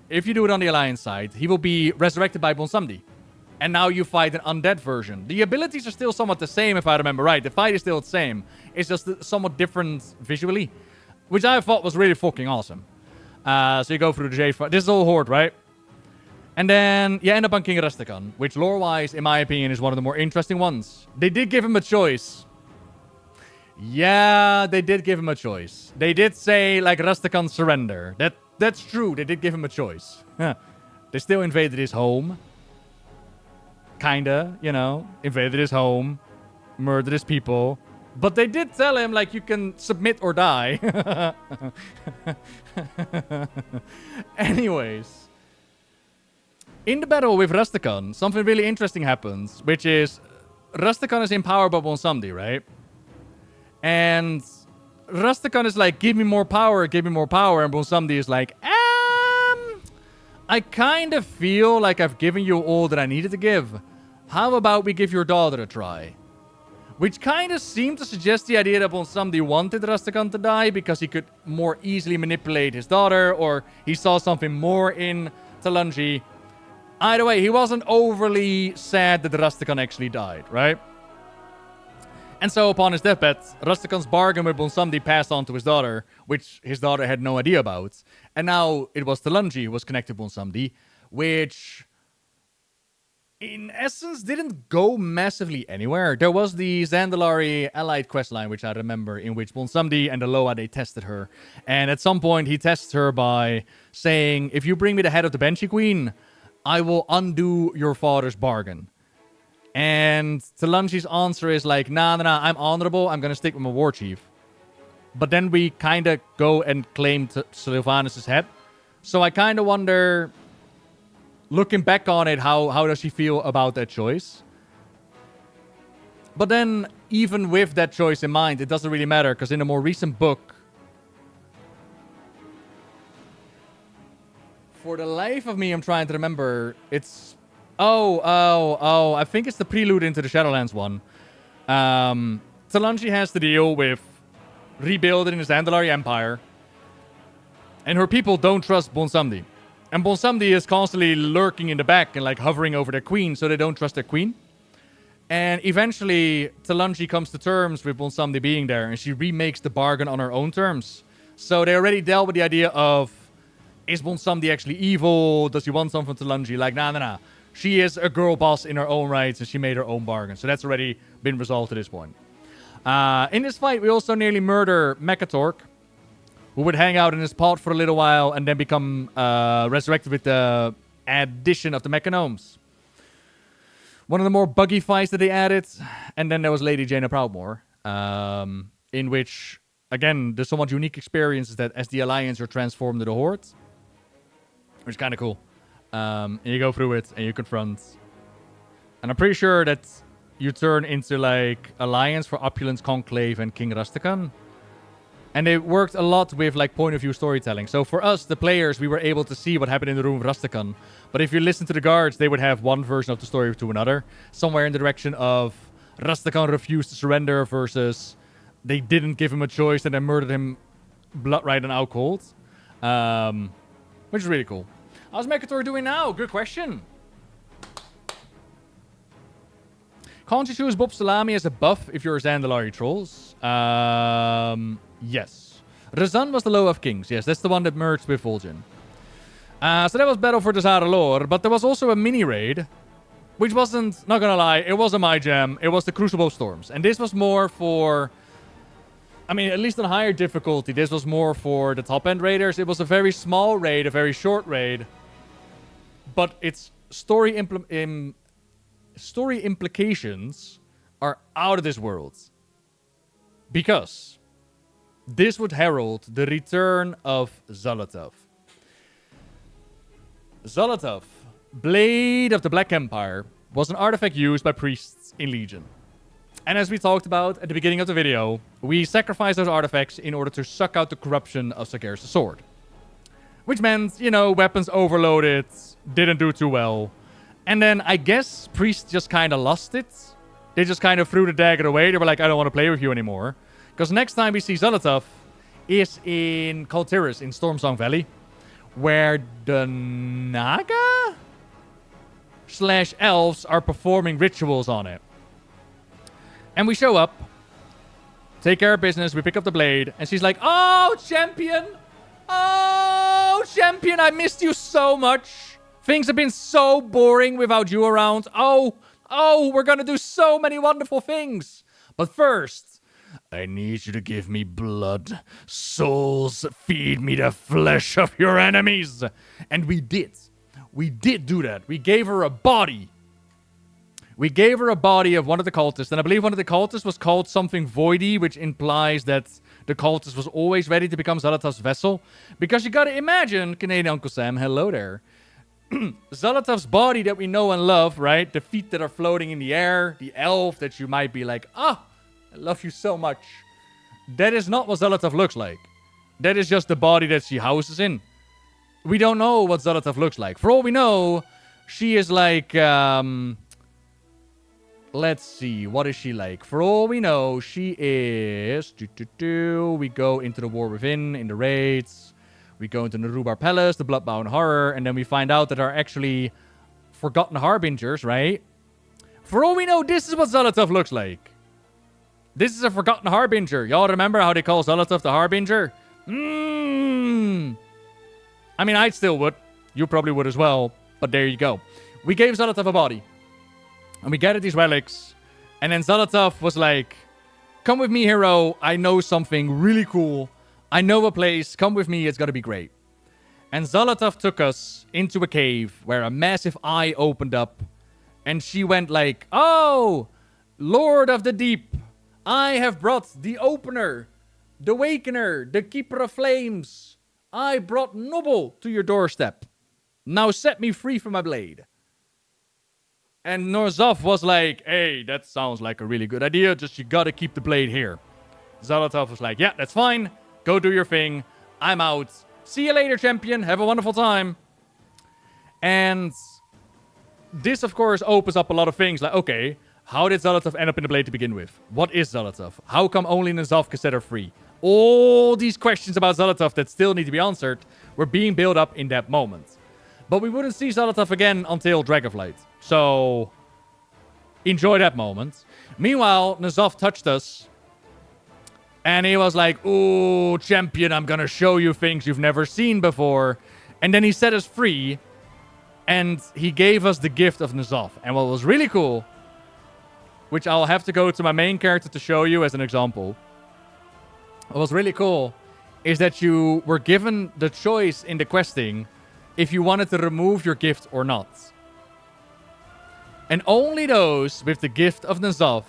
if you do it on the Alliance side, he will be resurrected by Bonsamdi. And now you fight an undead version. The abilities are still somewhat the same, if I remember right. The fight is still the same. It's just somewhat different visually, which I thought was really fucking awesome. So you go through the Jade fight. This is all Horde, right? And then you end up on King Rastakhan, which lore-wise, in my opinion, is one of the more interesting ones. They did give him a choice. Yeah, they did give him a choice. They did say, like, Rastakhan surrender. That's true. They did give him a choice. They still invaded his home. Kinda, you know. Invaded his home. Murdered his people. But they did tell him, like, you can submit or die. Anyways. In the battle with Rastakhan, something really interesting happens, which is Rastakhan is empowered by Bonsamdi, right? And Rastakhan is like, give me more power, give me more power. And Bonsamdi is like, I kind of feel like I've given you all that I needed to give. How about we give your daughter a try? Which kind of seemed to suggest the idea that Bonsamdi wanted Rastakhan to die because he could more easily manipulate his daughter, or he saw something more in Talanji. Either way, he wasn't overly sad that Rastakhan actually died, right? And so upon his deathbed, Rastakhan's bargain with Bonsamdi passed on to his daughter, which his daughter had no idea about. And now it was Talanji who was connected to Bonsamdi, which in essence didn't go massively anywhere. There was the Zandalari allied questline, which I remember, in which Bonsamdi and the Loa, they tested her. And at some point he tests her by saying, if you bring me the head of the Banshee Queen, I will undo your father's bargain. And Talanji's answer is like, nah, I'm honorable. I'm going to stick with my war chief. But then we kind of go and claim Sylvanas' head. So I kind of wonder, looking back on it, how does she feel about that choice? But then, even with that choice in mind, it doesn't really matter. Because in a more recent book, for the life of me, I'm trying to remember, it's... Oh, I think it's the prelude into the Shadowlands one. Talanji has to deal with rebuilding the Zandalari Empire. And her people don't trust Bonsamdi. And Bonsamdi is constantly lurking in the back and like hovering over their queen, so they don't trust their queen. And eventually, Talanji comes to terms with Bonsamdi being there, and she remakes the bargain on her own terms. So they already dealt with the idea of, is Bonsamdi actually evil? Does he want something from Talanji? Like, nah. She is a girl boss in her own rights, and she made her own bargain. So that's already been resolved to this point. In this fight, we also nearly murder Mechatork, who would hang out in his pod for a little while and then become resurrected with the addition of the Mechanomes. One of the more buggy fights that they added. And then there was Lady Jaina Proudmoore, in which, again, the somewhat unique experience is that as the Alliance, you're transformed to the Horde, which is kind of cool. And you go through it and you confront. And I'm pretty sure that you turn into like Alliance for Opulence, Conclave, and King Rustican. And it worked a lot with like point of view storytelling. So for us, the players, we were able to see what happened in the room of Rustican. But if you listen to the guards, they would have one version of the story to another. Somewhere in the direction of Rustican refused to surrender versus they didn't give him a choice and then murdered him blood-right and out cold. Which is really cool. How's Mekator doing now? Good question. Can't you choose Bob Salami as a buff if you're a Zandalari trolls? Yes. Razan was the Low of Kings. Yes, that's the one that merged with Vol'jin. So that was Battle for the Zaralor, but there was also a mini-raid, which wasn't, not gonna lie, it wasn't my jam. It was the Crucible of Storms. And this was more for, I mean, at least on higher difficulty, this was more for the top-end raiders. It was a very small raid, a very short raid, but its story implications are out of this world. Because this would herald the return of Xal'atath. Xal'atath, Blade of the Black Empire, was an artifact used by priests in Legion. And as we talked about at the beginning of the video, we sacrificed those artifacts in order to suck out the corruption of Sargeras' sword. Which meant, you know, weapons overloaded, didn't do too well. And then I guess priests just kind of lost it. They just kind of threw the dagger away. They were like, I don't want to play with you anymore. Because next time we see Xal'atath is in Kul Tiras in Stormsong Valley, where the Naga / elves are performing rituals on it. And we show up, take care of business, we pick up the blade, and she's like, oh, champion! Oh, champion, I missed you so much! Things have been so boring without you around. Oh, we're gonna do so many wonderful things. But first, I need you to give me blood. Souls, feed me the flesh of your enemies. And we did. We did do that. We gave her a body. We gave her a body of one of the cultists. And I believe one of the cultists was called something voidy, which implies that the cultist was always ready to become Xal'atath's vessel. Because you gotta imagine, Canadian Uncle Sam, hello there. Xal'atath's body that we know and love, right? The feet that are floating in the air. The elf that you might be like, I love you so much. That is not what Xal'atath looks like. That is just the body that she houses in. We don't know what Xal'atath looks like. For all we know, she is like, let's see, what is she like? For all we know, she is, we go into the War Within, in the raids. We go into the Rubar Palace, the Bloodbound Horror, and then we find out that there are actually Forgotten Harbingers, right? For all we know, this is what Xal'atath looks like. This is a Forgotten Harbinger. Y'all remember how they call Xal'atath the Harbinger? I mean, I still would. You probably would as well. But there you go. We gave Xal'atath a body. And we gathered these relics. And then Xal'atath was like, come with me, hero. I know something really cool. I know a place. Come with me. It's going to be great. And Xal'atath took us into a cave where a massive eye opened up. And she went like, oh, Lord of the Deep. I have brought the Opener, the Awakener, the Keeper of Flames. I brought Noble to your doorstep. Now set me free from my blade. And Norzov was like, hey, that sounds like a really good idea. Just you gotta keep the blade here. Xal'atath was like, yeah, that's fine. Go do your thing. I'm out. See you later, champion. Have a wonderful time. And this, of course, opens up a lot of things. Like, okay, how did Xal'atath end up in the blade to begin with? What is Xal'atath? How come only N'Zoth can set her free? All these questions about Xal'atath that still need to be answered were being built up in that moment. But we wouldn't see Xal'atath again until Dragonflight. So, enjoy that moment. Meanwhile, N'Zoth touched us. And he was like, ooh, champion, I'm gonna show you things you've never seen before. And then he set us free. And he gave us the gift of N'Zoth. And what was really cool, which I'll have to go to my main character to show you as an example. What was really cool is that you were given the choice in the questing if you wanted to remove your gift or not. And only those with the gift of N'Zoth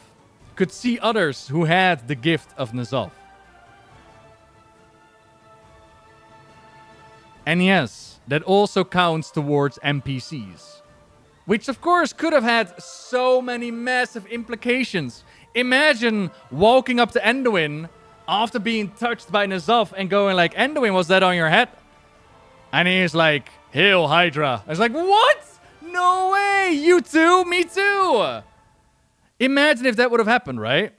could see others who had the gift of N'Zoth. And yes, that also counts towards NPCs. Which, of course, could have had so many massive implications. Imagine walking up to Anduin after being touched by N'Zoth and going like, Anduin, was that on your head? And he's like, Hail Hydra. I was like, what? No way! You too? Me too! Imagine if that would have happened, right?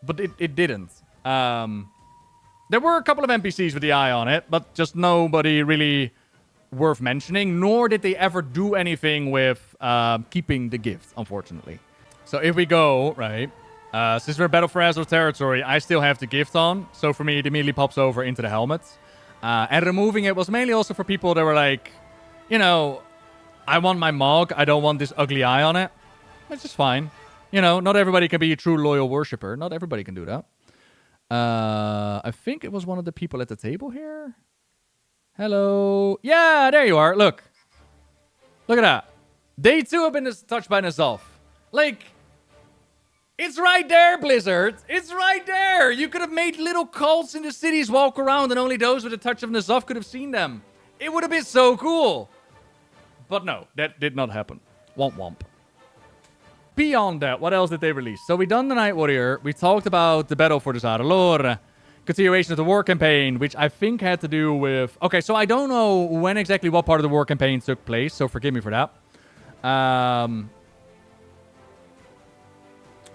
But it didn't. There were a couple of NPCs with the eye on it, but just nobody really worth mentioning, nor did they ever do anything with keeping the gift, unfortunately. So if we go, right, since we're Battle for Azeroth territory, I still have the gift on. So for me, it immediately pops over into the helmet. And removing it was mainly also for people that were like, you know, I want my Mog, I don't want this ugly eye on it. That's just fine. You know, not everybody can be a true loyal worshipper. Not everybody can do that. I think it was one of the people at the table here. Hello. Yeah, there you are. Look. Look at that. They too have been touched by N'Zoth. Like, it's right there, Blizzard. It's right there. You could have made little cults in the cities walk around and only those with a touch of N'Zoth could have seen them. It would have been so cool. But no, that did not happen. Womp womp. Beyond that, what else did they release? So we done the Night Warrior. We talked about the Battle for the Zandalar. Continuation of the war campaign, which I think had to do with... Okay, so I don't know when exactly what part of the war campaign took place, so forgive me for that.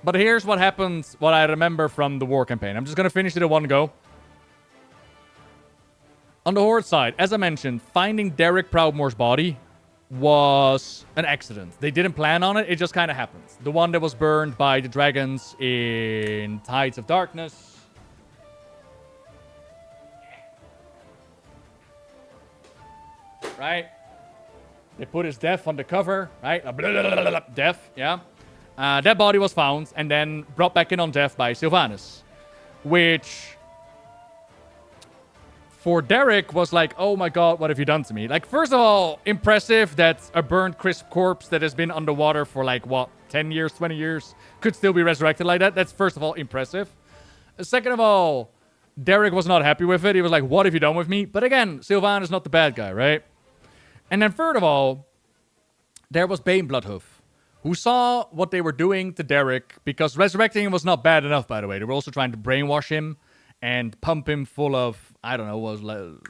But here's what happens, what I remember from the war campaign. I'm just going to finish it in one go. On the Horde side, as I mentioned, finding Derek Proudmoore's body was an accident. They didn't plan on it, it just kind of happened. The one that was burned by the dragons in Tides of Darkness. Right? They put his death on the cover, right? Death, yeah. That body was found and then brought back in on death by Sylvanas. Which, for Derek, was like, oh my god, what have you done to me? Like, first of all, impressive that a burnt crisp corpse that has been underwater for like, what, 10 years, 20 years, could still be resurrected like that. That's, first of all, impressive. Second of all, Derek was not happy with it. He was like, what have you done with me? But again, Sylvanas is not the bad guy, right? And then third of all, there was Bane Bloodhoof, who saw what they were doing to Derek, because resurrecting him was not bad enough, by the way. They were also trying to brainwash him and pump him full of, I don't know, was like...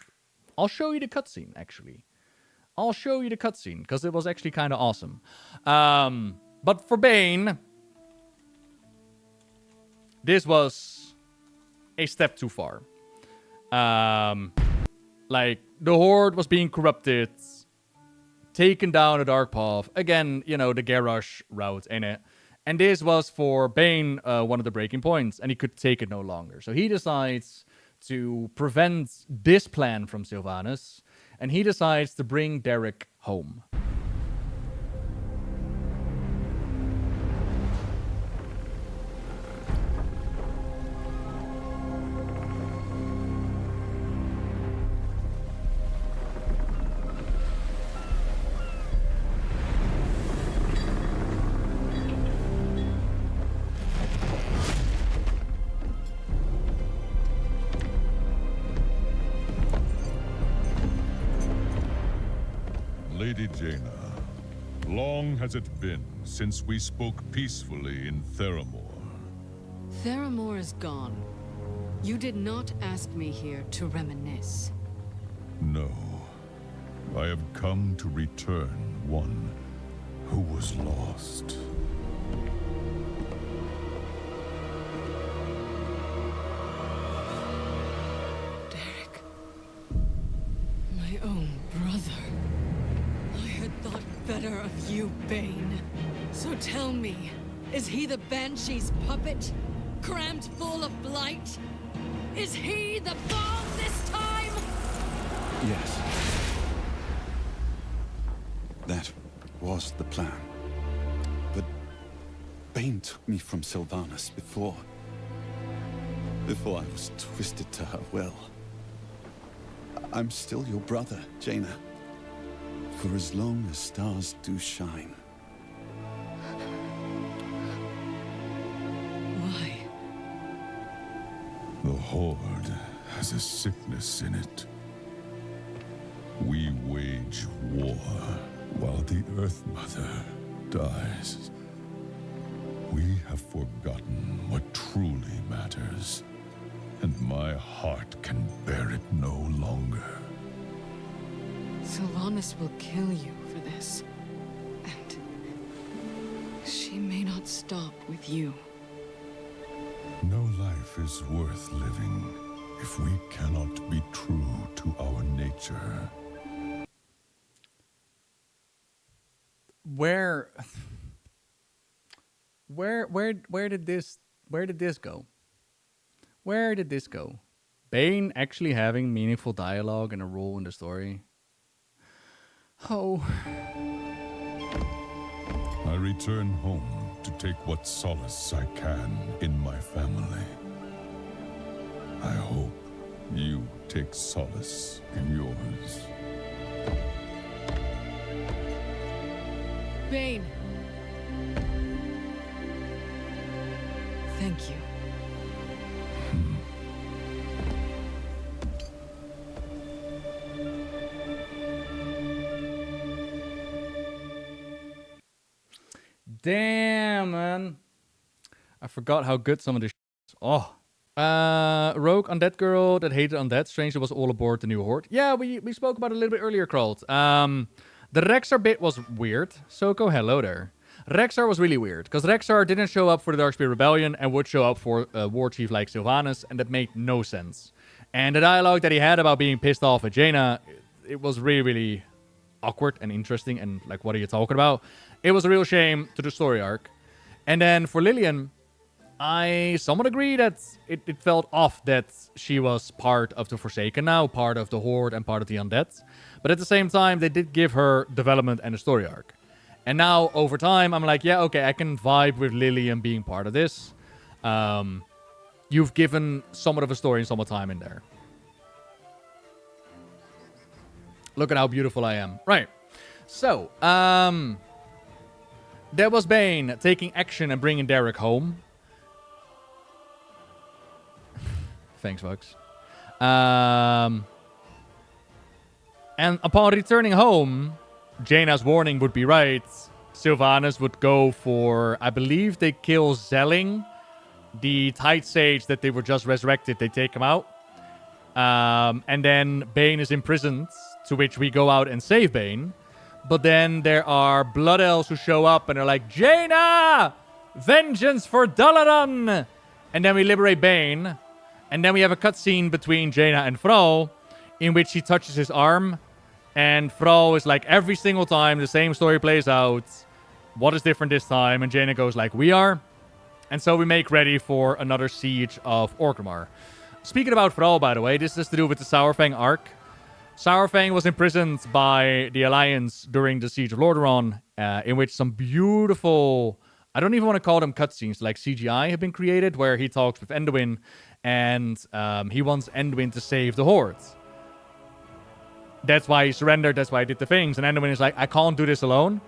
I'll show you the cutscene, actually. I'll show you the cutscene, because it was actually kind of awesome. But for Bane, this was a step too far. Like, the Horde was being corrupted, taken down a dark path. Again, you know, the Garrosh route in it. And this was for Bane one of the breaking points, and he could take it no longer. So he decides to prevent this plan from Sylvanas, and he decides to bring Derek home. Lady Jaina, long has it been since we spoke peacefully in Theramore. Theramore is gone. You did not ask me here to reminisce. No. I have come to return one who was lost. Derek. My own brother. I had thought better of you, Bane. So tell me, is he the Banshee's puppet? Crammed full of blight? Is he the bomb this time? Yes. That was the plan. But Bane took me from Sylvanas before I was twisted to her will. I'm still your brother, Jaina. For as long as stars do shine. Why? The Horde has a sickness in it. We wage war while the Earth Mother dies. We have forgotten what truly matters, and my heart can bear it no longer. Sylvanas will kill you for this. And she may not stop with you. No life is worth living if we cannot be true to our nature. Where did this go? Where did this go? Bane actually having meaningful dialogue and a role in the story. Oh. I return home to take what solace I can in my family. I hope you take solace in yours. Bane. Thank you. Damn, man. I forgot how good some of this is. Oh. Rogue Undead Girl that hated Undead. Strangely was all aboard the new Horde. Yeah, we spoke about it a little bit earlier, Kralt. The Rexar bit was weird. Soko, hello there. Rexar was really weird, because Rexar didn't show up for the Darkspear Rebellion and would show up for a war chief like Sylvanas, and that made no sense. And the dialogue that he had about being pissed off at Jaina, it was really, really awkward and interesting, and like, what are you talking about? It was a real shame to the story arc. And then for Lillian, I somewhat agree that it felt off that she was part of the Forsaken now, part of the Horde and part of the Undead. But at the same time, they did give her development and a story arc. And now, over time, I'm like, yeah, okay, I can vibe with Lillian being part of this. You've given somewhat of a story and somewhat time in there. Look at how beautiful I am. Right. So, there was Bane taking action and bringing Derek home. Thanks, folks. And upon returning home, Jaina's warning would be right. Sylvanas would go for, I believe they kill Zelling, the Tide Sage that they were just resurrected. They take him out. And then Bane is imprisoned, to which we go out and save Bane. But then there are Blood Elves who show up and are like, Jaina! Vengeance for Dalaran! And then we liberate Bane. And then we have a cutscene between Jaina and Thrall, in which he touches his arm. And Thrall is like, every single time the same story plays out. What is different this time? And Jaina goes like, we are. And so we make ready for another siege of Orgrimmar. Speaking about Thrall, by the way, this is to do with the Saurfang arc. Saurfang was imprisoned by the Alliance during the Siege of Lordaeron, in which some beautiful, I don't even want to call them cutscenes, like CGI have been created, where he talks with Enduin, and he wants Enduin to save the Horde. That's why he surrendered, that's why he did the things, and Enduin is like, I can't do this alone.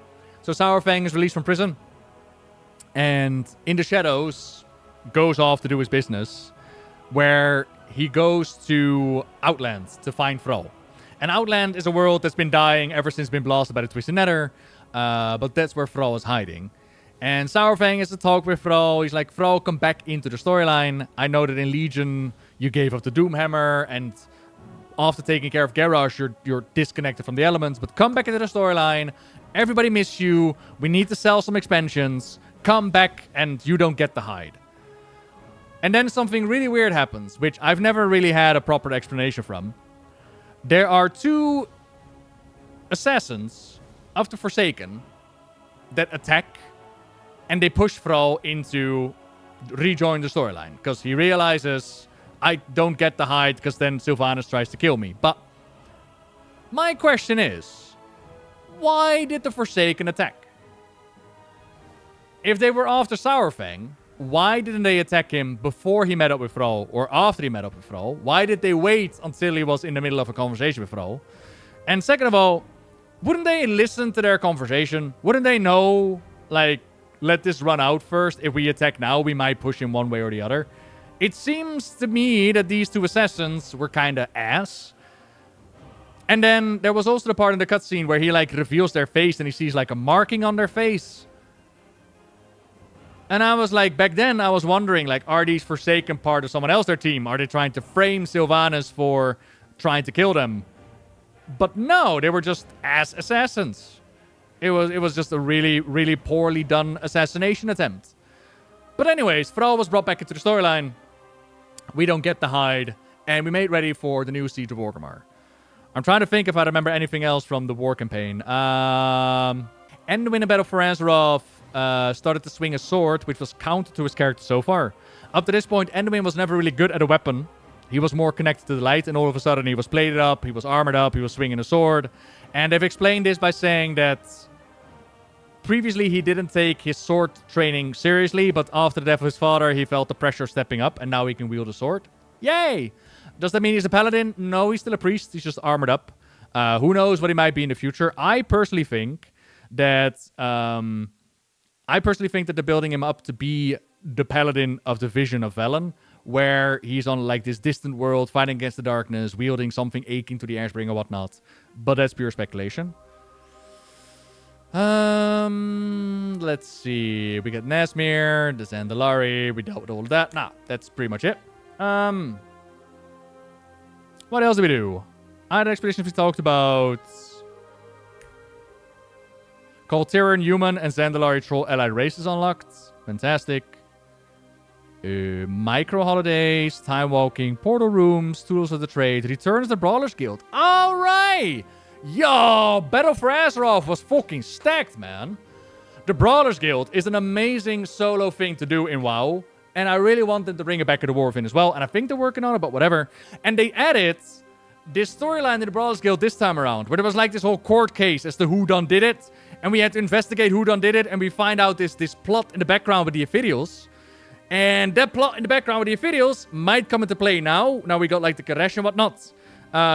So Saurfang is released from prison, and in the shadows, goes off to do his business, where he goes to Outland to find Thrall. And Outland is a world that's been dying ever since it's been blasted by the Twisted Nether. But that's where Thrall is hiding. And Saurfang has to talk with Thrall. He's like, Thrall, come back into the storyline. I know that in Legion, you gave up the Doomhammer. And after taking care of Garrosh, you're disconnected from the elements. But come back into the storyline. Everybody miss you. We need to sell some expansions. Come back and you don't get the hide. And then something really weird happens, which I've never really had a proper explanation from. There are two assassins of the Forsaken that attack, and they push Thrall into rejoin the storyline, because he realizes, I don't get the hide, because then Sylvanas tries to kill me. But my question is, why did the Forsaken attack? If they were after Saurfang, why didn't they attack him before he met up with Thrall or after he met up with Thrall? Why did they wait until he was in the middle of a conversation with Thrall? And second of all, wouldn't they listen to their conversation? Wouldn't they know, like, let this run out first? If we attack now, we might push him one way or the other. It seems to me that these two assassins were kind of ass. And then there was also the part in the cutscene where he like reveals their face and he sees like a marking on their face. And I was like, back then I was wondering, like, are these Forsaken part of someone else, their team? Are they trying to frame Sylvanas for trying to kill them? But no, they were just assassins. It was just a really, really poorly done assassination attempt. But anyways, Thrall was brought back into the storyline. We don't get the hide, and we made ready for the new Siege of Orgrimmar. I'm trying to think if I remember anything else from the war campaign. Enduin in Battle for Azeroth started to swing a sword, which was counter to his character so far. Up to this point, Enduin was never really good at a weapon. He was more connected to the light, and all of a sudden he was plated up, he was armored up, he was swinging a sword. And they've explained this by saying that previously he didn't take his sword training seriously, but after the death of his father, he felt the pressure stepping up, and now he can wield a sword. Yay! Does that mean he's a paladin? No, he's still a priest. He's just armored up. Who knows what he might be in the future? I personally think that they're building him up to be the paladin of the Vision of Velen, where he's on like this distant world, fighting against the darkness, wielding something akin to the Ashbringer or whatnot. But that's pure speculation. Let's see. We got Nesmir, the Zandalari. We dealt with all of that. Nah, that's pretty much it. What else did we do? Other expeditions we talked about. Kul Tiras human and Zandalari troll allied races unlocked. Fantastic. Micro holidays, time walking, portal rooms, tools of the trade, returns the Brawlers Guild. All right. Yo, Battle for Azeroth was fucking stacked, man. The Brawlers Guild is an amazing solo thing to do in WoW. And I really want them to bring it back to the Warfin as well. And I think they're working on it, but whatever. And they added this storyline in the Brawlers Guild this time around, where there was like this whole court case as to who done did it. And we had to investigate who done did it. And we find out this plot in the background with the Ophidials. And that plot in the background with the Ophidials might come into play now. Now we got like the Karesh and whatnot.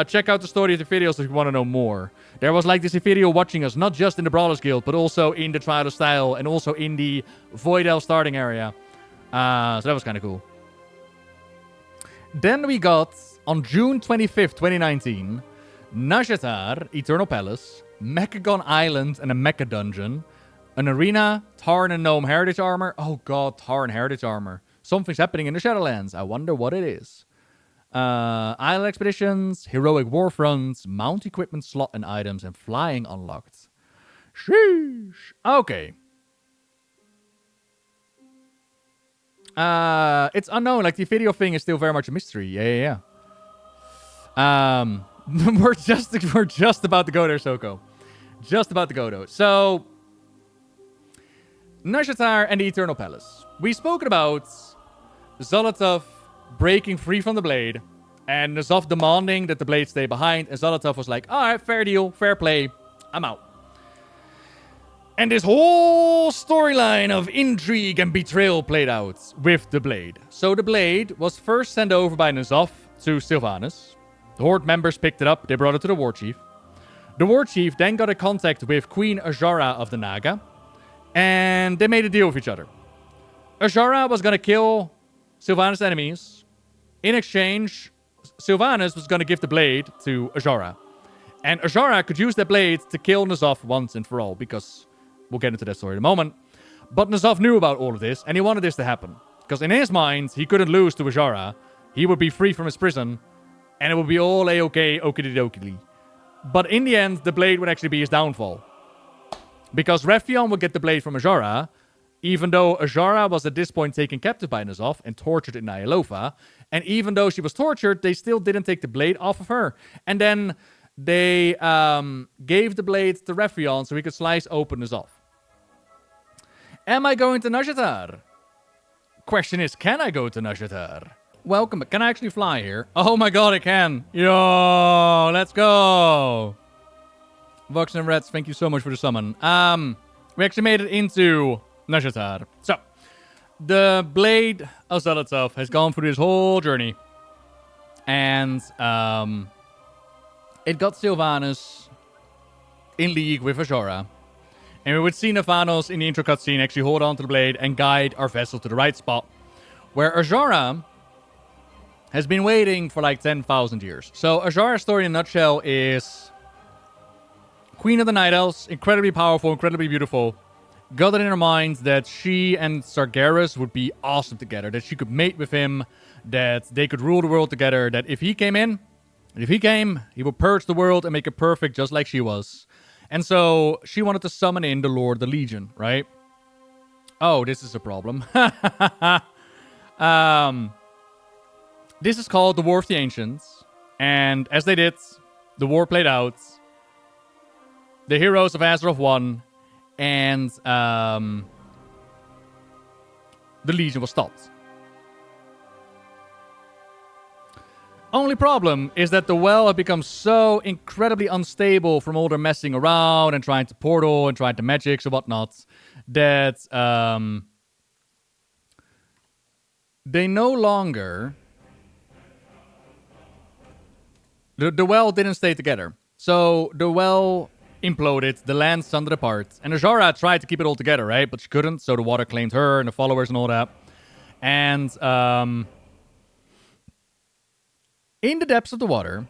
Check out the story of the Ophidials if you want to know more. There was like this Ophidial watching us, not just in the Brawlers Guild, but also in the Trial of Style and also in the Voidel starting area. So that was kind of cool. Then we got, on June 25th, 2019, Nazjatar, Eternal Palace, Mechagon Island and a Mecha Dungeon, an arena, Tarn and Gnome Heritage Armor. Oh god, Tarn Heritage Armor. Something's happening in the Shadowlands. I wonder what it is. Island Expeditions, Heroic Warfronts, Mount Equipment Slot and Items, and Flying unlocked. Sheesh. Okay. It's unknown. Like, the video thing is still very much a mystery. Yeah. We're just about to go there, Soko. Just about to go, though. So, Nazjatar and the Eternal Palace. We've spoken about Zolotov breaking free from the Blade, and N'Zoth demanding that the Blade stay behind, and Zolotov was like, alright, fair deal, fair play, I'm out. And this whole storyline of intrigue and betrayal played out with the Blade. So the Blade was first sent over by N'Zoth to Sylvanas. The Horde members picked it up, they brought it to the War Chief. The War Chief then got in contact with Queen Azara of the Naga, and they made a deal with each other. Azara was going to kill Sylvanas' enemies. In exchange, Sylvanas was going to give the blade to Azara. And Azara could use that blade to kill N'Zoth once and for all, because we'll get into that story in a moment. But N'Zoth knew about all of this, and he wanted this to happen. Because in his mind, he couldn't lose to Azara. He would be free from his prison, and it would be all A-okay, okie-dokie. But in the end, the blade would actually be his downfall. Because Rephion would get the blade from Azara, even though Azara was at this point taken captive by N'Zoth and tortured in Nyalova. And even though she was tortured, they still didn't take the blade off of her. And then they gave the blade to Rephion so he could slice open N'Zoth. Am I going to Nazjatar? Question is, can I go to Nazjatar? Welcome. Can I actually fly here? Oh my god, I can. Yo, let's go. Vox and Reds, thank you so much for the summon. We actually made it into Nazjatar. So, the Blade of Zolotov has gone through this whole journey. And it got Sylvanas in league with Azara. And we would see Navanos in the intro cutscene actually hold on to the blade and guide our vessel to the right spot. Where Azara has been waiting for like 10,000 years. So Azara's story in a nutshell is Queen of the Night Elves, incredibly powerful, incredibly beautiful, got it in her mind that she and Sargeras would be awesome together, that she could mate with him, that they could rule the world together, that if he came, he would purge the world and make it perfect just like she was. And so she wanted to summon in the Lord of the Legion, right? Oh, this is a problem. This is called the War of the Ancients. And as they did, the war played out. The heroes of Azeroth won. And the Legion was stopped. Only problem is that the well had become so incredibly unstable from all their messing around and trying to portal and trying to magics and whatnot that they no longer... The well didn't stay together. So the well imploded, the land sundered apart, and Azara tried to keep it all together, right? But she couldn't, so the water claimed her and the followers and all that. And in the depths of the water,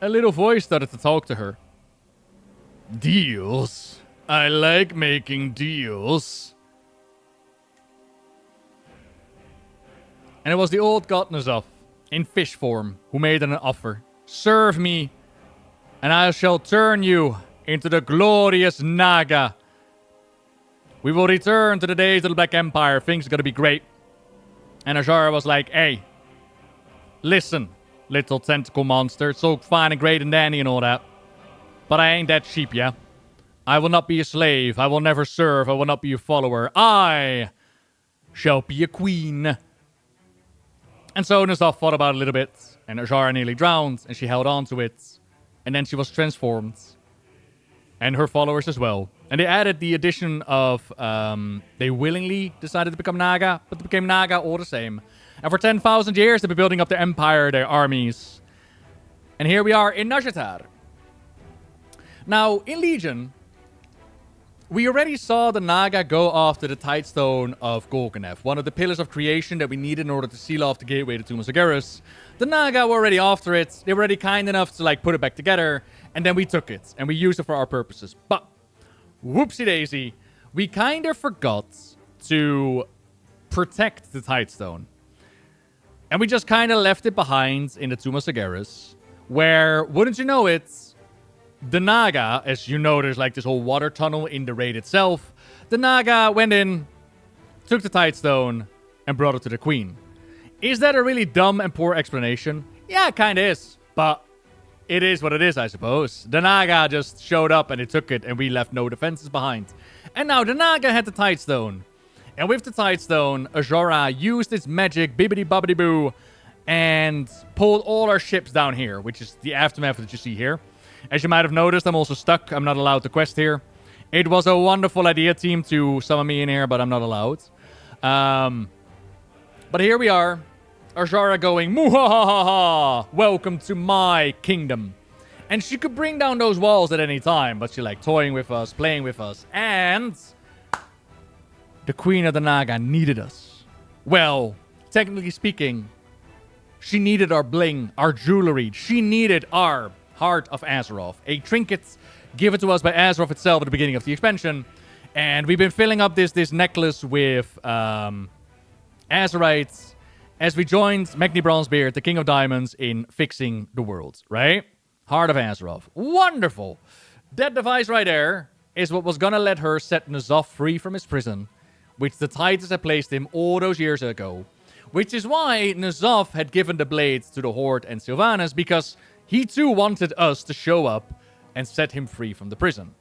a little voice started to talk to her. Deals? I like making deals. And it was the old god N'Zoth, in fish form, who made an offer. Serve me, and I shall turn you into the glorious Naga. We will return to the days of the Black Empire. Things are gonna be great. And Azara was like, hey, listen, little tentacle monster. It's so fine and great and dandy and all that. But I ain't that cheap, yeah? I will not be a slave. I will never serve. I will not be a follower. I shall be a queen. And so N'Zoth thought about it a little bit, and Azara nearly drowned, and she held on to it. And then she was transformed. And her followers as well. And they added the addition of, they willingly decided to become Naga, but they became Naga all the same. And for 10,000 years, they've been building up their empire, their armies. And here we are in Nazjatar. Now, in Legion, we already saw the Naga go after the Tidestone of Gul'dan, one of the pillars of creation that we needed in order to seal off the gateway to Tomb of Sargeras. The Naga were already after it. They were already kind enough to like put it back together. And then we took it. And we used it for our purposes. But, whoopsie daisy, we kind of forgot to protect the Tidestone. And we just kind of left it behind in the Tomb of Sargeras. Where, wouldn't you know it, the Naga, as you know, there's like this whole water tunnel in the raid itself. The Naga went in, took the Tidestone, and brought it to the Queen. Is that a really dumb and poor explanation? Yeah, it kind of is. But it is what it is, I suppose. The Naga just showed up and they took it, and we left no defenses behind. And now the Naga had the Tidestone. And with the Tidestone, Azara used its magic, bibbidi-bobbidi-boo, and pulled all our ships down here, which is the aftermath that you see here. As you might have noticed, I'm also stuck. I'm not allowed to quest here. It was a wonderful idea, team, to summon me in here, but I'm not allowed. But here we are. Azara going, Muhahaha! Welcome to my kingdom. And she could bring down those walls at any time, but she like toying with us, playing with us. And the Queen of the Naga needed us. Well, technically speaking, she needed our bling, our jewelry. She needed our Heart of Azeroth, a trinket given to us by Azeroth itself at the beginning of the expansion. And we've been filling up this necklace with Azerites as we joined Magni Bronzebeard, the King of Diamonds, in fixing the world, right? Heart of Azeroth. Wonderful! That device right there is what was gonna let her set N'Zoth free from his prison, which the Titans had placed him all those years ago. Which is why N'Zoth had given the blades to the Horde and Sylvanas, because he too wanted us to show up and set him free from the prison.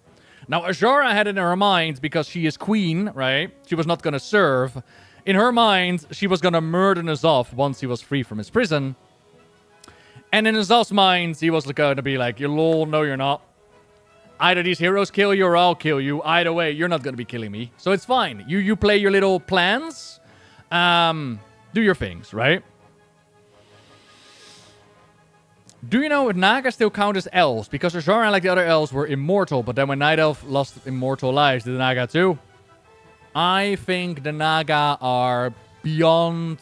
Now, Azara had it in her mind, because she is queen, right? She was not going to serve. In her mind, she was going to murder N'Zoth once he was free from his prison. And in N'Zoth's mind, he was going to be like, you lol, no you're not. Either these heroes kill you or I'll kill you. Either way, you're not going to be killing me. So it's fine. You play your little plans. Do your things, right? Do you know if Naga still count as elves? Because Azara, like the other elves, were immortal. But then when Night Elf lost immortal lives, did the Naga too? I think the Naga are beyond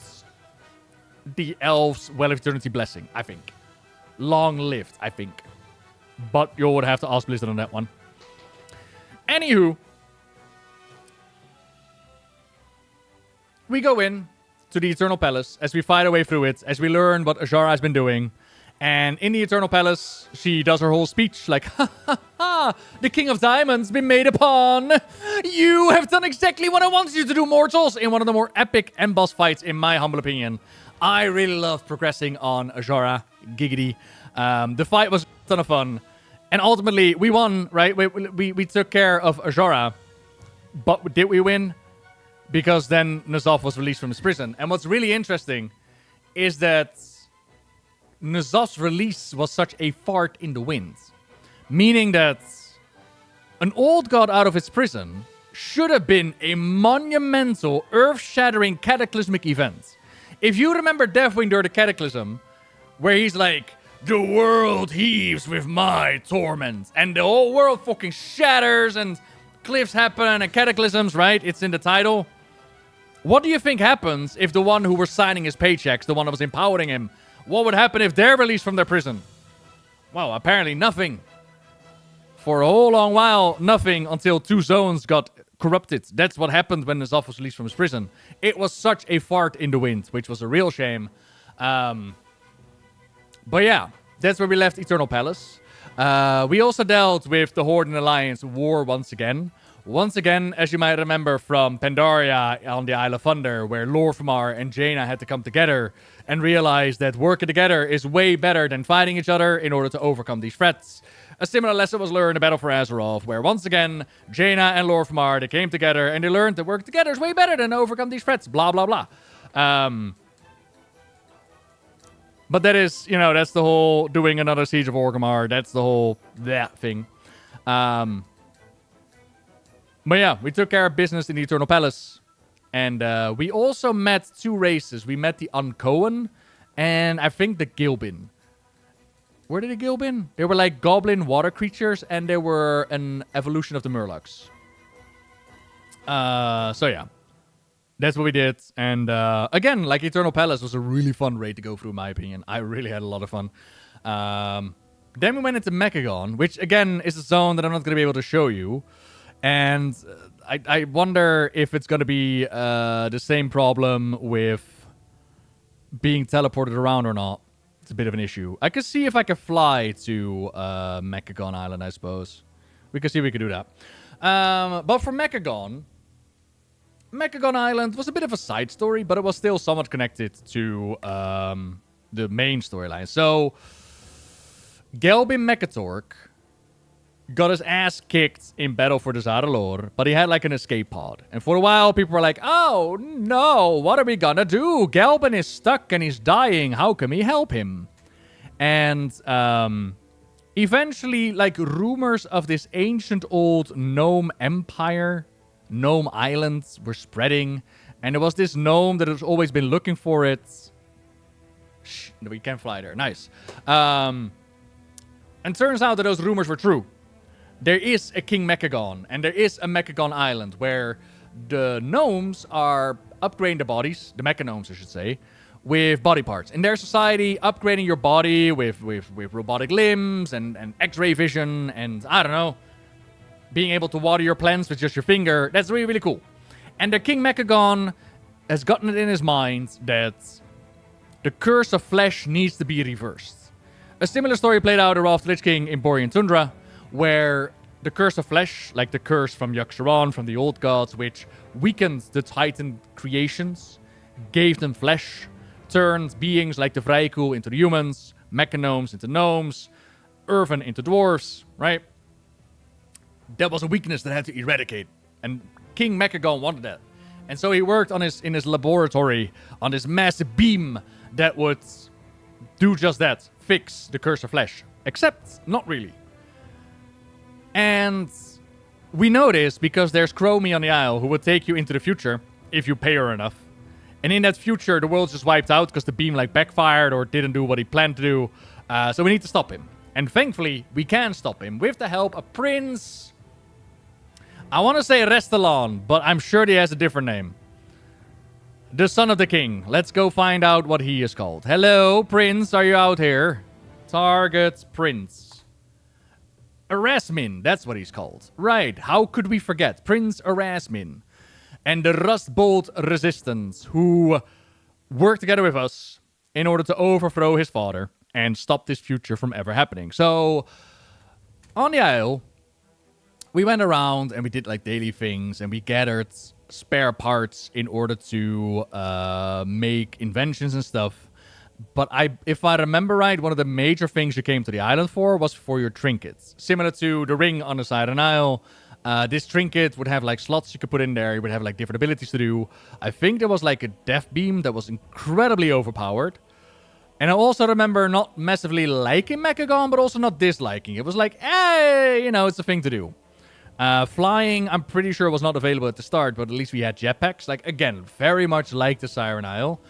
the elves' Well of Eternity blessing, I think. Long-lived, I think. But you would have to ask Blizzard on that one. Anywho, we go in to the Eternal Palace as we fight our way through it, as we learn what Azara has been doing. And in the Eternal Palace, she does her whole speech like, ha ha ha, the King of Diamonds been made upon. You have done exactly what I wanted you to do, mortals, in one of the more epic end boss fights, in my humble opinion. I really love progressing on Azara, giggity. The fight was a ton of fun. And ultimately, we won, right? We took care of Azara. But did we win? Because then N'Zoth was released from his prison. And what's really interesting is that N'Zoth's release was such a fart in the wind. Meaning that an old god out of his prison should have been a monumental, earth-shattering, cataclysmic event. If you remember Deathwing during the Cataclysm, where he's like, the world heaves with my torment, and the whole world fucking shatters, and cliffs happen, and cataclysms, right? It's in the title. What do you think happens if the one who was signing his paychecks, the one that was empowering him, what would happen if they're released from their prison? Well, apparently nothing. For a whole long while, nothing, until 2 zones got corrupted. That's what happened when N'Zoth was released from his prison. It was such a fart in the wind, which was a real shame. But yeah, that's where we left Eternal Palace. We also dealt with the Horde and Alliance war once again. Once again, as you might remember from Pandaria on the Isle of Thunder, where Lorfmar and Jaina had to come together and realize that working together is way better than fighting each other in order to overcome these threats. A similar lesson was learned in Battle for Azeroth, where once again, Jaina and Lorfmar, they came together and they learned that working together is way better than to overcome these threats, blah, blah, blah. But that is, you know, that's the whole doing another Siege of Orgrimmar. That's the whole that thing. But yeah, we took care of business in the Eternal Palace. And we also met 2 races. We met the Uncohen and I think the Gilbin. Were they the Gilbin? They were like goblin water creatures and they were an evolution of the Murlocs. So yeah. That's what we did. And again, like Eternal Palace was a really fun raid to go through, in my opinion. I really had a lot of fun. Then we went into Mechagon, which again is a zone that I'm not going to be able to show you. And I wonder if it's going to be the same problem with being teleported around or not. It's a bit of an issue. I could see if I could fly to Mechagon Island, I suppose. We could see if we could do that. But for Mechagon Island was a bit of a side story, but it was still somewhat connected to the main storyline. So, Gelbin Mechatork got his ass kicked in Battle for the Zandalar, but he had like an escape pod. And for a while, people were like, oh no, what are we gonna do? Gelbin is stuck and he's dying. How can we help him? And eventually, like, rumors of this ancient old gnome empire, gnome islands, were spreading. And there was this gnome that has always been looking for it. Shh, we can't fly there. Nice. And turns out that those rumors were true. There is a King Mechagon, and there is a Mechagon Island where the gnomes are upgrading the bodies, the Mechagnomes, I should say, with body parts. In their society, upgrading your body with robotic limbs and X-ray vision and, I don't know, being able to water your plants with just your finger, that's really, really cool. And the King Mechagon has gotten it in his mind that the curse of flesh needs to be reversed. A similar story played out in Wrath of the Lich King in Borean Tundra, where the curse of flesh, like the curse from Yogg-Saron, from the old gods, which weakened the Titan creations, gave them flesh, turned beings like the Vrykul into the humans, Mechagnomes into gnomes, Earthen into dwarves, right? That was a weakness that had to eradicate, and King Mechagon wanted that. And so he worked on in his laboratory on this massive beam that would do just that, fix the curse of flesh. Except, not really. And we know this because there's Chromie on the Isle who will take you into the future if you pay her enough. And in that future, the world's just wiped out because the beam like backfired or didn't do what he planned to do. So we need to stop him. And thankfully, we can stop him with the help of Prince... I want to say Restalon, but I'm sure he has a different name. The son of the king. Let's go find out what he is called. Hello, prince. Are you out here? Target prince. Erasmin. That's what he's called. Right. How could we forget? Prince Erasmin. And the Rustbolt Resistance, who worked together with us in order to overthrow his father and stop this future from ever happening. So, on the Isle, we went around and we did like daily things and we gathered spare parts in order to make inventions and stuff. But if I remember right, one of the major things you came to the island for was for your trinkets. Similar to the ring on the side of an isle, this trinket would have like slots you could put in there. It would have like different abilities to do. I think there was like a death beam that was incredibly overpowered. And I also remember not massively liking Mechagon, but also not disliking. It was like, hey, you know, it's a thing to do. Flying, I'm pretty sure was not available at the start, but at least we had jetpacks. Like, again, very much like the Siren Isle.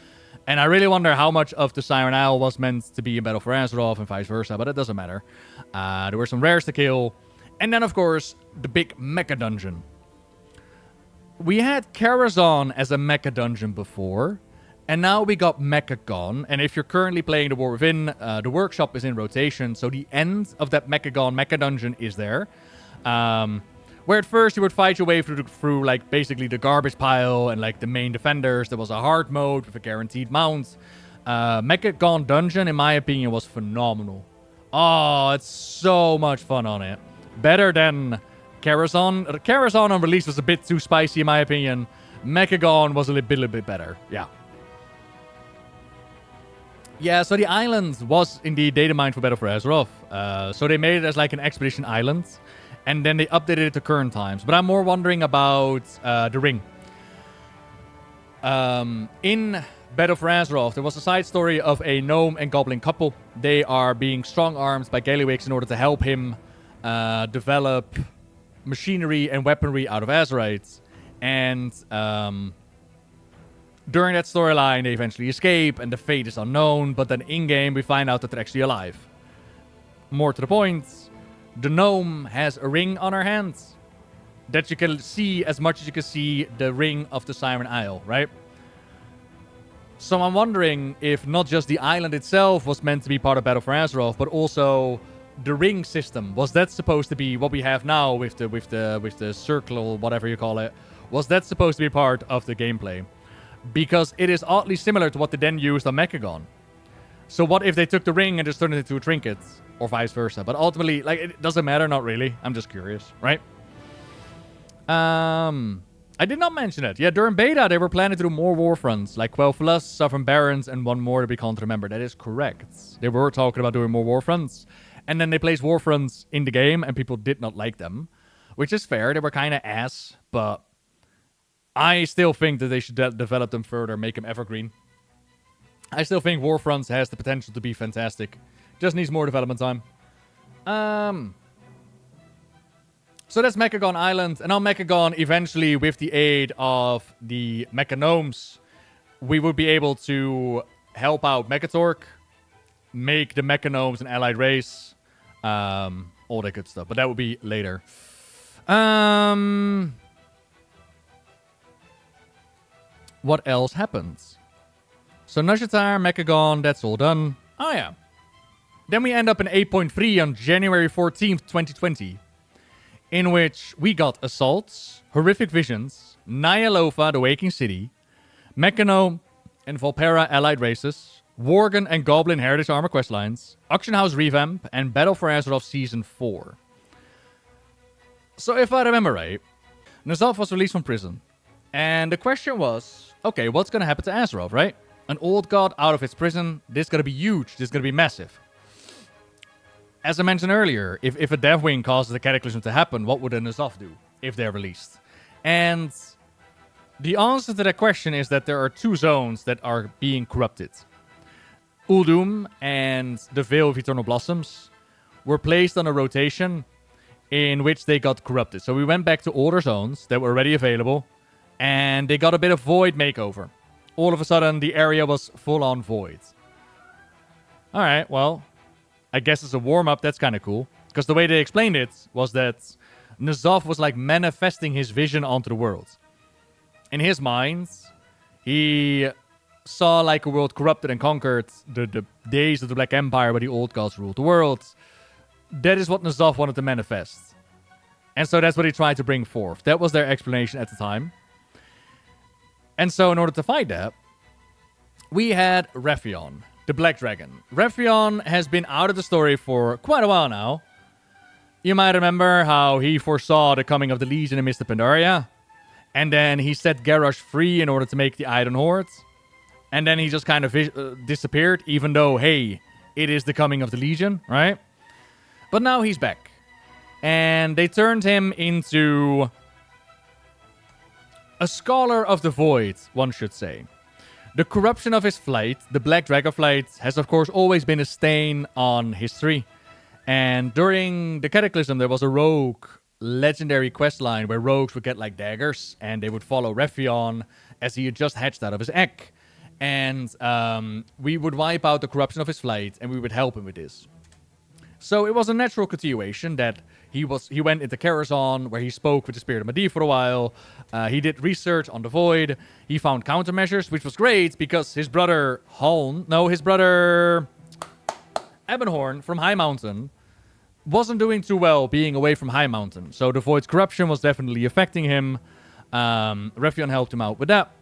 And I really wonder how much of the Siren Isle was meant to be in Battle for Azeroth and vice versa, but it doesn't matter. There were some rares to kill. And then, of course, the big mecha dungeon. We had Karazhan as a mecha dungeon before, and now we got Mechagon. And if you're currently playing the War Within, the workshop is in rotation, so the end of that Mechagon mecha dungeon is there. Where at first you would fight your way through like basically the garbage pile and like the main defenders. There was a hard mode with a guaranteed mount. Mechagon dungeon, in my opinion, was phenomenal. Oh, it's so much fun on it. Better than Karazhan. Karazhan on release was a bit too spicy, in my opinion. Mechagon was a little bit better. Yeah. Yeah, so the island was indeed data mined for Battle for Azeroth. So they made it as like an expedition island. And then they updated it to current times. But I'm more wondering about the ring. In Battle for Azeroth, there was a side story of a gnome and goblin couple. They are being strong-armed by Gallywix in order to help him develop machinery and weaponry out of Azerite. And during that storyline, they eventually escape, and the fate is unknown. But then in-game, we find out that they're actually alive. More to the point, the gnome has a ring on her hand that you can see as much as you can see the ring of the Siren Isle, right? So I'm wondering if not just the island itself was meant to be part of Battle for Azeroth, but also the ring system. Was that supposed to be what we have now with the circle, whatever you call it? Was that supposed to be part of the gameplay? Because it is oddly similar to what they then used on Mechagon. So what if they took the ring and just turned it into a trinket? Or vice versa. But ultimately, like, it doesn't matter, not really. I'm just curious, right? I did not mention it. Yeah, during beta, they were planning to do more war fronts. Like Quel'Thalas, Sovereign Barons, and one more that we can't remember. That is correct. They were talking about doing more war fronts. And then they placed war fronts in the game, and people did not like them. Which is fair. They were kind of ass. But I still think that they should develop them further. Make them evergreen. I still think war fronts has the potential to be fantastic. Just needs more development time. So that's Mechagon Island. And on Mechagon, eventually, with the aid of the Mechagnomes, we would be able to help out Mechatork, make the Mechagnomes an allied race, all that good stuff. But that would be later. What else happens? So Nashatar, Mechagon, that's all done. Oh yeah. Then we end up in 8.3 on January 14th, 2020. In which we got Assaults, Horrific Visions, Nyalova, the Waking City, Mechanome and Volpera allied races, Worgen and Goblin Heritage Armor questlines, Auction House Revamp, and Battle for Azeroth Season 4. So if I remember right, N'Zoth was released from prison. And the question was, okay, what's going to happen to Azeroth, right? An old god out of its prison, this is going to be huge, this is going to be massive. As I mentioned earlier, if a Deathwing causes a cataclysm to happen, what would a N'Zoth do if they're released? And the answer to that question is that there are two zones that are being corrupted. Uldum and the Veil of Eternal Blossoms were placed on a rotation in which they got corrupted. So we went back to older zones that were already available, and they got a bit of Void makeover. All of a sudden, the area was full-on Void. Alright, well, I guess it's a warm-up. That's kind of cool. Because the way they explained it was that N'Zoth was like manifesting his vision onto the world. In his mind, He saw like a world corrupted and conquered, the days of the Black Empire where the old gods ruled the world. That is what N'Zoth wanted to manifest. And so that's what he tried to bring forth. That was their explanation at the time. And so in order to fight that, we had Rephion, the Black Dragon. Rephion has been out of the story for quite a while now. You might remember how he foresaw the coming of the Legion in Mr. Pandaria. And then he set Garrosh free in order to make the Iron Horde. And then he just kind of disappeared, even though, hey, it is the coming of the Legion, right? But now he's back. And they turned him into a Scholar of the Void, one should say. The corruption of his flight, the Black Dragon flight, has of course always been a stain on history. And during the Cataclysm, there was a rogue legendary questline where rogues would get like daggers and they would follow Rephion as he had just hatched out of his egg. And we would wipe out the corruption of his flight and we would help him with this. So it was a natural continuation that he went into Karazhan, where he spoke with the Spirit of Medivh for a while. He did research on the Void. He found countermeasures, which was great because his brother Ebonhorn from High Mountain wasn't doing too well being away from High Mountain. So the Void's corruption was definitely affecting him. Rephion helped him out with that.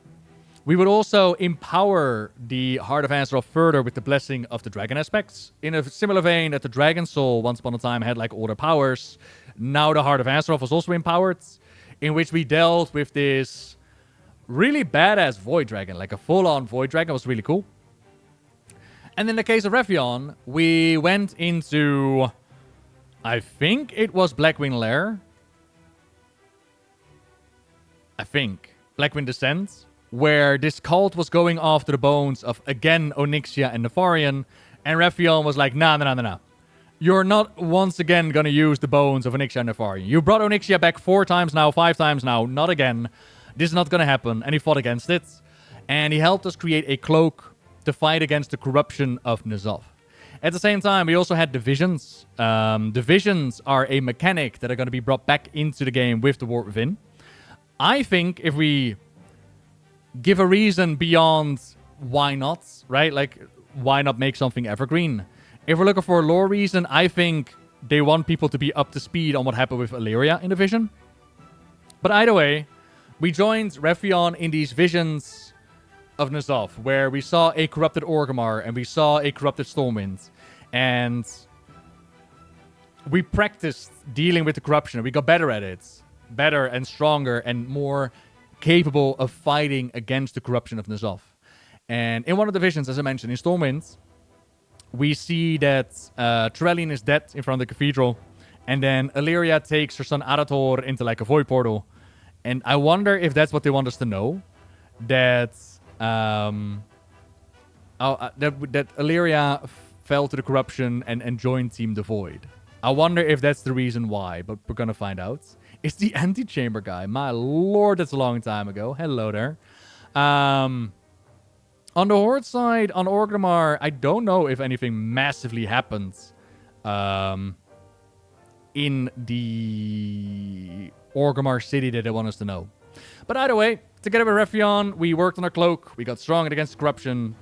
We would also empower the Heart of Azeroth further with the blessing of the dragon aspects. In a similar vein that the Dragon Soul once upon a time had like all the powers. Now the Heart of Azeroth was also empowered. In which we dealt with this really badass Void Dragon. Like a full-on Void Dragon. It was really cool. And in the case of Rephion, we went into, I think it was Blackwing Lair. I think. Blackwing Descent. Where this cult was going after the bones of, again, Onyxia and Nefarian. And Rephion was like, nah. You're not once again going to use the bones of Onyxia and Nefarian. You brought Onyxia back 4 times now, 5 times now. Not again. This is not going to happen. And he fought against it. And he helped us create a cloak to fight against the corruption of N'Zoth. At the same time, we also had divisions. Divisions are a mechanic that are going to be brought back into the game with the War Within. I think if we give a reason beyond why not, right? Like, why not make something evergreen? If we're looking for a lore reason, I think they want people to be up to speed on what happened with Illyria in the Vision. But either way, we joined Rephion in these visions of N'Zoth, where we saw a corrupted Orgrimmar and we saw a corrupted Stormwind. And we practiced dealing with the corruption. We got better at it. Better and stronger and more capable of fighting against the corruption of N'Zoth. And in one of the visions, as I mentioned, in Stormwind, we see that Trellian is dead in front of the cathedral. And then Illyria takes her son Arator into like a void portal. And I wonder if that's what they want us to know. That that Illyria fell to the corruption and joined Team the Void. I wonder if that's the reason why, but we're gonna find out. It's the Antechamber guy. My lord, that's a long time ago. Hello there. On the Horde side, on Orgrimmar, I don't know if anything massively happened in the Orgrimmar city that they want us to know. But either way, together with Rephion, we worked on our cloak. We got strong against corruption.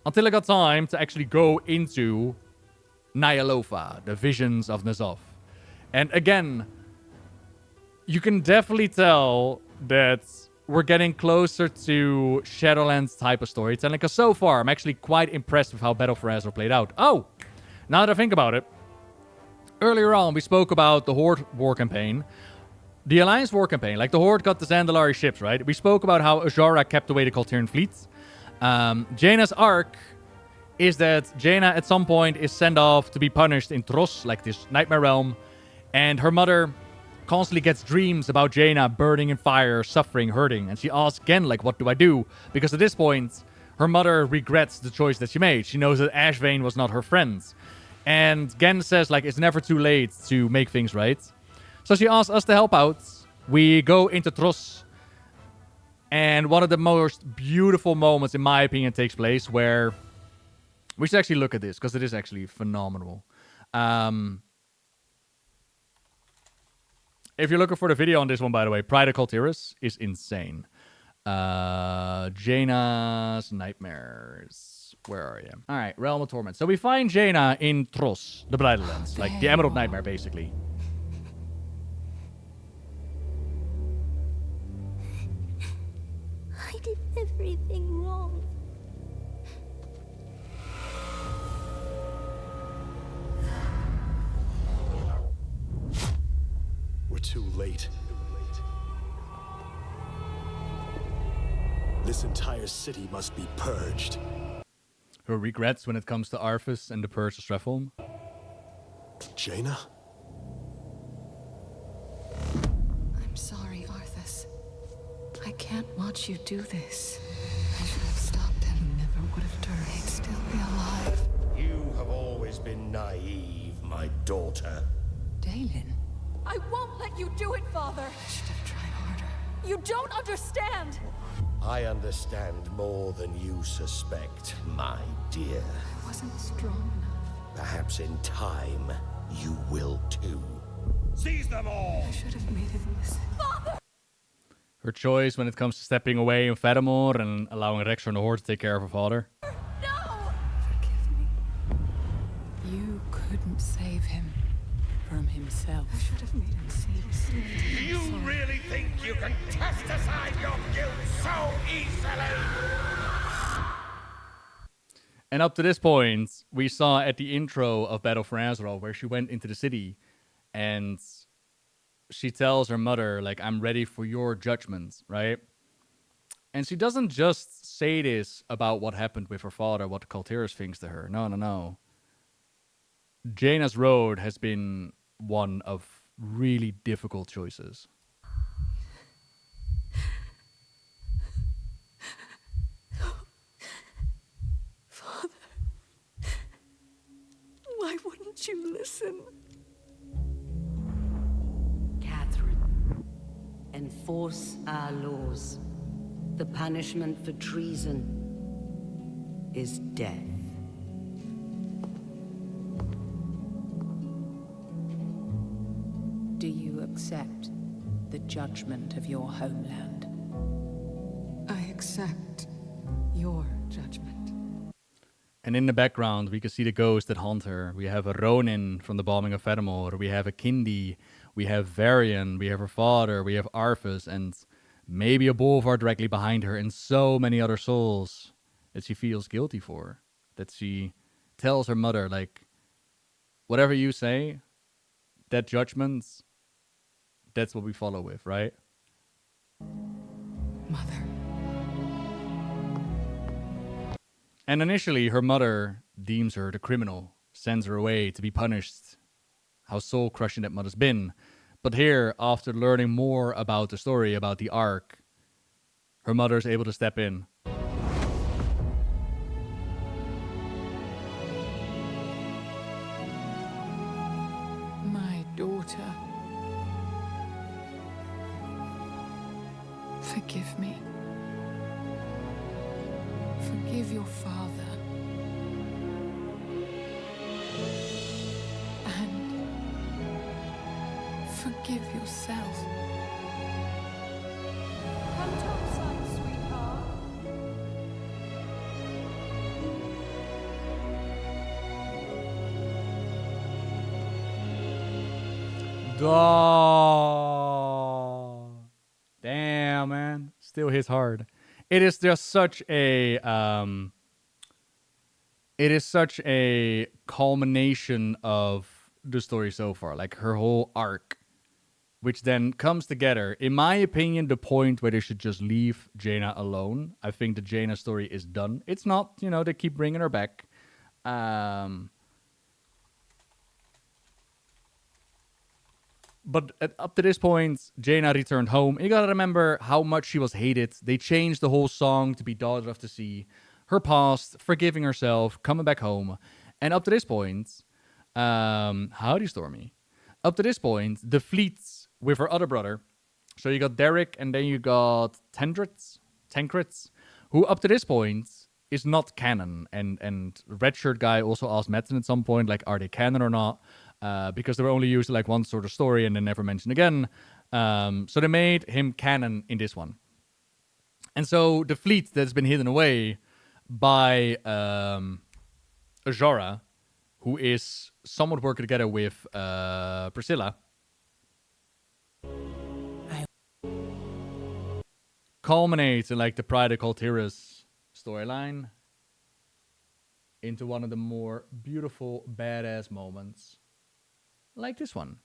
Until I got time to actually go into Ny'alotha, the visions of N'Zoth. And again, you can definitely tell that we're getting closer to Shadowlands type of storytelling. Because so far, I'm actually quite impressed with how Battle for Azeroth played out. Oh, now that I think about it. Earlier on, we spoke about the Horde war campaign. The Alliance war campaign. Like, the Horde got the Zandalari ships, right? We spoke about how Azara kept away the Kul fleet. Jaina's arc is that Jaina at some point is sent off to be punished in Tross, like this nightmare realm. And her mother constantly gets dreams about Jaina burning in fire, suffering, hurting. And she asks again, like, what do I do? Because at this point, her mother regrets the choice that she made. She knows that Ashvane was not her friend. And Gen says, like, it's never too late to make things right. So she asks us to help out. We go into Tross. And one of the most beautiful moments, in my opinion, takes place where we should actually look at this, because it is actually phenomenal. If you're looking for the video on this one, by the way, Pride of Kul Tiras is insane. Jaina's nightmares. Where are you? All right, Realm of Torment. So we find Jaina in Tros, the Blighterlands, like the Emerald Nightmare, basically. I did everything wrong. We're too late. This entire city must be purged. Her regrets when it comes to Arthas and the Purge of Stratholme. Jaina? I'm sorry, Arthas. I can't watch you do this. I should have stopped him. He never would have turned. He'd still be alive. You have always been naive, my daughter. Dalen. I won't let you do it, Father! I should have tried harder. You don't understand! I understand more than you suspect, my dear. I wasn't strong enough. Perhaps in time, you will too. Seize them all! I should have made him listen. Her choice when it comes to stepping away in Fedamore and allowing Rexor and the Horde to take care of her father. No! Forgive me. You couldn't save him from himself. I should have made him see this. Do you really think you can cast aside your guilt so easily? And up to this point, we saw at the intro of Battle for Azeroth where she went into the city and she tells her mother, like, I'm ready for your judgment, right? And she doesn't just say this about what happened with her father, what Kul Tiras thinks to her. No. Jaina's road has been one of really difficult choices. Father. Why wouldn't you listen? Catherine, enforce our laws. The punishment for treason is death. Do you accept the judgment of your homeland? I accept your judgment. And in the background, we can see the ghosts that haunt her. We have a Ronin from the bombing of Fedamore. We have a Kindi. We have Varian. We have her father. We have Arthas. And maybe a Bolvar directly behind her. And so many other souls that she feels guilty for. That she tells her mother, like, whatever you say, that judgment, that's what we follow with, right? Mother. And initially, her mother deems her the criminal, sends her away to be punished. How soul-crushing that mother's been. But here, after learning more about the story, about the Ark, her mother is able to step in. My daughter. Forgive me. Forgive your father. And forgive yourself. Come topside, sweetheart. Damn, man. Still hits hard. It is just such a culmination of the story so far, like her whole arc, which then comes together. In my opinion, the point where they should just leave Jaina alone. I think the Jaina story is done. It's not, they keep bringing her back. But up to this point, Jaina returned home. You gotta remember how much she was hated. They changed the whole song to be Daughter of the Sea. Her past, forgiving herself, coming back home. And up to this point, howdy Stormy. Up to this point, the fleets with her other brother. So you got Derek and then you got Tancreds, who up to this point is not canon. And Redshirt guy also asked Metzen at some point, like, are they canon or not? Because they were only used like one sort of story and then never mentioned again. So they made him canon in this one. And so the fleet that's been hidden away by Azora, who is somewhat working together with Priscilla, culminates in like the Pride of Kul Tiras storyline into one of the more beautiful, badass moments, like this one.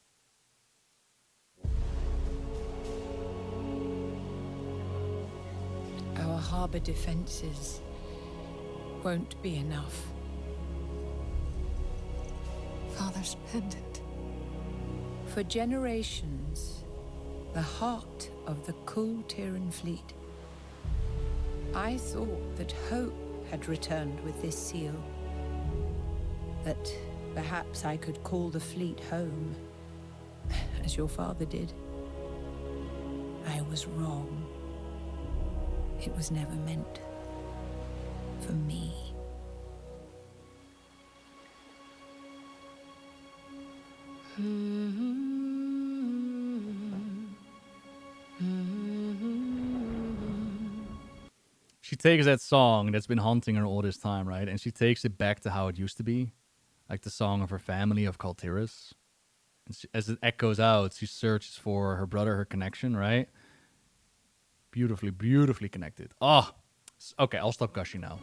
Our harbor defenses won't be enough. Father's pendant. For generations, the heart of the Kul Tiran fleet. I thought that hope had returned with this seal. That perhaps I could call the fleet home, as your father did. I was wrong. It was never meant for me. She takes that song that's been haunting her all this time, right? And she takes it back to how it used to be. Like the song of her family, of Kul Tiras. And she, as it echoes out, she searches for her brother, her connection, right? Beautifully, beautifully connected. Oh, okay, I'll stop gushing now.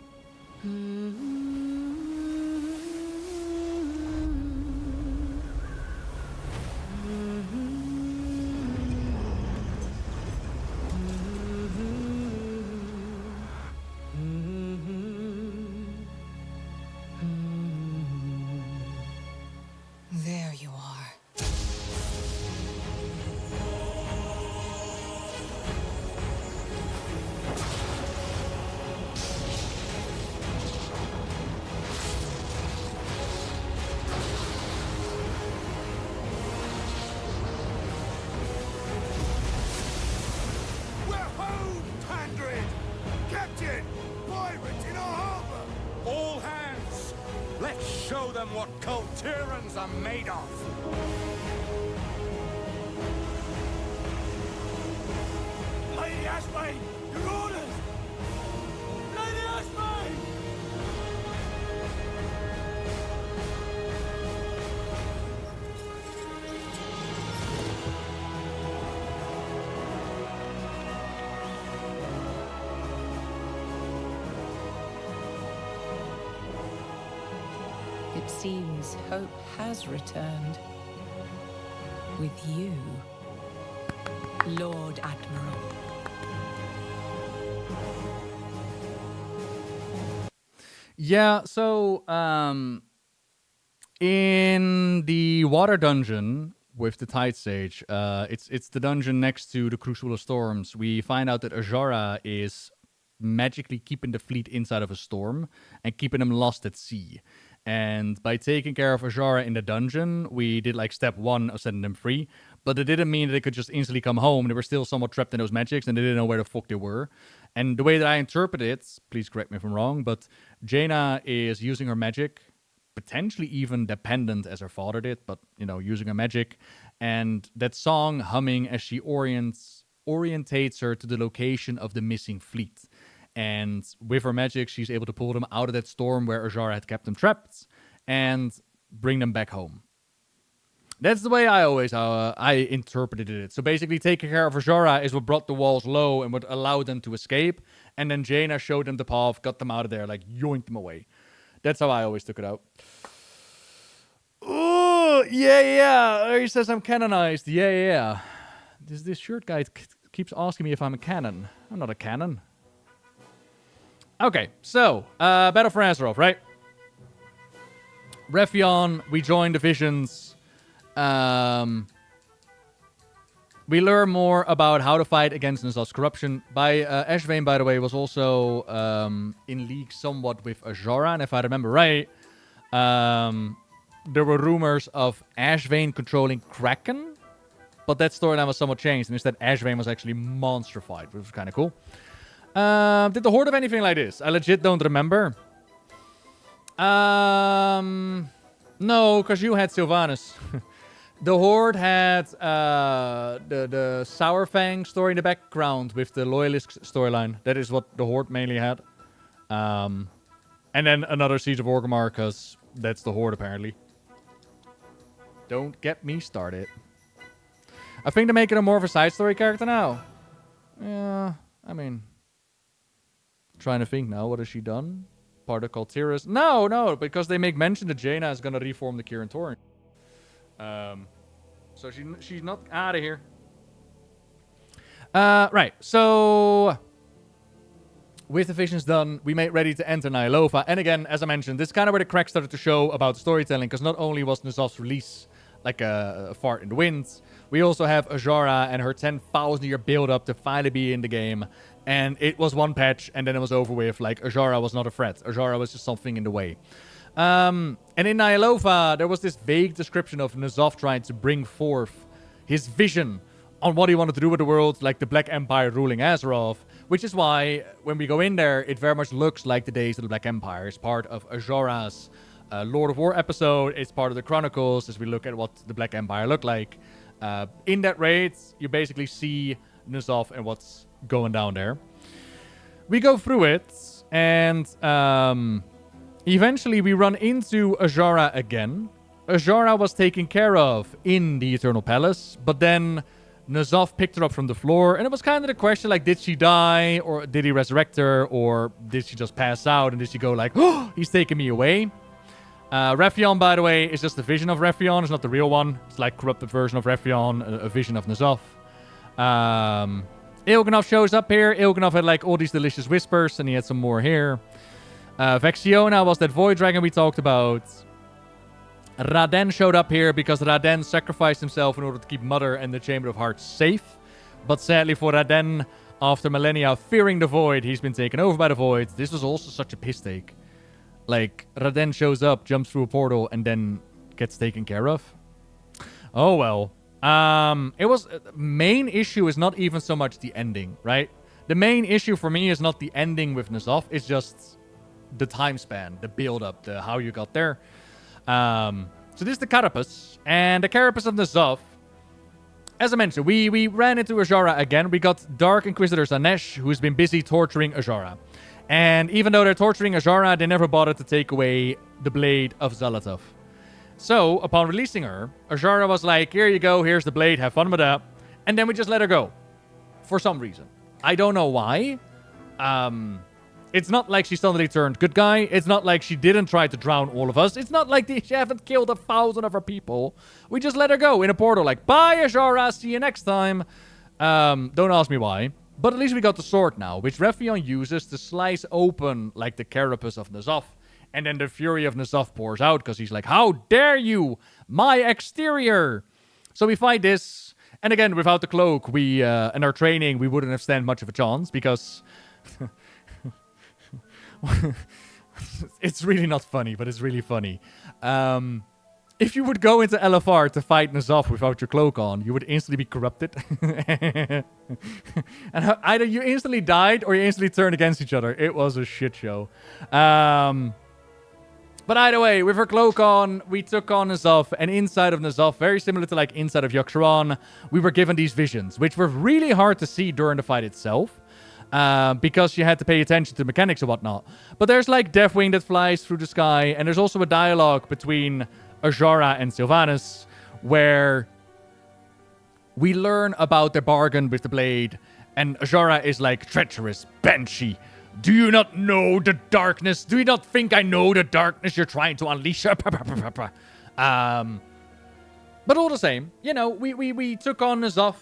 There you are. We're home, Tandrid! Captain! Pirates in our harbor! All hands! Let's show them what Kul Tirans are made of! Lady Ashbane! Your orders! Lady Ashbane! It seems hope has returned. With you, Lord Admiral. Yeah, so in the water dungeon with the Tide Sage, it's the dungeon next to the Crucible of Storms. We find out that Azora is magically keeping the fleet inside of a storm and keeping them lost at sea. And by taking care of Azora in the dungeon, we did like step one of setting them free. But it didn't mean that they could just instantly come home. They were still somewhat trapped in those magics and they didn't know where the fuck they were. And the way that I interpret it, please correct me if I'm wrong, but Jaina is using her magic, potentially even dependent as her father did, but, you know, using her magic. And that song humming as she orientates her to the location of the missing fleet. And with her magic, she's able to pull them out of that storm where Azora had kept them trapped and bring them back home. That's the way I always I interpreted it. So basically, taking care of Azora is what brought the walls low and what allowed them to escape. And then Jaina showed them the path, got them out of there, like yoinked them away. That's how I always took it out. Oh, yeah. He says I'm canonized. Yeah. This shirt guy keeps asking me if I'm a canon. I'm not a canon. Okay, so, Battle for Azeroth, right? Rephion, we join the Visions. We learn more about how to fight against Nizal's corruption. Ashvane, by the way, was also in league somewhat with Azora, and if I remember right, there were rumors of Ashvane controlling Kraken, but that storyline was somewhat changed, and instead Ashvane was actually monstrified, which was kind of cool. Did the Horde have anything like this? I legit don't remember. No, because you had Sylvanas. The Horde had the Sourfang story in the background with the Loyalist storyline. That is what the Horde mainly had. And then another Siege of Orgrimmar, because that's the Horde, apparently. Don't get me started. I think they're making him more of a side story character now. Yeah, I mean... Trying to think now, what has she done? Part of Kul Tiras. No, because they make mention that Jaina is going to reform the Kirin Tor. So she's not out of here. Right, so... With the visions done, we made ready to enter Nyalova. And again, as I mentioned, this is kind of where the crack started to show about storytelling. Because not only was N'Zoth's release like a fart in the wind, we also have Azara and her 10,000 year build-up to finally be in the game. And it was one patch, and then it was over with. Like, Azara was not a threat. Azara was just something in the way. And in Nyalova, there was this vague description of N'Zoth trying to bring forth his vision on what he wanted to do with the world, like the Black Empire ruling Azeroth. Which is why, when we go in there, it very much looks like the days of the Black Empire. It's part of Azara's Lord of War episode. It's part of the Chronicles, as we look at what the Black Empire looked like. In that raid, you basically see N'Zoth and what's going down there. We go through it, and eventually we run into Azara again. Azara was taken care of in the Eternal Palace, but then N'Zoth picked her up from the floor, and it was kind of the question, like, did she die, or did he resurrect her, or did she just pass out, and did she go like, oh, he's taking me away? Rephion, by the way, is just a vision of Rephion. It's not the real one. It's like a corrupted version of Rephion, a vision of N'Zoth. Il'gynoth shows up here. Il'gynoth had like all these delicious whispers, and he had some more here. Vexiona was that void dragon we talked about. Raden showed up here because Raden sacrificed himself in order to keep Mother and the Chamber of Hearts safe. But sadly for Raden, after millennia fearing the void, he's been taken over by the void. This was also such a piss take. Like, Raden shows up, jumps through a portal, and then gets taken care of. Oh well. Main issue is not even so much the ending, right? The main issue for me is not the ending with N'Zoth. It's just the time span, the build-up, how you got there. So this is the Carapace, and the Carapace of N'Zoth. As I mentioned, we ran into Azara again. We got Dark Inquisitor Zanesh, who's been busy torturing Azara. And even though they're torturing Azara, they never bothered to take away the blade of Xal'atath. So, upon releasing her, Azara was like, here you go, here's the blade, have fun with that. And then we just let her go. For some reason. I don't know why. It's not like she suddenly turned good guy. It's not like she didn't try to drown all of us. It's not like she haven't killed 1,000 of her people. We just let her go in a portal like, bye Azara, see you next time. Don't ask me why. But at least we got the sword now, which Rephion uses to slice open like the carapace of N'Zoth. And then the fury of N'Zoth pours out because he's like, how dare you, my exterior. So we fight this. And again, without the cloak, in our training, we wouldn't have stand much of a chance because... It's really not funny, but it's really funny. If you would go into LFR to fight N'Zoth without your cloak on, you would instantly be corrupted. And either you instantly died or you instantly turned against each other. It was a shit show. But either way, with her cloak on, we took on N'Zoth, and inside of N'Zoth, very similar to like inside of Yogg-Saron, we were given these visions, which were really hard to see during the fight itself. Because you had to pay attention to mechanics and whatnot. But there's like Deathwing that flies through the sky, and there's also a dialogue between Azara and Sylvanas, where we learn about their bargain with the blade, and Azara is like, treacherous Banshee, do you not know the darkness? Do you not think I know the darkness you're trying to unleash? But all the same, you know, we took on N'Zoth,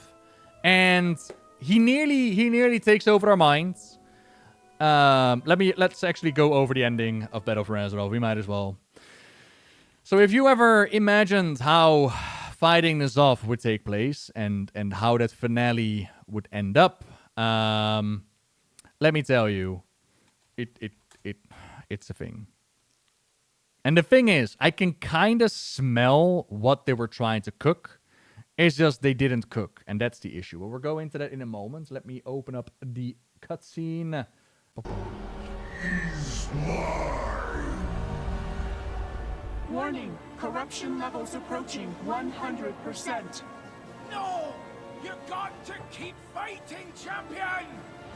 and he nearly takes over our minds. Let's actually go over the ending of Battle for Azeroth. We might as well. So if you ever imagined how fighting N'Zoth would take place and how that finale would end up, let me tell you, it's a thing. And the thing is, I can kind of smell what they were trying to cook. It's just they didn't cook, and that's the issue. Well, we'll go into that in a moment. Let me open up the cutscene. He's mine. Warning, corruption levels approaching 100%. No! You got to keep fighting, champion!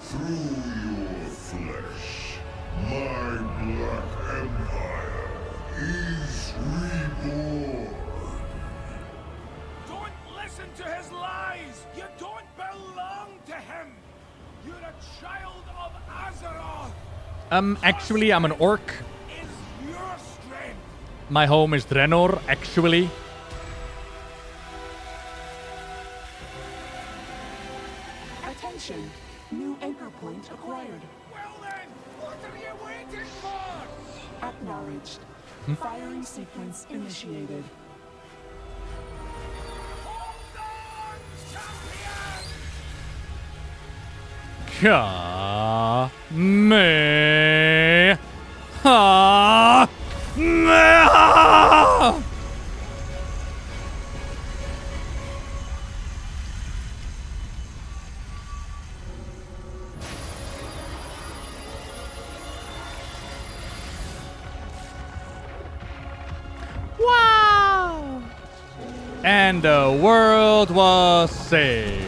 Through your flesh, my Black Empire is reborn. Don't listen to his lies! You don't belong to him! You're a child of Azeroth! Actually, I'm an orc. Is your strength! My home is Draenor, actually. Attention, new anchor point acquired. Well then, what are you waiting for? Acknowledged. Firing sequence initiated. Hold on, champion! Ka me ha me. Wow! And the world was saved.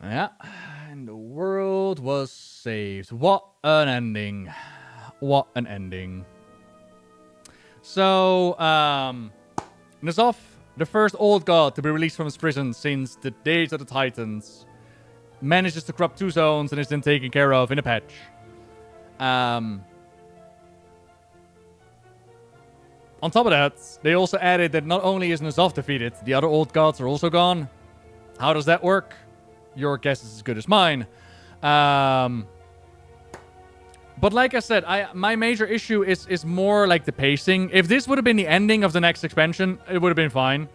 Yeah, and the world was saved. What an ending. What an ending. So, N'Zoth, the first old god to be released from his prison since the days of the Titans, manages to corrupt 2 zones and is then taken care of in a patch. On top of that, they also added that not only is N'Zoth defeated, the other old gods are also gone. How does that work? Your guess is as good as mine. But like I said, my major issue is more like the pacing. If this would have been the ending of the next expansion, it would have been fine.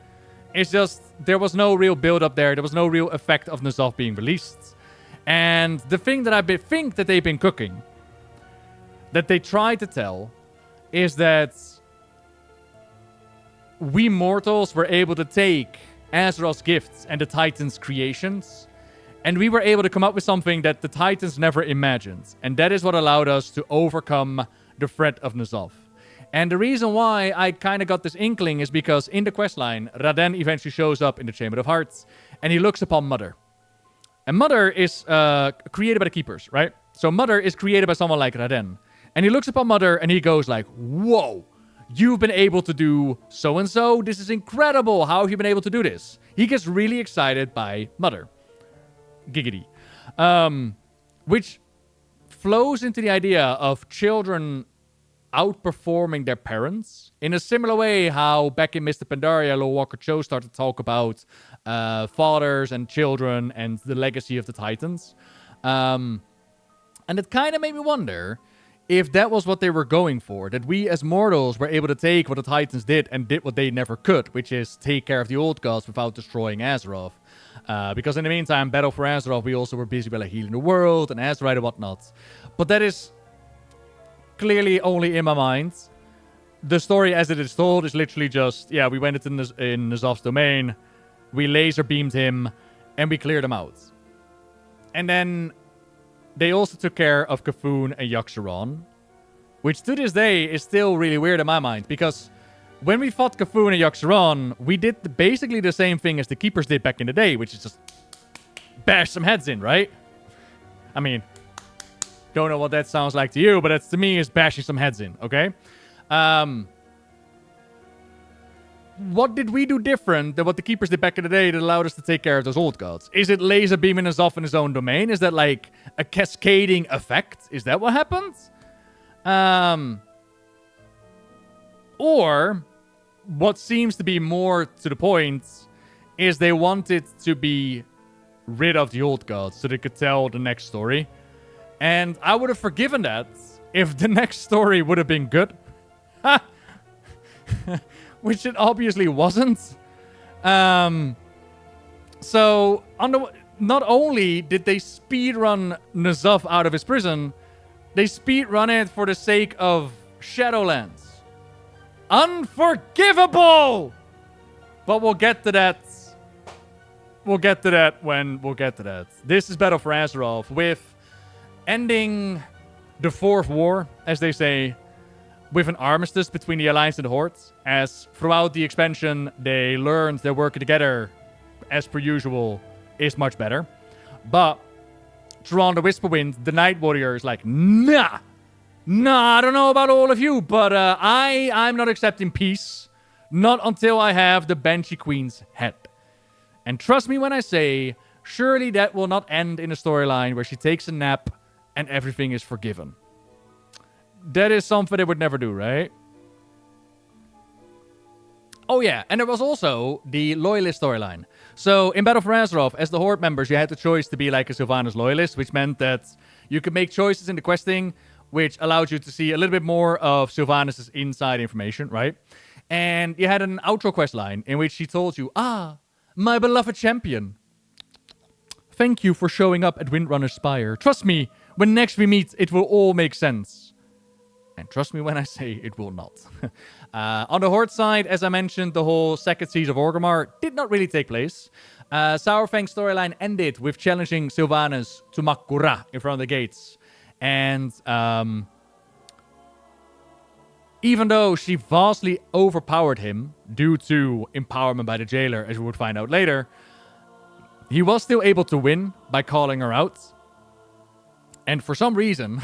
It's just, there was no real build-up there. There was no real effect of N'Zoth being released. And the thing that I think that they've been cooking, that they tried to tell, is that we mortals were able to take Azeroth's gifts and the Titans' creations, and we were able to come up with something that the Titans never imagined. And that is what allowed us to overcome the threat of N'Zoth. And the reason why I kind of got this inkling is because in the questline, Raden eventually shows up in the Chamber of Hearts, and he looks upon Mother. And Mother is created by the Keepers, right? So Mother is created by someone like Raden. And he looks upon Mother, and he goes like, whoa, you've been able to do so-and-so? This is incredible. How have you been able to do this? He gets really excited by Mother. Giggity. Which flows into the idea of children outperforming their parents in a similar way how back in Mr. Pandaria, Lord Walker Cho started to talk about fathers and children and the legacy of the Titans. And it kind of made me wonder if that was what they were going for, that we as mortals were able to take what the Titans did and did what they never could, which is take care of the old gods without destroying Azeroth. Because in the meantime, Battle for Azeroth, we also were busy with like, healing the world and Azerite and whatnot. But that is clearly only in my mind. The story as it is told is literally just, yeah, we went into in N'Zoth's domain, we laser beamed him, and we cleared him out. And then they also took care of Kafun and Yogg-Saron, which to this day is still really weird in my mind, because when we fought Kafun and Yogg-Saron, we did basically the same thing as the Keepers did back in the day, which is just bash some heads in, right? I mean, don't know what that sounds like to you, but that's, to me, is bashing some heads in, okay? What did we do different than what the Keepers did back in the day that allowed us to take care of those old gods? Is it laser beaming us off in his own domain? Is that like a cascading effect? Is that what happens? Or what seems to be more to the point is they wanted to be rid of the old gods so they could tell the next story. And I would have forgiven that if the next story would have been good. Which it obviously wasn't. So, not only did they speedrun N'Zoth out of his prison, they speedrun it for the sake of Shadowlands. Unforgivable! But we'll get to that we'll get to that when we'll get to that. This is Battle for Azeroth, with ending the Fourth War, as they say, with an armistice between the Alliance and the Horde, as throughout the expansion, they learned that working together, as per usual, is much better. But Thrawn the Whisperwind, the Night Warrior, is like, nah, I don't know about all of you, but I'm not accepting peace, not until I have the Banshee Queen's head. And trust me when I say, surely that will not end in a storyline where she takes a nap and everything is forgiven. That is something they would never do, right? Oh yeah, and there was also the Loyalist storyline. So in Battle for Azeroth, as the Horde members, you had the choice to be like a Sylvanas Loyalist, which meant that you could make choices in the questing, which allowed you to see a little bit more of Sylvanas' inside information, right? And you had an outro quest line in which she told you, my beloved champion, thank you for showing up at Windrunner's Spire. Trust me, when next we meet, it will all make sense. And trust me when I say it will not. On the Horde side, as I mentioned, the whole second siege of Orgrimmar did not really take place. Sourfang's storyline ended with challenging Sylvanas to Mak'gora in front of the gates. And even though she vastly overpowered him due to empowerment by the jailer, as we would find out later, he was still able to win by calling her out. And for some reason,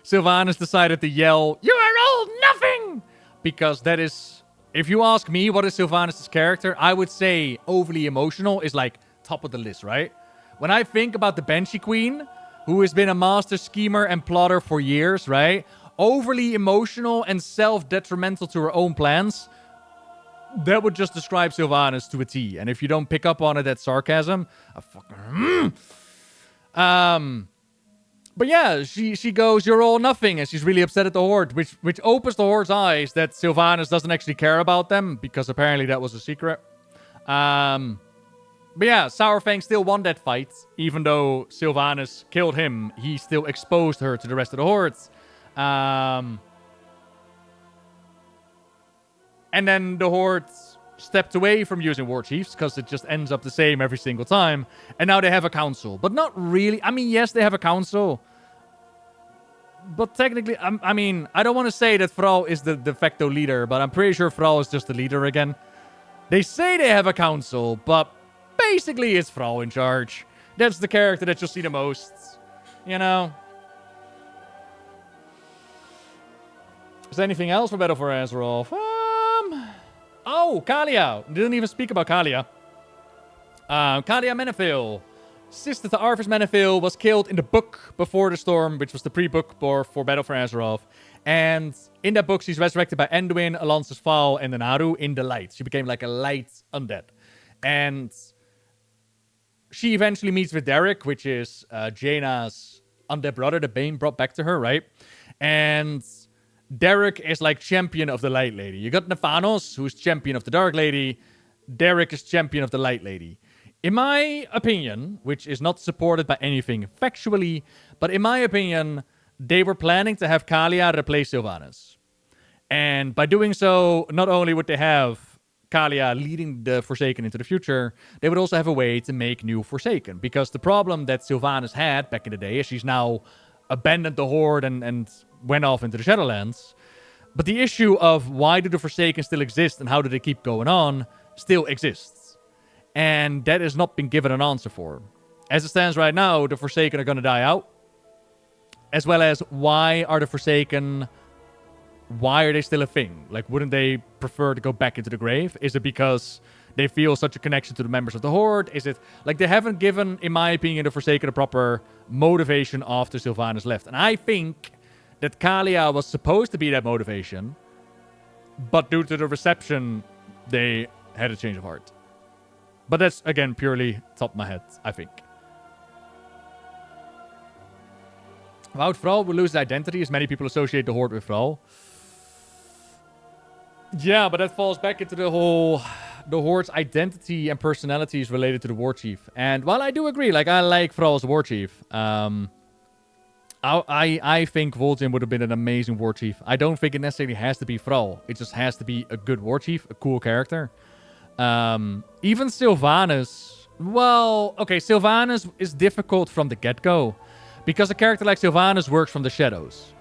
Sylvanas decided to yell, "You are all nothing!" Because that is, if you ask me what is Sylvanas' character, I would say overly emotional is like top of the list, right? When I think about the Banshee Queen, who has been a master schemer and plotter for years, right? Overly emotional and self-detrimental to her own plans, that would just describe Sylvanas to a T. And if you don't pick up on it, that's sarcasm. But yeah, she goes, "You're all nothing," and she's really upset at the Horde, which opens the Horde's eyes that Sylvanas doesn't actually care about them, because apparently that was a secret. But yeah, Sourfang still won that fight, even though Sylvanas killed him. He still exposed her to the rest of the Horde. And then the Horde stepped away from using war chiefs, because it just ends up the same every single time. And now they have a council, but not really. I mean, yes, they have a council, but technically, I mean, I don't want to say that Thrall is the de facto leader, but I'm pretty sure Thrall is just the leader again. They say they have a council, but basically it's Thrall in charge. That's the character that you'll see the most, you know? Is there anything else for Battle for Azeroth? Oh, Kalia. Didn't even speak about Kalia. Kalia Menethil, sister to Arthas Menethil, was killed in the book Before the Storm, which was the pre-book for Battle for Azeroth. And in that book, she's resurrected by Anduin, Alonce's Fall, and Naru in the light. She became like a light undead. And she eventually meets with Derek, which is Jaina's undead brother that Bane brought back to her, right? And Derek is like champion of the Light Lady. You got Nephanos, who's champion of the Dark Lady. Derek is champion of the Light Lady. In my opinion, which is not supported by anything factually, but in my opinion, they were planning to have Kalia replace Sylvanas. And by doing so, not only would they have Kalia leading the Forsaken into the future, they would also have a way to make new Forsaken. Because the problem that Sylvanas had back in the day is she's now abandoned the Horde and went off into the Shadowlands. But the issue of why do the Forsaken still exist and how do they keep going on still exists. And that has not been given an answer for. As it stands right now, the Forsaken are going to die out. As well as, why are the Forsaken... why are they still a thing? Like, wouldn't they prefer to go back into the grave? Is it because they feel such a connection to the members of the Horde? Is it... like, they haven't given, in my opinion, the Forsaken a proper motivation after Sylvanas left. And I think that Kalia was supposed to be that motivation. But due to the reception, they had a change of heart. But that's, again, purely top of my head, I think. Without Thrall, we lose his identity, as many people associate the Horde with Thrall. Yeah, but that falls back into the whole... the Horde's identity and personality is related to the War Chief. And while I do agree, like, I like Thrall as a War Chief, I think Vol'jin would have been an amazing War Chief. I don't think it necessarily has to be Thrall. It just has to be a good War Chief, a cool character. Even Sylvanas Well, okay, Sylvanas is difficult from the get-go. Because a character like Sylvanas works from the shadows.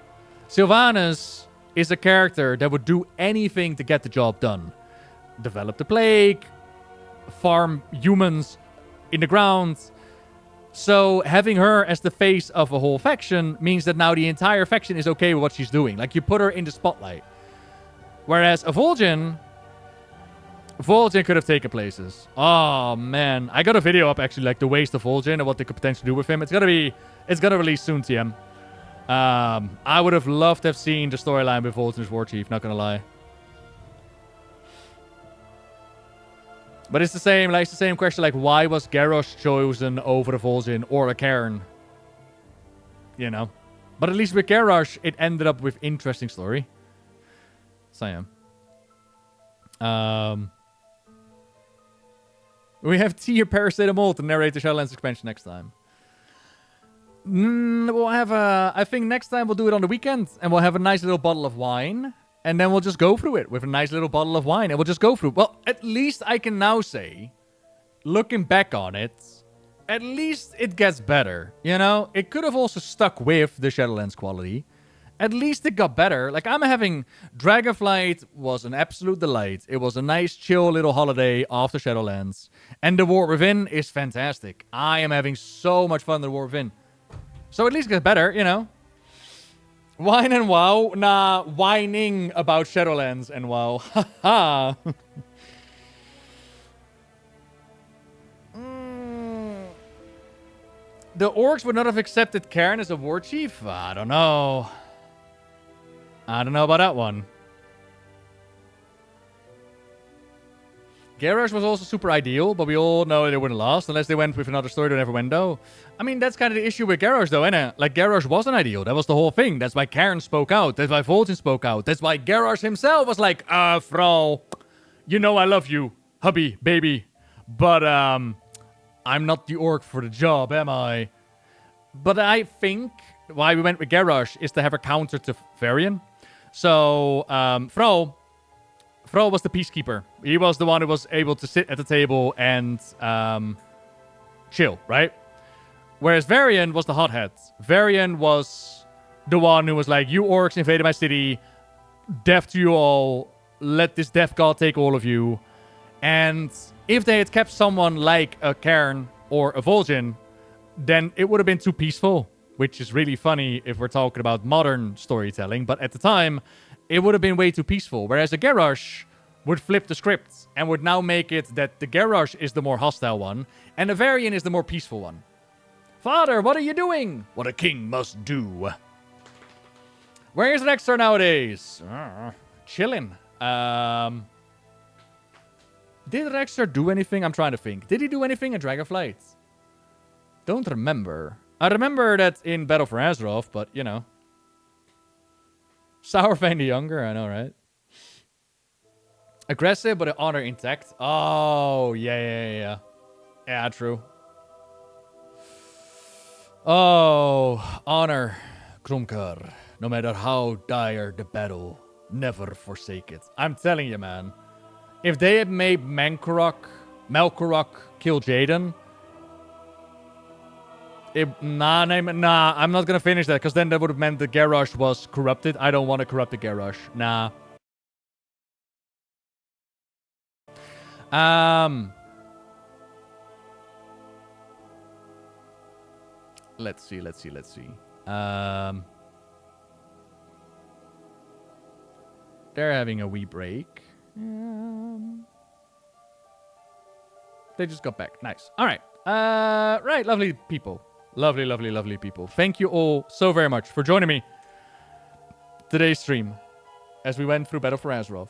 Sylvanas is a character that would do anything to get the job done. Develop the plague, farm humans in the ground. So having her as the face of a whole faction means that now the entire faction is okay with what she's doing. Like, you put her in the spotlight. Whereas a Vol'jin could have taken places. Oh, man. I got a video up, actually, like the waste of Vol'jin and what they could potentially do with him. It's gonna release soon, TM. I would have loved to have seen the storyline with Vol'jin as War Chief, not gonna lie. But it's the same question, like, why was Garrosh chosen over a Vol'jin or a Cairn? You know? But at least with Garrosh, it ended up with interesting story. So, yeah. We have tea or paracetamol to narrate the Shadowlands expansion next time. We'll have I think next time we'll do it on the weekend. And we'll have a nice little bottle of wine. And then we'll just go through it with a nice little bottle of wine. And we'll just go through. Well, at least I can now say, looking back on it, at least it gets better. You know? It could have also stuck with the Shadowlands quality. At least it got better. Like, I'm having... Dragonflight was an absolute delight. It was a nice, chill little holiday after Shadowlands. And the War Within is fantastic. I am having so much fun in the War Within. So at least it gets better, you know? Wine and WoW? Nah, whining about Shadowlands and WoW. Haha. The orcs would not have accepted Cairn as a war chief? I don't know. I don't know about that one. Garrosh was also super ideal, but we all know they wouldn't last unless they went with another story to another window. I mean, that's kind of the issue with Garrosh, though, isn't it? Like, Garrosh wasn't ideal. That was the whole thing. That's why Cairn spoke out. That's why Vol'jin spoke out. That's why Garrosh himself was like, Frau, you know I love you, hubby, baby, but, I'm not the orc for the job, am I? But I think why we went with Garrosh is to have a counter to Varian. So, Frau was the peacekeeper. He was the one who was able to sit at the table and chill, right? Whereas Varian was the hothead. Varian was the one who was like, you orcs invaded my city, death to you all, let this death god take all of you. And if they had kept someone like a Cairn or a Vol'jin, then it would have been too peaceful. Which is really funny if we're talking about modern storytelling. But at the time, it would have been way too peaceful. Whereas a Garrosh would flip the script and would now make it that the Garrosh is the more hostile one and the Varian is the more peaceful one. Father, what are you doing? What a king must do. Where is Rexar nowadays? Chilling. Did Rexar do anything? I'm trying to think. Did he do anything in Dragonflight? Don't remember. I remember that in Battle for Azeroth, but, you know. Sourfang the Younger, I know, right? Aggressive, but honor intact. Oh, yeah. Yeah, true. Oh, honor, Krumkar. No matter how dire the battle, never forsake it. I'm telling you, man. If they had made Melkorok kill Jaden... Nah, I'm not gonna finish that, because then that would have meant the Garrosh was corrupted. I don't want to corrupt the Garrosh. Nah. Let's see. They're having a wee break. They just got back. Nice. All right. Right, lovely people. Lovely people. Thank you all so very much for joining me today's stream as we went through Battle for Azeroth.